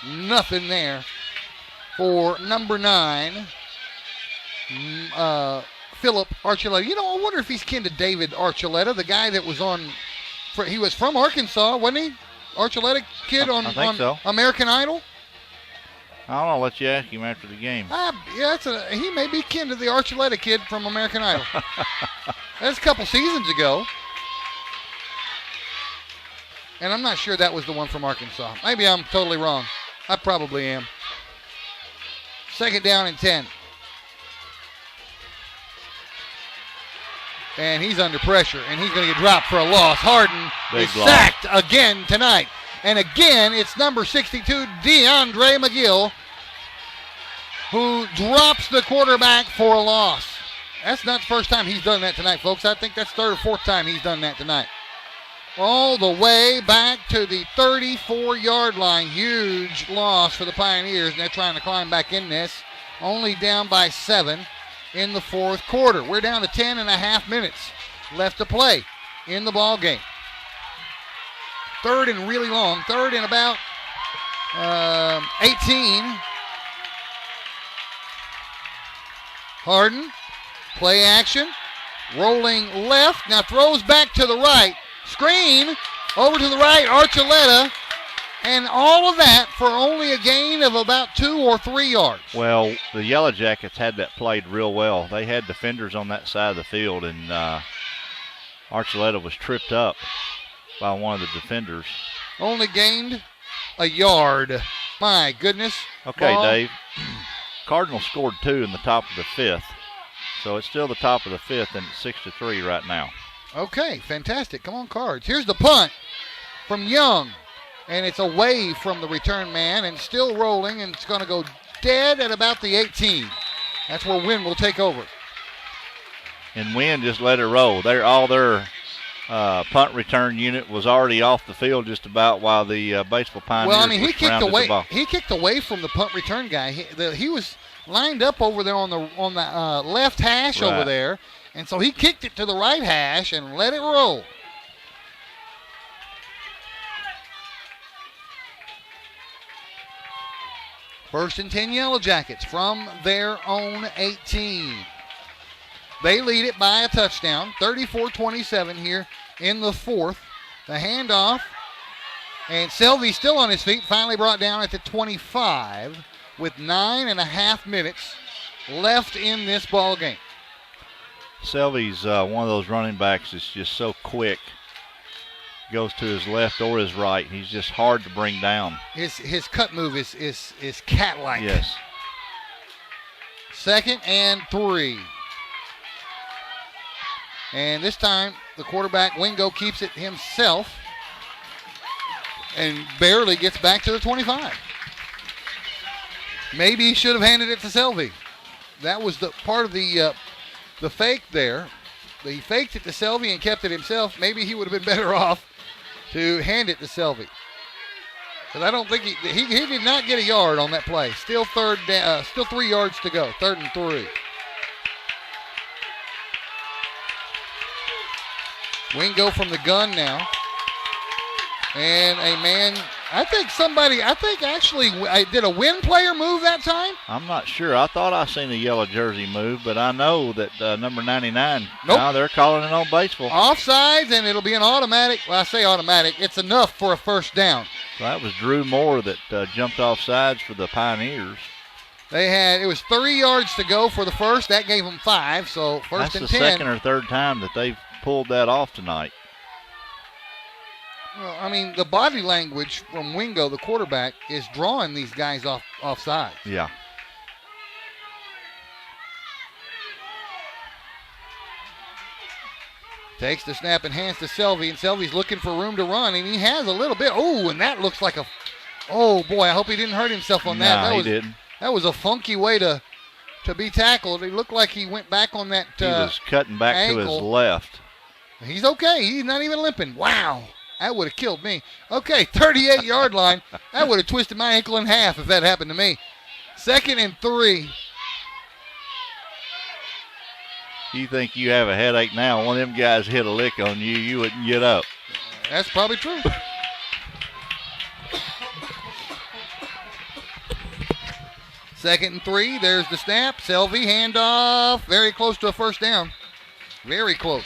Nothing there for number 9, Philip Archuleta. You know, I wonder if he's kin to David Archuleta, the guy that was on, he was from Arkansas, wasn't he? Archuleta kid on so. American Idol? I don't know. I'll let you ask him after the game. Yeah, he may be kin to the Archuleta kid from American Idol. That's a couple seasons ago. And I'm not sure that was the one from Arkansas. Maybe I'm totally wrong. I probably am. 2nd down and 10. And he's under pressure, and he's going to get dropped for a loss. Harden is sacked again tonight. And again, it's number 62, DeAndre McGill, who drops the quarterback for a loss. That's not the first time he's done that tonight, folks. I think that's third or fourth time he's done that tonight. All the way back to the 34-yard line. Huge loss for the Pioneers, and they're trying to climb back in this. Only down by 7 in the fourth quarter. We're down to 10 and a half minutes left to play in the ball game. Third and really long. Third and about 18. Harden, play action, rolling left, now throws back to the right. Screen, over to the right, Archuleta, and all of that for only a gain of about 2 or 3 yards. Well, the Yellowjackets had that played real well. They had defenders on that side of the field, and Archuleta was tripped up by one of the defenders. Only gained a yard. My goodness. Okay, Ball. Dave. Cardinals scored 2 in the top of the 5th, so it's still the top of the 5th, and it's 6-3 right now. Okay, fantastic. Come on, Cards. Here's the punt from Young, and it's away from the return man and still rolling, and it's going to go dead at about the 18. That's where Wynne will take over. And Wynne just let it roll. All their punt return unit was already off the field just about while the Batesville Pioneers Well, I mean, he was kicked surrounded away. the ball. He kicked away from the punt return guy. He was lined up over there on the left hash Right. over there, and so he kicked it to the right hash and let it roll. First and 10 Yellowjackets from their own 18. They lead it by a touchdown, 34-27 here in the fourth. The handoff, and Selvey still on his feet, finally brought down at the 25 with 9.5 minutes left in this ball game. Selvey's one of those running backs that's just so quick. Goes to his left or his right. He's just hard to bring down. His cut move is cat-like. Yes. 2nd and 3. And this time, the quarterback, Wingo, keeps it himself and barely gets back to the 25. Maybe he should have handed it to Selvey. That was the part of the fake there. He faked it to Selvey and kept it himself. Maybe he would have been better off to hand it to Selvey. Because I don't think he did not get a yard on that play. Still 3 yards to go. 3rd and 3. Wingo from the gun now. And a man, did a Wynne player move that time? I'm not sure. I thought I seen a yellow jersey move, but I know that number 99, Nope. now they're calling it on Batesville. Offsides, and it'll be an automatic. Well, I say automatic. It's enough for a first down. So that was Drew Moore that jumped off sides for the Pioneers. It was 3 yards to go for the first. That gave them 5, so first That's and the 10. second or third time that they've pulled that off tonight. Well, I mean, the body language from Wingo, the quarterback, is drawing these guys off sides. Yeah. Takes the snap and hands to Selvey, and Selvey's looking for room to run, and he has a little bit. Oh, and that looks like oh boy, I hope he didn't hurt himself on that. Nah, he didn't. That was a funky way to be tackled. It looked like he went back on that He was cutting back to his ankle. left. He's okay. He's not even limping. Wow. That would have killed me. Okay, 38-yard line. That would have twisted my ankle in half if that happened to me. 2nd and 3. You think you have a headache now, one of them guys hit a lick on you, you wouldn't get up. That's probably true. Second and 3. There's the snap. Selvey, handoff. Very close to a first down. Very close.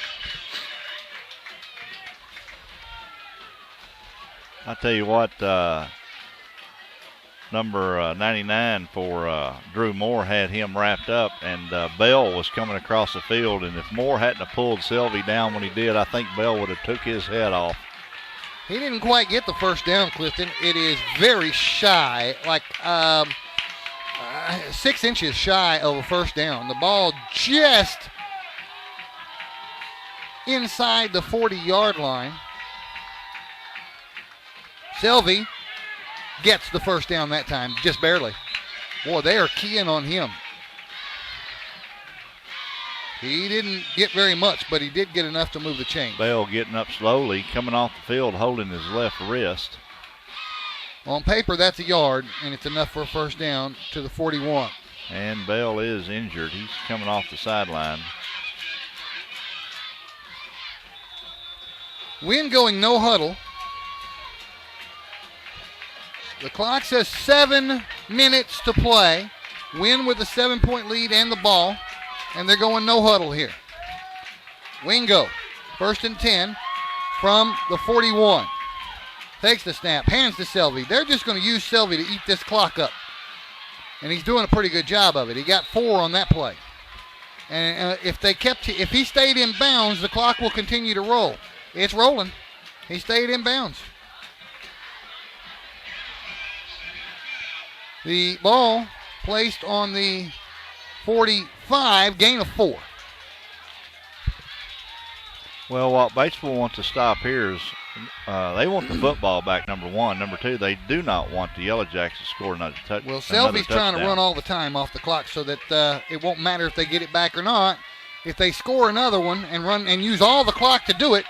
I tell you what, number 99 for Drew Moore had him wrapped up, and Bell was coming across the field, and if Moore hadn't have pulled Selvey down when he did, I think Bell would have took his head off. He didn't quite get the first down, Clifton. It is very shy, like 6 inches shy of a first down. The ball just inside the 40-yard line. Selvey gets the first down that time, just barely. Boy, they are keying on him. He didn't get very much, but he did get enough to move the chain. Bell getting up slowly, coming off the field, holding his left wrist. On paper, that's a yard, and it's enough for a first down to the 41. And Bell is injured. He's coming off the sideline. Wynne going no huddle. The clock says 7 minutes to play. Wynne with a 7-point lead and the ball. And they're going no huddle here. Wingo, 1st and 10 from the 41. Takes the snap, hands to Selvey. They're just going to use Selvey to eat this clock up. And he's doing a pretty good job of it. He got 4 on that play. And if he stayed in bounds, the clock will continue to roll. It's rolling. He stayed in bounds. The ball placed on the 45, gain of 4. Well, what Batesville wants to stop here is they want the football back, number one. Number two, they do not want the Yellowjackets to score another touchdown. Well, Selvey's trying to run all the time off the clock so that it won't matter if they get it back or not. If they score another one and run and use all the clock to do it,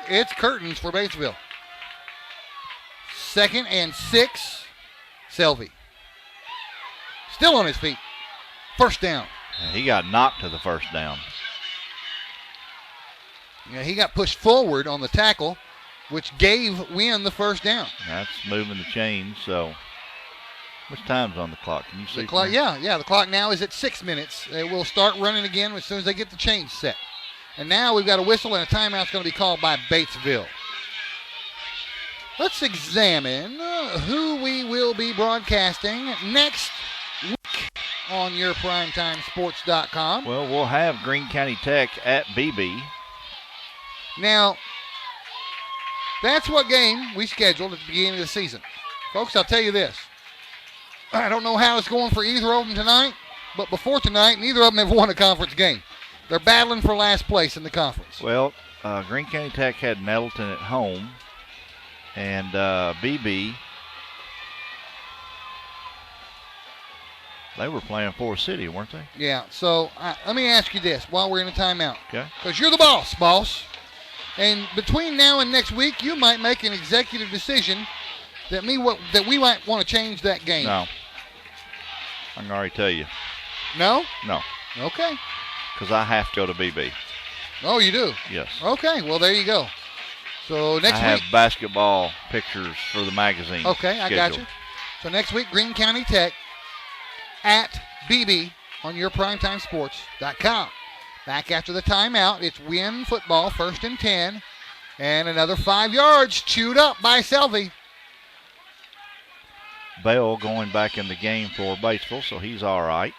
it's curtains for Batesville. 2nd and 6, Selvey. Still on his feet. First down. He got knocked to the first down. Yeah, he got pushed forward on the tackle, which gave Wynne the first down. That's moving the chains. So, which time's on the clock? Can you see? The clock, yeah. The clock now is at 6 minutes. It will start running again as soon as they get the chains set. And now we've got a whistle and a timeout's going to be called by Batesville. Let's examine who we will be broadcasting next week on yourprimetimesports.com. Well, we'll have Greene County Tech at BB. Now, that's what game we scheduled at the beginning of the season. Folks, I'll tell you this. I don't know how it's going for either of them tonight, but before tonight, neither of them have won a conference game. They're battling for last place in the conference. Well, Greene County Tech had Nettleton at home, and BB, they were playing Forest City, weren't they? Yeah, so let me ask you this while we're in a timeout. Okay. Because you're the boss. And between now and next week, you might make an executive decision that we might want to change that game. No. I can already tell you. No? No. Okay. Because I have to go to BB. Oh, you do? Yes. Okay, well, there you go. So next I week. have basketball pictures for the magazine. Okay, I got you. So next week, Greene County Tech at BB on yourprimetimesports.com. Back after the timeout, it's Wynne football, 1st and 10, and another 5 yards chewed up by Selvey. Bell going back in the game for Batesville, so he's all right.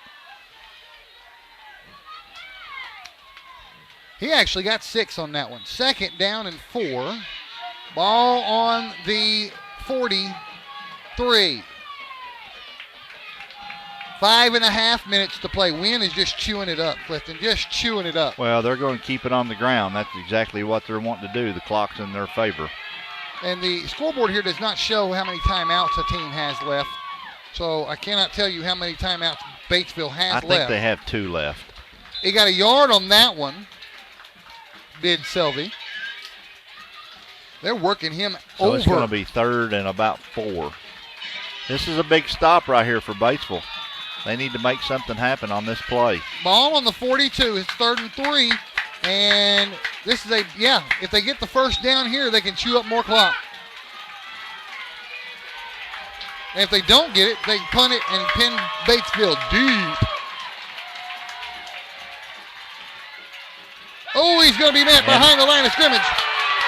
He actually got 6 on that one. 2nd down and 4. Ball on the 43. 5.5 minutes to play. Wynne is just chewing it up, Clifton, just chewing it up. Well, they're going to keep it on the ground. That's exactly what they're wanting to do. The clock's in their favor. And the scoreboard here does not show how many timeouts a team has left. So I cannot tell you how many timeouts Batesville has left. I think they have 2 left. He got a yard on that one, did Selvey. They're working him so over. It's going to be 3rd and about 4. This is a big stop right here for Batesville. They need to make something happen on this play. Ball on the 42. It's 3rd and 3. And this is if they get the first down here, they can chew up more clock. And if they don't get it, they can punt it and pin Batesville deep. Oh, he's going to be met behind the line of scrimmage.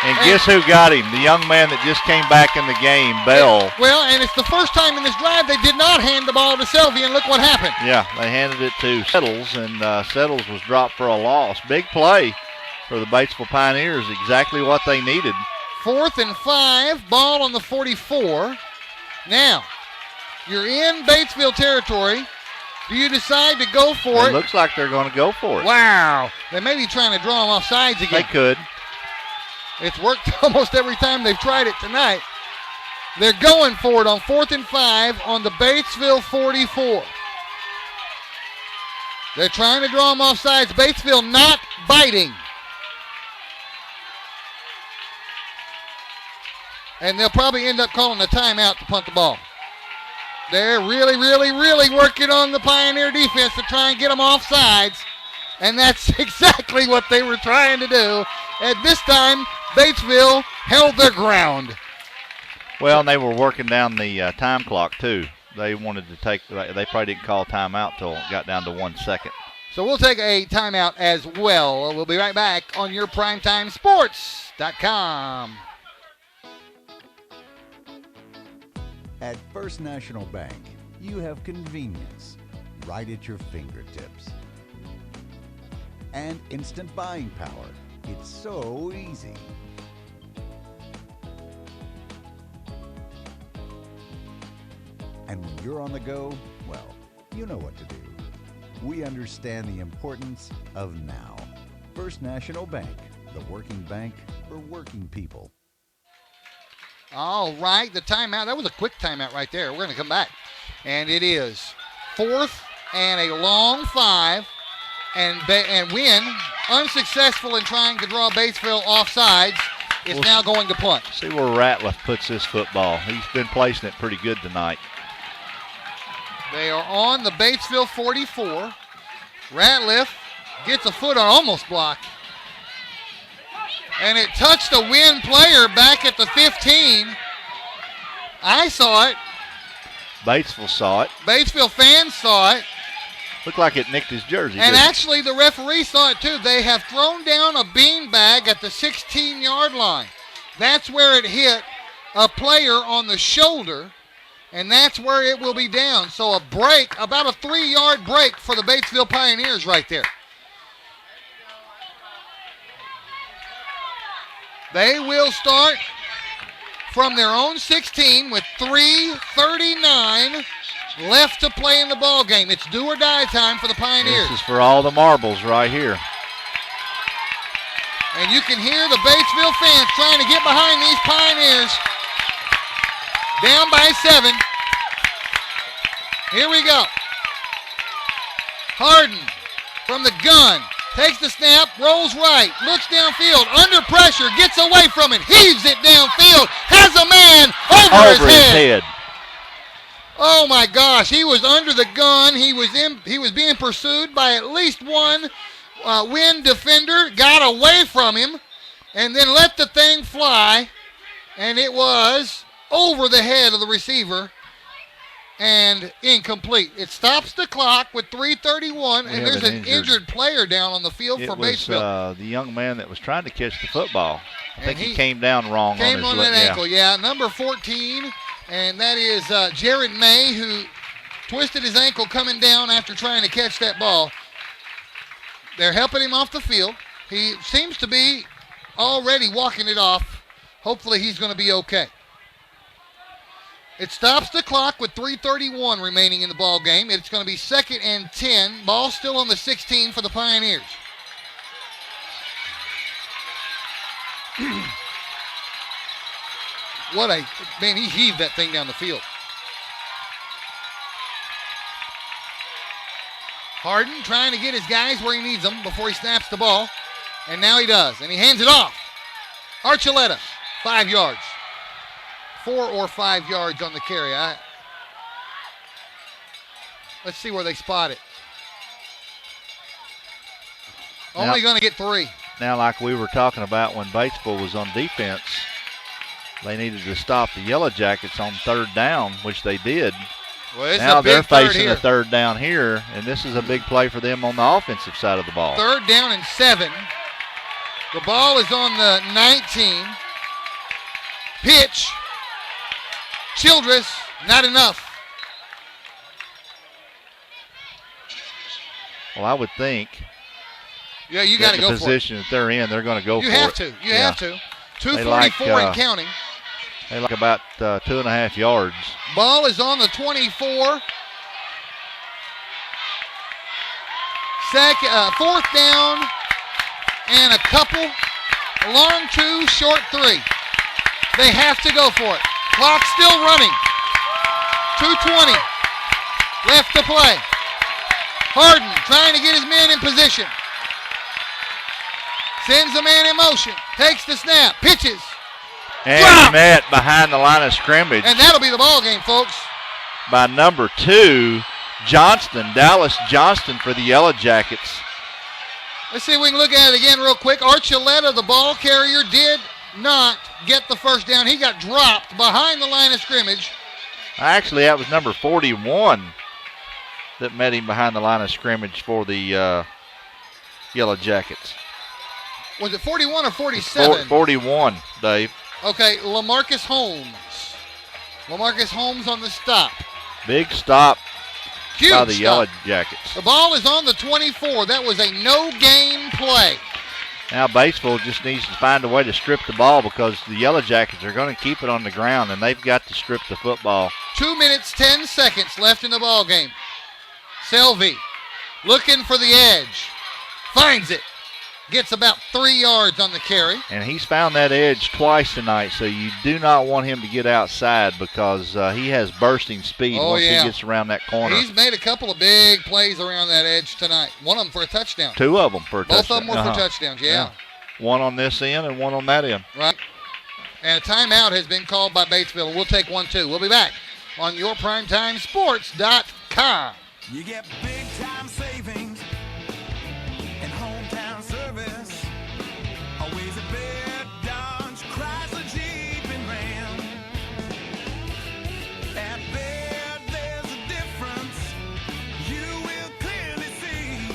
And guess who got him? The young man that just came back in the game, Bell. Well, and it's the first time in this drive they did not hand the ball to Selvey, and look what happened. Yeah, they handed it to Settles, and Settles was dropped for a loss. Big play for the Batesville Pioneers, exactly what they needed. 4th and 5, ball on the 44. Now, you're in Batesville territory. Do you decide to go for it? It looks like they're going to go for it. Wow. They may be trying to draw them off sides again. They could. It's worked almost every time they've tried it tonight. They're going for it on 4th and 5 on the Batesville 44. They're trying to draw him off sides. Batesville not biting. And they'll probably end up calling a timeout to punt the ball. They're really working on the Pioneer defense to try and get them off sides. And that's exactly what they were trying to do. At this time, Batesville held their ground. Well, and they were working down the time clock, too. They wanted to they probably didn't call timeout till it got down to 1 second. So we'll take a timeout as well. We'll be right back on your PrimetimeSports.com. At First National Bank, you have convenience right at your fingertips. And instant buying power. It's so easy. And when you're on the go, well, you know what to do. We understand the importance of now. First National Bank, the working bank for working people. All right, the timeout. That was a quick timeout right there. We're going to come back. And it is 4th and a long 5. And Wynne, unsuccessful in trying to draw Batesville offsides, is now going to punt. See where Ratliff puts this football. He's been placing it pretty good tonight. They are on the Batesville 44. Ratliff gets a foot on almost block. And it touched a Wynne player back at the 15. I saw it. Batesville saw it. Batesville fans saw it. Looked like it nicked his jersey. And actually, the referee saw it too. They have thrown down a beanbag at the 16-yard line. That's where it hit a player on the shoulder, and that's where it will be down. So a break, about a 3-yard break for the Batesville Pioneers right there. They will start from their own 16 with 3:39 left to play in the ball game. It's do or die time for the Pioneers. This is for all the marbles right here. And you can hear the Batesville fans trying to get behind these Pioneers. Down by 7. Here we go. Harden from the gun. Takes the snap, rolls right, looks downfield, under pressure, gets away from it, heaves it downfield, has a man over his head. Oh my gosh, he was under the gun. He was being pursued by at least one Wynne defender, got away from him, and then let the thing fly, and it was over the head of the receiver and incomplete. It stops the clock with 3:31, and there's an injured player down on the field for Batesville. The young man that was trying to catch the football. I think he came down wrong on that ankle, yeah. Number 14, and that is Jared May, who twisted his ankle coming down after trying to catch that ball. They're helping him off the field. He seems to be already walking it off. Hopefully he's going to be okay. It stops the clock with 3:31 remaining in the ball game. It's going to be 2nd and 10. Ball still on the 16 for the Pioneers. Man, he heaved that thing down the field. Harden trying to get his guys where he needs them before he snaps the ball. And now he does. And he hands it off. Archuleta, 5 yards. 4 or 5 yards on the carry. Let's see where they spot it. Only going to get 3. Now, like we were talking about when Batesville was on defense, they needed to stop the Yellowjackets on 3rd down, which they did. Well, now they're facing a 3rd down here, and this is a big play for them on the offensive side of the ball. 3rd down and 7. The ball is on the 19. Pitch. Childress, not enough. Well, I would think. Yeah, you got to go for it. The position that they're in, they're going to go for it. You have to. You have to. 2:44 and counting. They like about 2.5 yards. Ball is on the 24. 4th down and a couple. Long 2, short 3. They have to go for it. Clock still running. 2:20 left to play. Harden trying to get his men in position. Sends the man in motion. Takes the snap. Pitches. And Drop! met behind the line of scrimmage And that'll be the ball game, folks. by number 2, Johnston, Dallas Johnston for the Yellow Jackets. Let's see if we can look at it again real quick. Archuleta, the ball carrier, did not get the first down. He got dropped behind the line of scrimmage. Actually, that was number 41 that met him behind the line of scrimmage for the Yellow Jackets. Was it 41 or 47? 41, Dave. Okay, LaMarcus Holmes. LaMarcus Holmes on the stop. Big stop Huge by the stop. Yellow Jackets. The ball is on the 24. That was a no-gain play. Now Batesville just needs to find a way to strip the ball because the Yellow Jackets are going to keep it on the ground, and they've got to strip the football. 2 minutes, 10 seconds left in the ball game. Selvey looking for the edge. Finds it. Gets about 3 yards on the carry. And he's found that edge twice tonight, so you do not want him to get outside because he has bursting speed once he gets around that corner. He's made a couple of big plays around that edge tonight. One of them for a touchdown. 2 of them for a touchdown. Both of them were for touchdowns, yeah. One on this end and one on that end. Right. And a timeout has been called by Batesville. We'll take one, too. We'll be back on yourprimetimesports.com. You get big time savings and hometown service. Always a bed, Dodge, Chrysler, Jeep, and Ram. At Baird, there's a difference you will clearly see.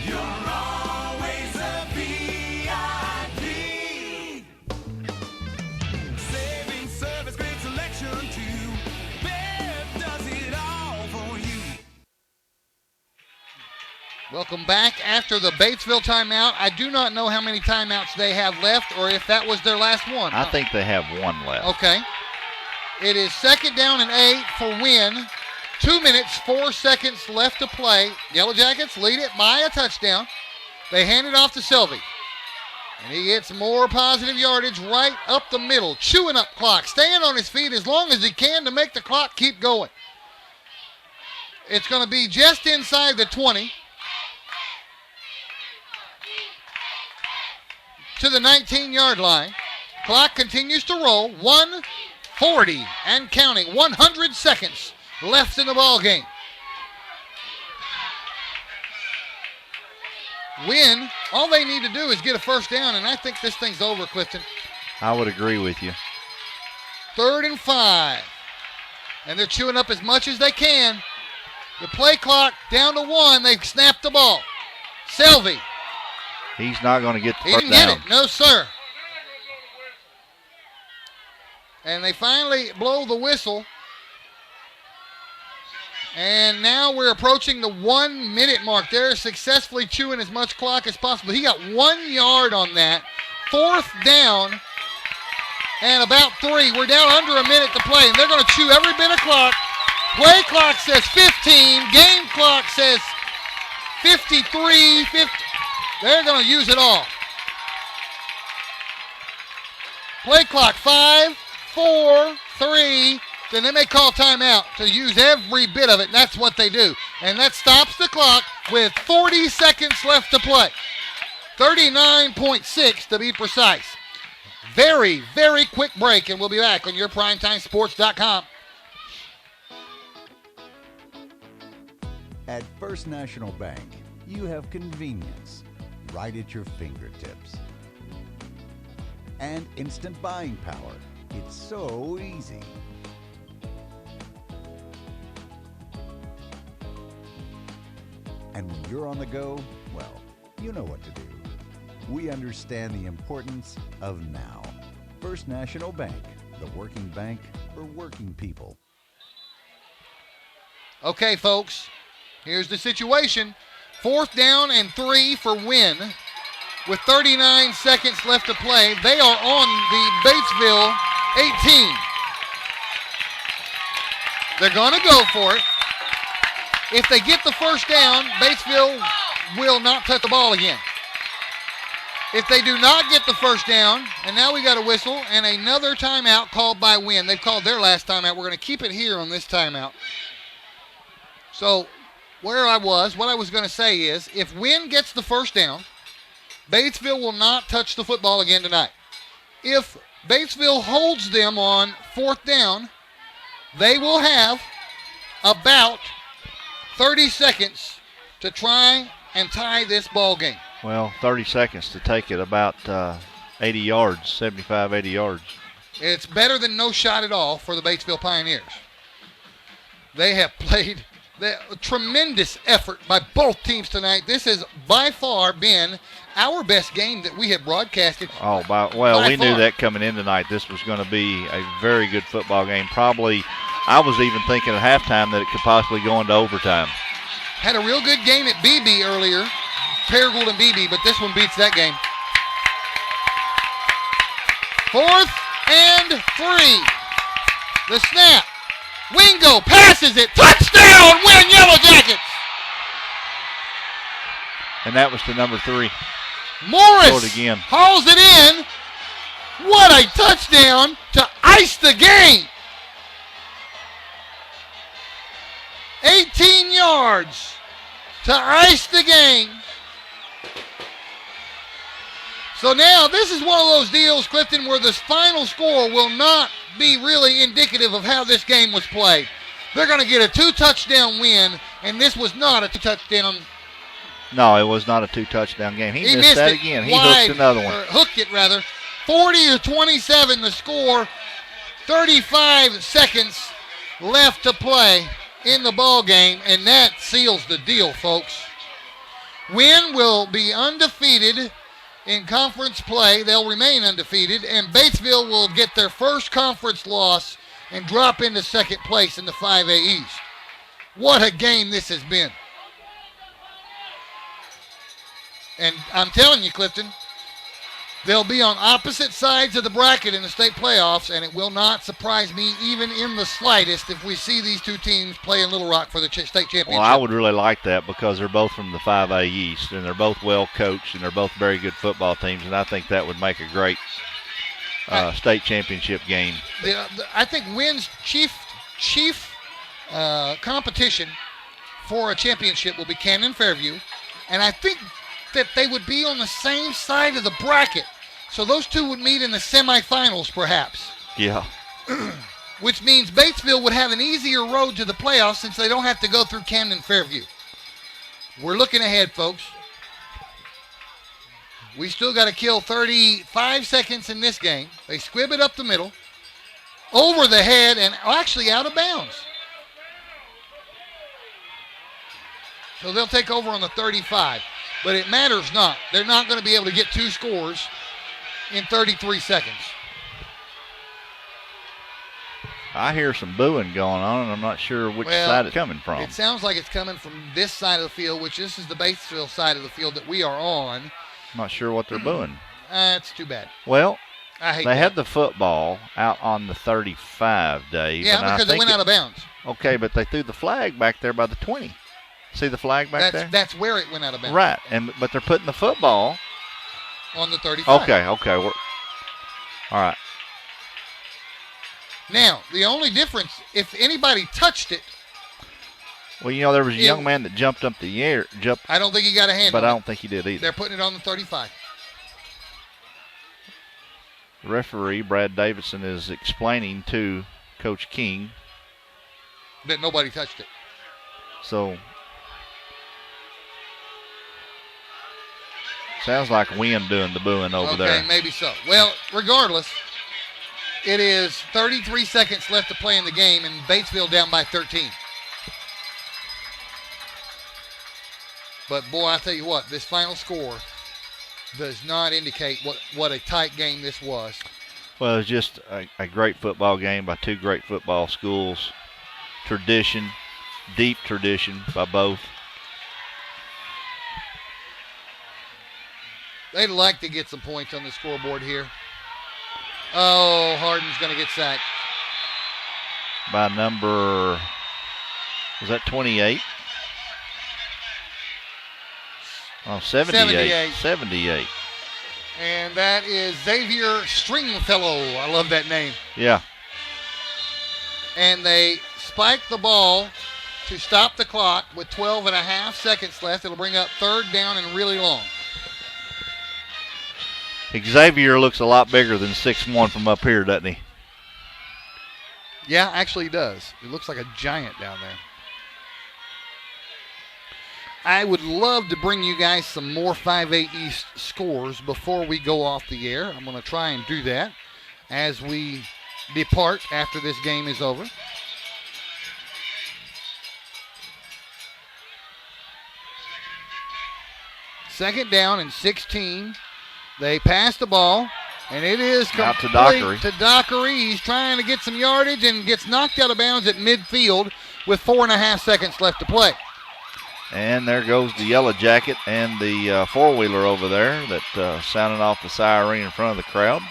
You're always a VIP. Saving service, great selection too. Baird does it all for you. Welcome back after the Batesville timeout. I do not know how many timeouts they have left or if that was their last one. I think they have one left. Okay. It is 2nd down and 8 for Wynne. 2 minutes, 4 seconds left to play. Yellow Jackets lead it by a touchdown. They hand it off to Selvey. And he gets more positive yardage right up the middle, chewing up clock, staying on his feet as long as he can to make the clock keep going. It's going to be just inside the 20. To the 19-yard line. Clock continues to roll. 1:40 and counting. 100 seconds left in the ball game. Wynne, all they need to do is get a first down, and I think this thing's over, Clifton. I would agree with you. 3rd and 5. And they're chewing up as much as they can. The play clock down to 1. They've snapped the ball. Selvey. He's not going to get the He first didn't get down. it. No, sir. And they finally blow the whistle. And now we're approaching the 1 minute mark. They're successfully chewing as much clock as possible. He got 1 yard on that. 4th down and about 3. We're down under a minute to play, and they're going to chew every bit of clock. Play clock says 15. Game clock says 53. 50. They're going to use it all. Play clock 5, 4, 3. Then they may call timeout to use every bit of it. And that's what they do. And that stops the clock with 40 seconds left to play. 39.6 to be precise. Very, very quick break, and we'll be back on yourprimetimesports.com. At First National Bank, you have convenience right at your fingertips. And instant buying power. It's so easy. And when you're on the go, well, you know what to do. We understand the importance of now. First National Bank, the working bank for working people. Okay, folks, here's the situation. 4th down and 3 for Wynne. With 39 seconds left to play, they are on the Batesville 18. They're going to go for it. If they get the first down, Batesville will not touch the ball again. If they do not get the first down, and now we got a whistle and another timeout called by Wynne. They've called their last timeout. We're going to keep it here on this timeout. So where I was, what I was going to say is, if Wynne gets the first down, Batesville will not touch the football again tonight. If Batesville holds them on fourth down, they will have about 30 seconds to try and tie this ball game. Well, 30 seconds to take it about 80 yards, 75, 80 yards. It's better than no shot at all for the Batesville Pioneers. They have played a tremendous effort by both teams tonight. This has by far been our best game that we have broadcasted. Oh, we knew that coming in tonight. This was going to be a very good football game. Probably, I was even thinking at halftime that it could possibly go into overtime. Had a real good game at BB earlier, Paragould and BB, but this one beats that game. 4th and 3. The snap. Wingo passes it. Touchdown, Wynne Yellowjackets. And that was to number 3. Morris again. hauls it in. What a touchdown to ice the game. 18 yards to ice the game. So now this is one of those deals, Clifton, where the final score will not be really indicative of how this game was played. They're going to get a 2-touchdown win, and this was not a 2-touchdown. No, it was not a 2-touchdown game. He missed that again. He wide, hooked another one. Hooked it, rather. 40-27 the score. 35 seconds left to play in the ball game, and that seals the deal, folks. Wynne will be undefeated in conference play. They'll remain undefeated, and Batesville will get their first conference loss and drop into second place in the 5A East. What a game this has been. And I'm telling you, Clifton, they'll be on opposite sides of the bracket in the state playoffs, and it will not surprise me even in the slightest if we see these two teams play in Little Rock for the state championship. Well, I would really like that because they're both from the 5A East, and they're both well coached, and they're both very good football teams, and I think that would make a great state championship game. I think Wynne's chief competition for a championship will be Camden Fairview, and I think that they would be on the same side of the bracket. So those two would meet in the semifinals, perhaps. Yeah. Which means Batesville would have an easier road to the playoffs since they don't have to go through Camden Fairview. We're looking ahead, folks. We still got to kill 35 seconds in this game. They squib it up the middle, over the head, and actually out of bounds. So they'll take over on the 35. But it matters not. They're not going to be able to get 2 scores in 33 seconds. I hear some booing going on, and I'm not sure which side it's coming from. It sounds like it's coming from this side of the field, which this is the Batesville side of the field that we are on. I'm not sure what they're booing. It's too bad. Well, they had the football out on the 35, Dave. Yeah, because they went out of bounds. Okay, but they threw the flag back there by the 20. See the flag back there? That's where it went out of bounds. Right, but they're putting the football on the 35. Okay. All right. Now, the only difference, if anybody touched it. Well, there was a young man that jumped up the air. I don't think he got a hand on it. But I don't think he did either. They're putting it on the 35. The referee, Brad Davidson, is explaining to Coach King that nobody touched it. So, sounds like Wynne doing the booing over there. Okay, maybe so. Well, regardless, it is 33 seconds left to play in the game, and Batesville down by 13. But, boy, I tell you what, this final score does not indicate what a tight game this was. Well, it was just a great football game by two great football schools. Tradition, deep tradition by both. They'd like to get some points on the scoreboard here. Oh, Harden's going to get sacked. By number, was that 28? Oh, 78. 78. And that is Xavier Stringfellow. I love that name. Yeah. And they spiked the ball to stop the clock with 12 and a half seconds left. It'll bring up third down and really long. Xavier looks a lot bigger than 6'1" from up here, doesn't he? Yeah, actually he does. He looks like a giant down there. I would love to bring you guys some more 5A East scores before we go off the air. I'm going to try and do that as we depart after this game is over. Second down and 16. They pass the ball, and it is out to complete Dockery. to Dockery. He's trying to get some yardage and gets knocked out of bounds at midfield with 4.5 seconds left to play. And there goes the Yellow Jacket and the four-wheeler over there that sounded off the siren in front of the crowd.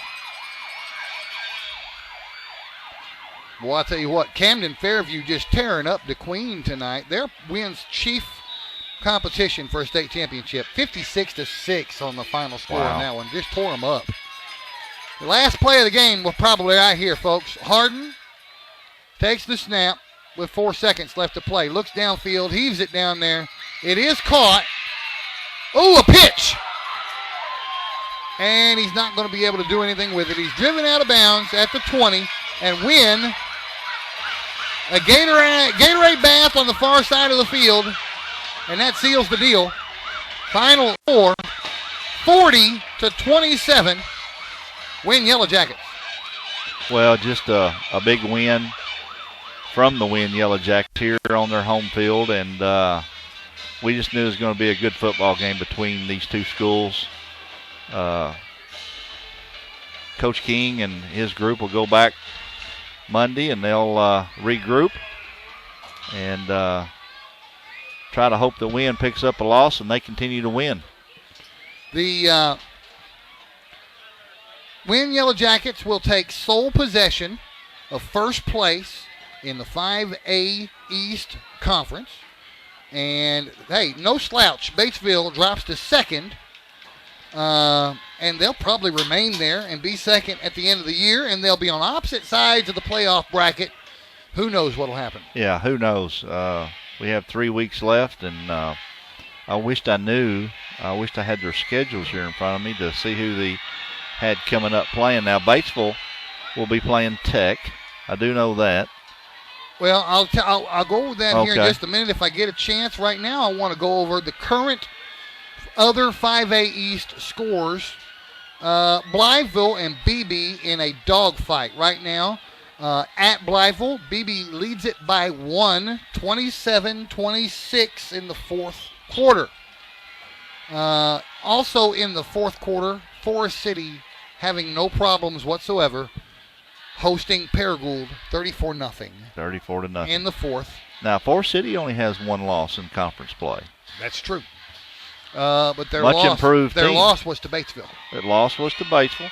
Well, I'll tell you what, Camden Fairview just tearing up DeQueen tonight. Their Wynn's chief competition for a state championship, 56-6 on the final score on that one. Just tore them up. The last play of the game was probably right here, folks. Harden takes the snap with 4 seconds left to play. Looks downfield, heaves it down there. It is caught. Oh, a pitch. And he's not going to be able to do anything with it. He's driven out of bounds at the 20 and Wynne a Gatorade bath on the far side of the field, and that seals the deal. Final score, 40-27, Wynne Yellowjackets. Well, just a big win from the Wynne Yellowjackets here on their home field, and we just knew it was going to be a good football game between these two schools. Coach King and his group will go back Monday, and they'll regroup and try to hope that Wynne picks up a loss and they continue to win. The Wynne Yellowjackets will take sole possession of first place in the 5A East Conference. And, hey, no slouch. Batesville drops to second. And they'll probably remain there and be second at the end of the year, and they'll be on opposite sides of the playoff bracket. Who knows what will happen? Yeah, who knows? We have 3 weeks left, and I wished I knew. I wished I had their schedules here in front of me to see who they had coming up playing. Now, Batesville will be playing Tech. I do know that. Well, I'll go over that here in just a minute if I get a chance. Right now, I want to go over the current other 5A East scores. Blytheville and BB in a dogfight right now. At Blytheville, BB leads it by 1, 27-26 in the fourth quarter. Also in the fourth quarter, Forest City having no problems whatsoever, hosting Paragould 34-0. 34-0. In the fourth. Now, Forest City only has one loss in conference play. That's true. But their improved team. Loss was to Batesville. Their loss was to Batesville.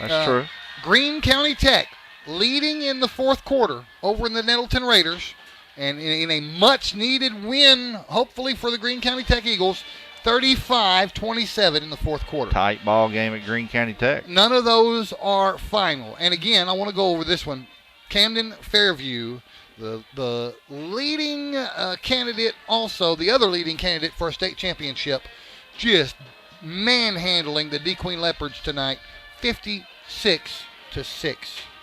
That's true. Greene County Tech leading in the fourth quarter over in the Nettleton Raiders, and in a much-needed win, hopefully for the Greene County Tech Eagles, 35-27 in the fourth quarter. Tight ball game at Greene County Tech. None of those are final. And again, I want to go over this one. Camden Fairview, the leading candidate, also the other leading candidate for a state championship, just manhandling the DeQueen Leopards tonight, 56-6.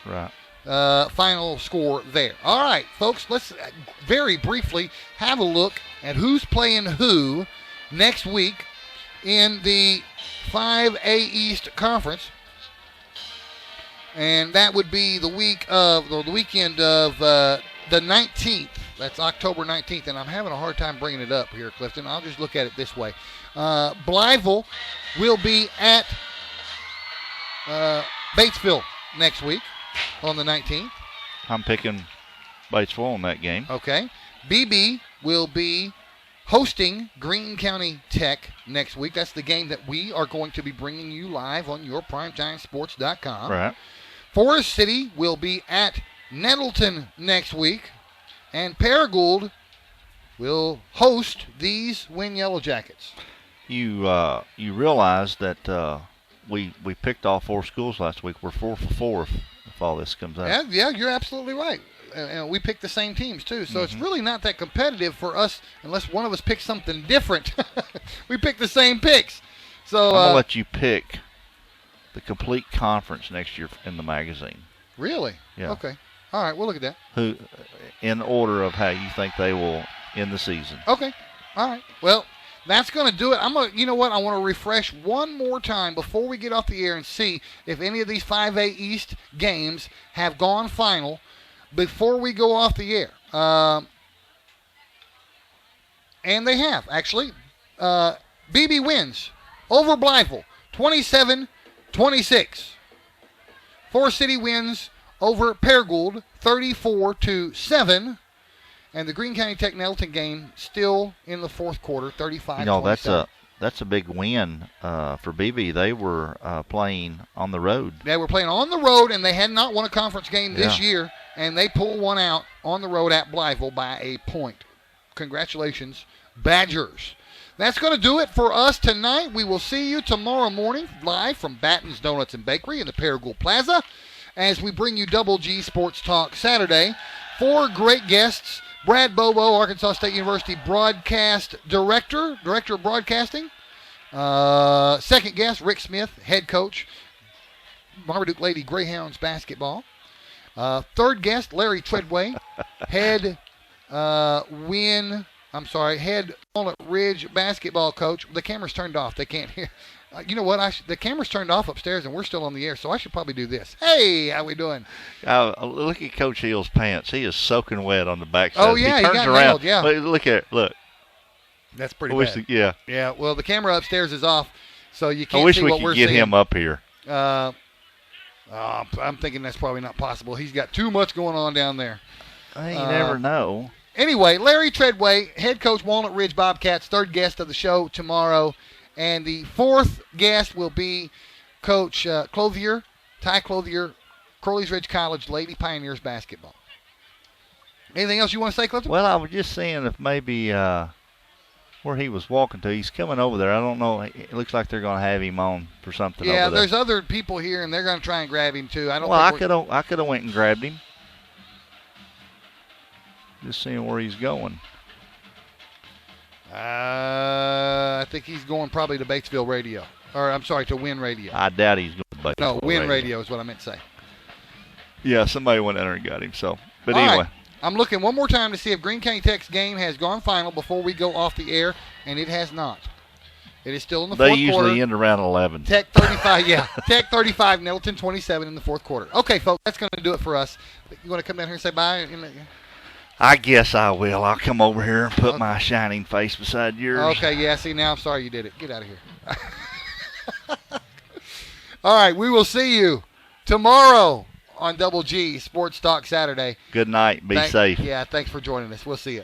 Right. Final score there. All right, folks, let's very briefly have a look at who's playing who next week in the 5A East Conference. And that would be the weekend of the 19th. That's October 19th, and I'm having a hard time bringing it up here, Clifton. I'll just look at it this way. Blytheville will be at Batesville next week on the 19th. I'm picking Batesville in that game. Okay. BB will be hosting Greene County Tech next week. That's the game that we are going to be bringing you live on your PrimetimeSports.com. Right. Forest City will be at Nettleton next week, and Paragould will host these Wynne Yellowjackets. You realize that we picked all 4 schools last week. We're 4 for 4 fall this comes out. Yeah, you're absolutely right. And we picked the same teams, too. So it's really not that competitive for us unless one of us picks something different. We picked the same picks. So I'm going to let you pick the complete conference next year in the magazine. Really? Yeah. Okay. All right, we'll look at that. Who, in order of how you think they will end the season. Okay. All right. Well, that's going to do it. You know what? I want to refresh one more time before we get off the air and see if any of these 5A East games have gone final before we go off the air. And they have, actually. BB wins over Blytheville, 27-26. Forest City wins over Paragould, 34-7. And the Greene County Tech Nelton game still in the fourth quarter, 35-27. That's a big win for BB. They were playing on the road. They were playing on the road, and they had not won a conference game this year, and they pulled one out on the road at Blytheville by a point. Congratulations, Badgers. That's going to do it for us tonight. We will see you tomorrow morning live from Batten's Donuts and Bakery in the Paragould Plaza as we bring you Double G Sports Talk Saturday. 4 great guests. Brad Bobo, Arkansas State University Broadcast Director of Broadcasting. Second guest, Rick Smith, Head Coach, Marmaduke Lady Greyhounds Basketball. Third guest, Larry Treadway, Head Walnut Ridge Basketball Coach. The camera's turned off. They can't hear. You know what? The camera's turned off upstairs, and we're still on the air, so I should probably do this. Hey, how we doing? Look at Coach Hill's pants. He is soaking wet on the backside. Oh, yeah, he turns got around. nailed, yeah. Look at it. Look. That's pretty bad. Yeah. Yeah, well, the camera upstairs is off, so you can't I wish see we what could we're get seeing. him up here. I'm thinking that's probably not possible. He's got too much going on down there. You never know. Anyway, Larry Treadway, Head Coach Walnut Ridge Bobcats, third guest of the show tomorrow. And the fourth guest will be Coach Ty Clothier, Crowley's Ridge College Lady Pioneers basketball. Anything else you want to say, Clifton? Well, I was just saying if maybe where he was walking to, he's coming over there. I don't know. It looks like they're going to have him on for something over there. Yeah, there's other people here, and they're going to try and grab him, too. I could have went and grabbed him. Just seeing where he's going. I think he's going probably to Batesville Radio. Or, I'm sorry, to Wynne Radio. I doubt he's going to Batesville No, Wynne Radio is what I meant to say. Yeah, somebody went in there and got him. So, but All anyway. Right. I'm looking one more time to see if Greene County Tech's game has gone final before we go off the air, and it has not. It is still in the fourth quarter. They usually end around 11. Tech 35, yeah. Tech 35, Nettleton 27 in the fourth quarter. Okay, folks, that's going to do it for us. You want to come down here and say bye? I guess I will. I'll come over here and put my shining face beside yours. Okay, yeah, see, now I'm sorry you did it. Get out of here. All right, we will see you tomorrow on Double G Sports Talk Saturday. Good night. Be safe. Yeah, thanks for joining us. We'll see you.